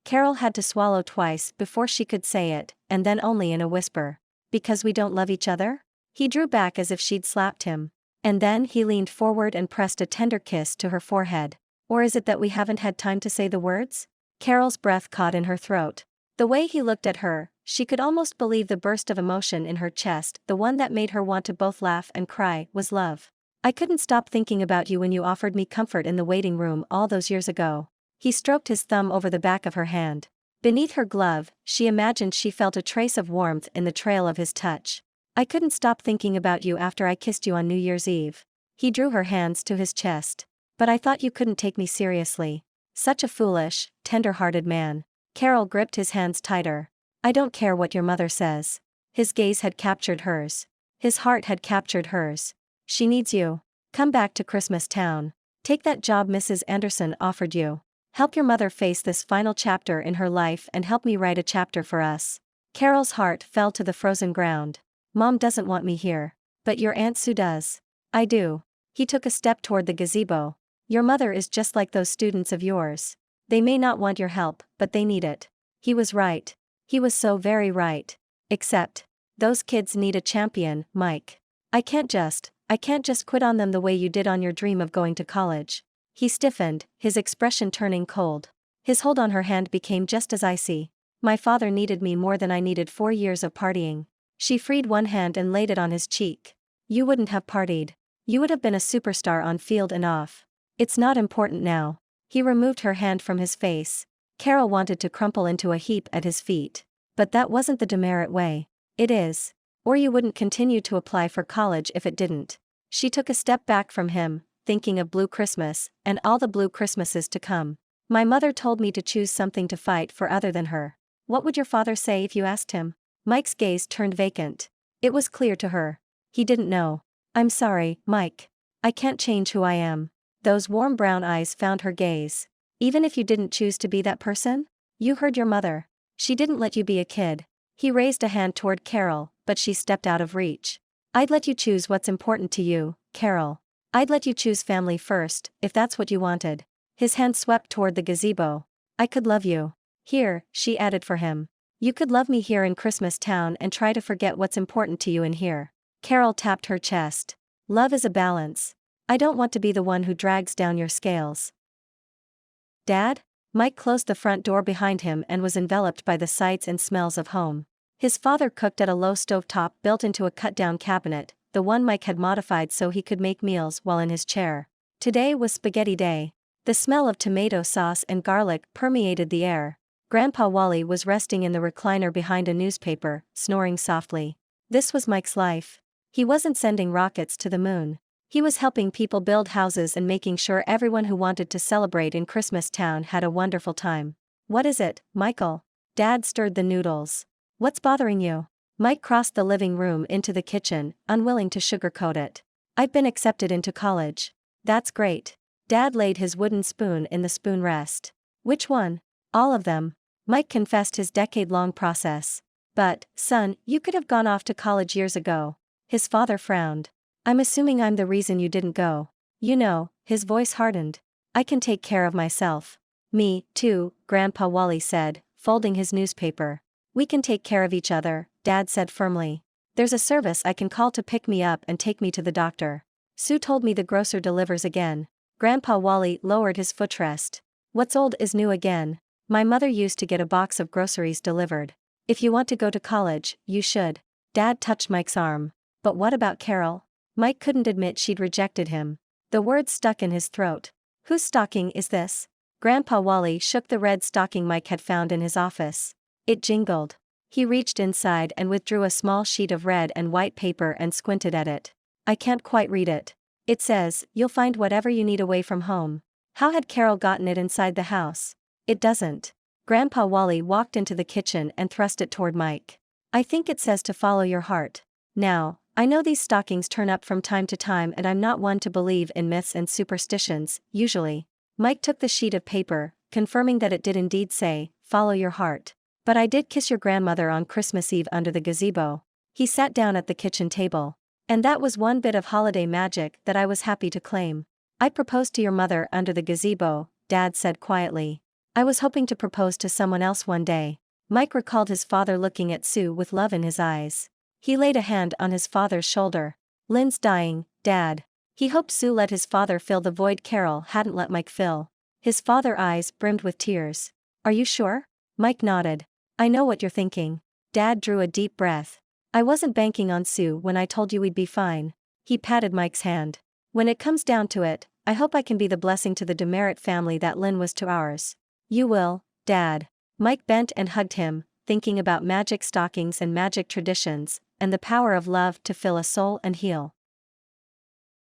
[SPEAKER 1] Carol had to swallow twice before she could say it, and then only in a whisper. Because we don't love each other? He drew back as if she'd slapped him. And then he leaned forward and pressed a tender kiss to her forehead. Or is it that we haven't had time to say the words? Carol's breath caught in her throat. The way he looked at her, she could almost believe the burst of emotion in her chest, the one that made her want to both laugh and cry, was love. I couldn't stop thinking about you when you offered me comfort in the waiting room all those years ago. He stroked his thumb over the back of her hand. Beneath her glove, she imagined she felt a trace of warmth in the trail of his touch. I couldn't stop thinking about you after I kissed you on New Year's Eve. He drew her hands to his chest. But I thought you couldn't take me seriously. Such a foolish, tender-hearted man. Carol gripped his hands tighter. I don't care what your mother says. His gaze had captured hers. His heart had captured hers. She needs you. Come back to Christmas Town. Take that job Mrs. Anderson offered you. Help your mother face this final chapter in her life and help me write a chapter for us. Carol's heart fell to the frozen ground. Mom doesn't want me here. But your Aunt Sue does. I do. He took a step toward the gazebo. Your mother is just like those students of yours. They may not want your help, but they need it. He was right. He was so very right. Except, those kids need a champion, Mike. I can't just quit on them the way you did on your dream of going to college. He stiffened, his expression turning cold. His hold on her hand became just as icy. My father needed me more than I needed 4 years of partying. She freed one hand and laid it on his cheek. You wouldn't have partied. You would have been a superstar on field and off. It's not important now. He removed her hand from his face. Carol wanted to crumple into a heap at his feet. But that wasn't the DeMerritt way. It is. Or you wouldn't continue to apply for college if it didn't. She took a step back from him, thinking of Blue Christmas, and all the Blue Christmases to come. My mother told me to choose something to fight for other than her. What would your father say if you asked him? Mike's gaze turned vacant. It was clear to her. He didn't know. I'm sorry, Mike. I can't change who I am. Those warm brown eyes found her gaze. Even if you didn't choose to be that person? You heard your mother. She didn't let you be a kid. He raised a hand toward Carol, but she stepped out of reach. I'd let you choose what's important to you, Carol. I'd let you choose family first, if that's what you wanted. His hand swept toward the gazebo. I could love you here, she added for him. You could love me here in Christmas Town and try to forget what's important to you in here. Carol tapped her chest. Love is a balance. I don't want to be the one who drags down your scales. Dad? Mike closed the front door behind him and was enveloped by the sights and smells of home. His father cooked at a low stovetop built into a cut-down cabinet, the one Mike had modified so he could make meals while in his chair. Today was spaghetti day. The smell of tomato sauce and garlic permeated the air. Grandpa Wally was resting in the recliner behind a newspaper, snoring softly. This was Mike's life. He wasn't sending rockets to the moon. He was helping people build houses and making sure everyone who wanted to celebrate in Christmas Town had a wonderful time. What is it, Michael? Dad stirred the noodles. What's bothering you? Mike crossed the living room into the kitchen, unwilling to sugarcoat it. I've been accepted into college. That's great. Dad laid his wooden spoon in the spoon rest. Which one? All of them. Mike confessed his decade-long process. But, son, you could have gone off to college years ago. His father frowned. I'm assuming I'm the reason you didn't go. You know, his voice hardened. I can take care of myself. Me, too, Grandpa Wally said, folding his newspaper. We can take care of each other, Dad said firmly. There's a service I can call to pick me up and take me to the doctor. Sue told me the grocer delivers again. Grandpa Wally lowered his footrest. What's old is new again. My mother used to get a box of groceries delivered. If you want to go to college, you should. Dad touched Mike's arm. But what about Carol? Mike couldn't admit she'd rejected him. The words stuck in his throat. Whose stocking is this? Grandpa Wally shook the red stocking Mike had found in his office. It jingled. He reached inside and withdrew a small sheet of red and white paper and squinted at it. I can't quite read it. It says, you'll find whatever you need away from home. How had Carol gotten it inside the house? It doesn't. Grandpa Wally walked into the kitchen and thrust it toward Mike. I think it says to follow your heart. Now, I know these stockings turn up from time to time and I'm not one to believe in myths and superstitions, usually. Mike took the sheet of paper, confirming that it did indeed say, follow your heart. But I did kiss your grandmother on Christmas Eve under the gazebo. He sat down at the kitchen table. And that was one bit of holiday magic that I was happy to claim. I proposed to your mother under the gazebo, Dad said quietly. I was hoping to propose to someone else one day. Mike recalled his father looking at Sue with love in his eyes. He laid a hand on his father's shoulder. Lynn's dying, Dad. He hoped Sue let his father fill the void Carol hadn't let Mike fill. His father's eyes brimmed with tears. Are you sure? Mike nodded. I know what you're thinking. Dad drew a deep breath. I wasn't banking on Sue when I told you we'd be fine. He patted Mike's hand. When it comes down to it, I hope I can be the blessing to the DeMerritt family that Lynn was to ours. You will, Dad. Mike bent and hugged him, thinking about magic stockings and magic traditions, and the power of love to fill a soul and heal.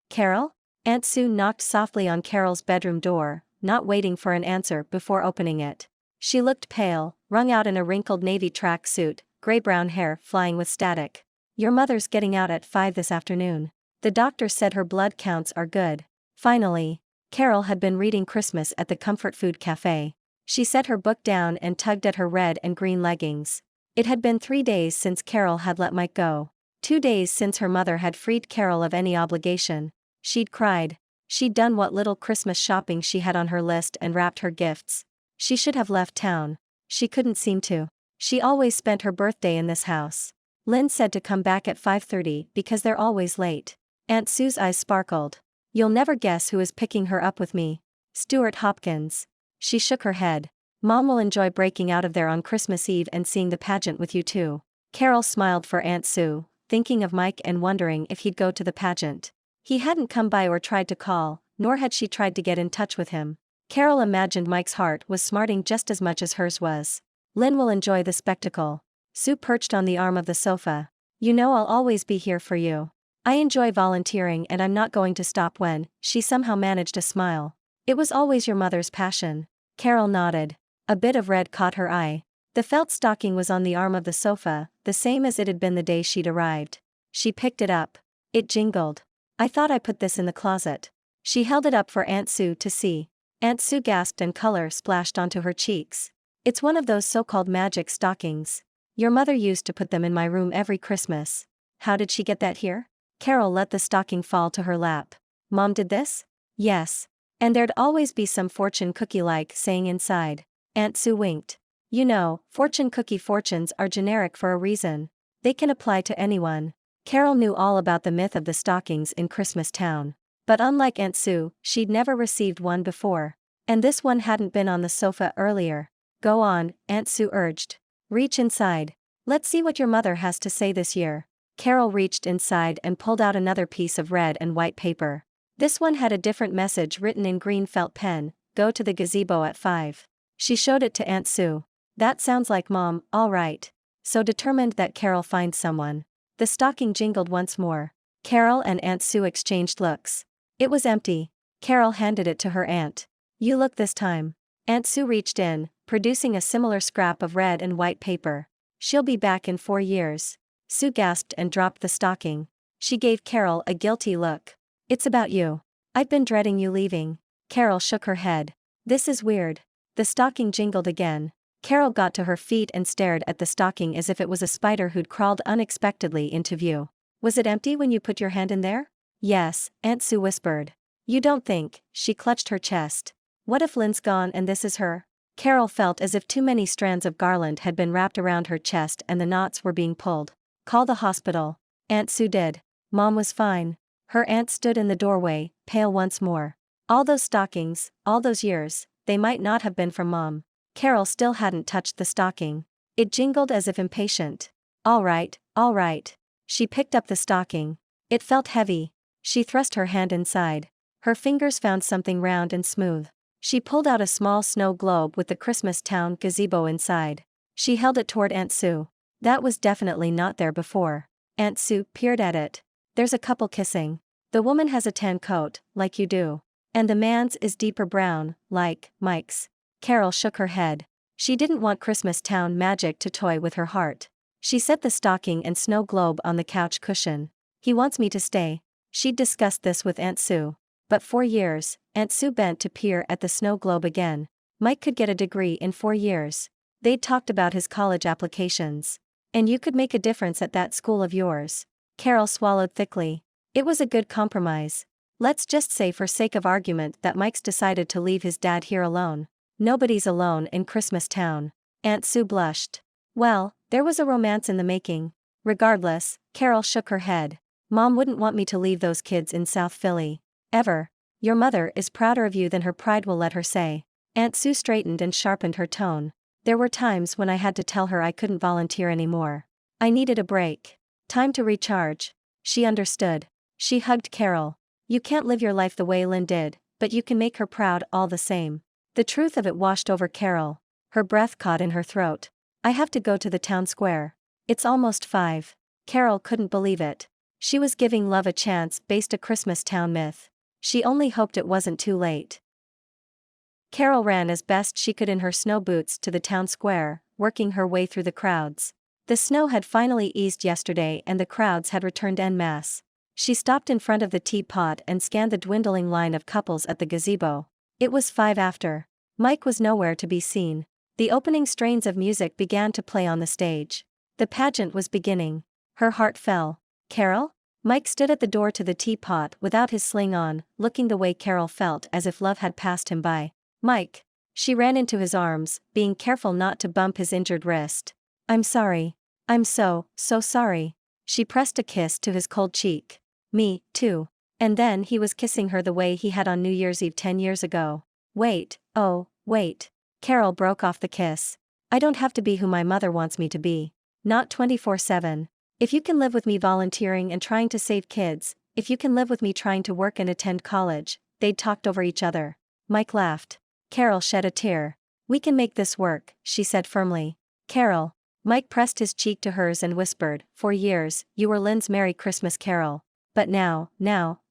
[SPEAKER 1] Carol? Aunt Sue knocked softly on Carol's bedroom door, not waiting for an answer before opening it. She looked pale, wrung out in a wrinkled navy track suit, gray-brown hair flying with static. Your mother's getting out at 5 this afternoon. The doctor said her blood counts are good. Finally, Carol had been reading Christmas at the Comfort Food Cafe. She set her book down and tugged at her red and green leggings. It had been 3 days since Carol had let Mike go. 2 days since her mother had freed Carol of any obligation. She'd cried. She'd done what little Christmas shopping she had on her list and wrapped her gifts. She should have left town. She couldn't seem to. She always spent her birthday in this house. Lynn said to come back at 5:30 because they're always late. Aunt Sue's eyes sparkled. You'll never guess who is picking her up with me. Stuart Hopkins. She shook her head. Mom will enjoy breaking out of there on Christmas Eve and seeing the pageant with you too. Carol smiled for Aunt Sue, thinking of Mike and wondering if he'd go to the pageant. He hadn't come by or tried to call, nor had she tried to get in touch with him. Carol imagined Mike's heart was smarting just as much as hers was. Lynn will enjoy the spectacle. Sue perched on the arm of the sofa. You know I'll always be here for you. I enjoy volunteering and I'm not going to stop when. She somehow managed a smile. It was always your mother's passion. Carol nodded. A bit of red caught her eye. The felt stocking was on the arm of the sofa, the same as it had been the day she'd arrived. She picked it up. It jingled. I thought I put this in the closet. She held it up for Aunt Sue to see. Aunt Sue gasped and color splashed onto her cheeks. It's one of those so-called magic stockings. Your mother used to put them in my room every Christmas. How did she get that here? Carol let the stocking fall to her lap. Mom did this? Yes. And there'd always be some fortune cookie-like saying inside. Aunt Sue winked. You know, fortune cookie fortunes are generic for a reason. They can apply to anyone. Carol knew all about the myth of the stockings in Christmas Town. But unlike Aunt Sue, she'd never received one before. And this one hadn't been on the sofa earlier. Go on, Aunt Sue urged. Reach inside. Let's see what your mother has to say this year. Carol reached inside and pulled out another piece of red and white paper. This one had a different message written in green felt pen, go to the gazebo at 5. She showed it to Aunt Sue. That sounds like Mom, all right. So determined that Carol find someone. The stocking jingled once more. Carol and Aunt Sue exchanged looks. It was empty. Carol handed it to her aunt. You look this time. Aunt Sue reached in, producing a similar scrap of red and white paper. She'll be back in 4 years. Sue gasped and dropped the stocking. She gave Carol a guilty look. It's about you. I've been dreading you leaving. Carol shook her head. This is weird. The stocking jingled again. Carol got to her feet and stared at the stocking as if it was a spider who'd crawled unexpectedly into view. Was it empty when you put your hand in there? Yes, Aunt Sue whispered. You don't think, she clutched her chest. What if Lynn's gone and this is her? Carol felt as if too many strands of garland had been wrapped around her chest and the knots were being pulled. Call the hospital. Aunt Sue did. Mom was fine. Her aunt stood in the doorway, pale once more. All those stockings, all those years, they might not have been from Mom. Carol still hadn't touched the stocking. It jingled as if impatient. All right, all right. She picked up the stocking. It felt heavy. She thrust her hand inside. Her fingers found something round and smooth. She pulled out a small snow globe with the Christmas Town gazebo inside. She held it toward Aunt Sue. That was definitely not there before. Aunt Sue peered at it. There's a couple kissing. The woman has a tan coat, like you do. And the man's is deeper brown, like Mike's. Carol shook her head. She didn't want Christmas Town magic to toy with her heart. She set the stocking and snow globe on the couch cushion. He wants me to stay. She'd discussed this with Aunt Sue. But 4 years, Aunt Sue bent to peer at the snow globe again. Mike could get a degree in 4 years. They'd talked about his college applications. And you could make a difference at that school of yours. Carol swallowed thickly. It was a good compromise. Let's just say for sake of argument that Mike's decided to leave his dad here alone. Nobody's alone in Christmas Town. Aunt Sue blushed. Well, there was a romance in the making. Regardless, Carol shook her head. Mom wouldn't want me to leave those kids in South Philly. Ever. Your mother is prouder of you than her pride will let her say. Aunt Sue straightened and sharpened her tone. There were times when I had to tell her I couldn't volunteer anymore. I needed a break. Time to recharge. She understood. She hugged Carol. You can't live your life the way Lynn did, but you can make her proud all the same. The truth of it washed over Carol. Her breath caught in her throat. I have to go to the town square. It's almost 5. Carol couldn't believe it. She was giving love a chance based a Christmas Town myth. She only hoped it wasn't too late. Carol ran as best she could in her snow boots to the town square, working her way through the crowds. The snow had finally eased yesterday and the crowds had returned en masse. She stopped in front of the teapot and scanned the dwindling line of couples at the gazebo. It was 5 after. Mike was nowhere to be seen. The opening strains of music began to play on the stage. The pageant was beginning. Her heart fell. Carol? Mike stood at the door to the teapot without his sling on, looking the way Carol felt as if love had passed him by. Mike. She ran into his arms, being careful not to bump his injured wrist. I'm sorry. I'm so sorry. She pressed a kiss to his cold cheek. Me, too. And then he was kissing her the way he had on New Year's Eve 10 years ago. Wait, oh, wait. Carol broke off the kiss. I don't have to be who my mother wants me to be. Not 24/7. If you can live with me volunteering and trying to save kids, if you can live with me trying to work and attend college. They'd talked over each other. Mike laughed. Carol shed a tear. We can make this work, she said firmly. Carol. Mike pressed his cheek to hers and whispered, for years, you were Lynn's Merry Christmas Carol. But now,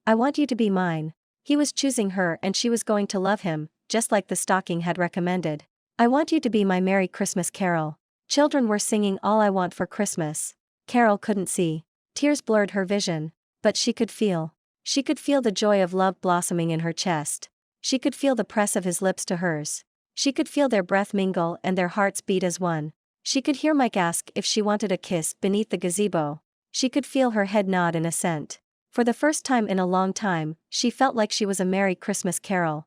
[SPEAKER 1] I want you to be mine. He was choosing her and she was going to love him, just like the stocking had recommended. I want you to be my Merry Christmas Carol. Children were singing All I Want for Christmas. Carol couldn't see. Tears blurred her vision. But she could feel. She could feel the joy of love blossoming in her chest. She could feel the press of his lips to hers. She could feel their breath mingle and their hearts beat as one. She could hear Mike ask if she wanted a kiss beneath the gazebo. She could feel her head nod in assent. For the first time in a long time, she felt like she was a Merry Christmas Carol.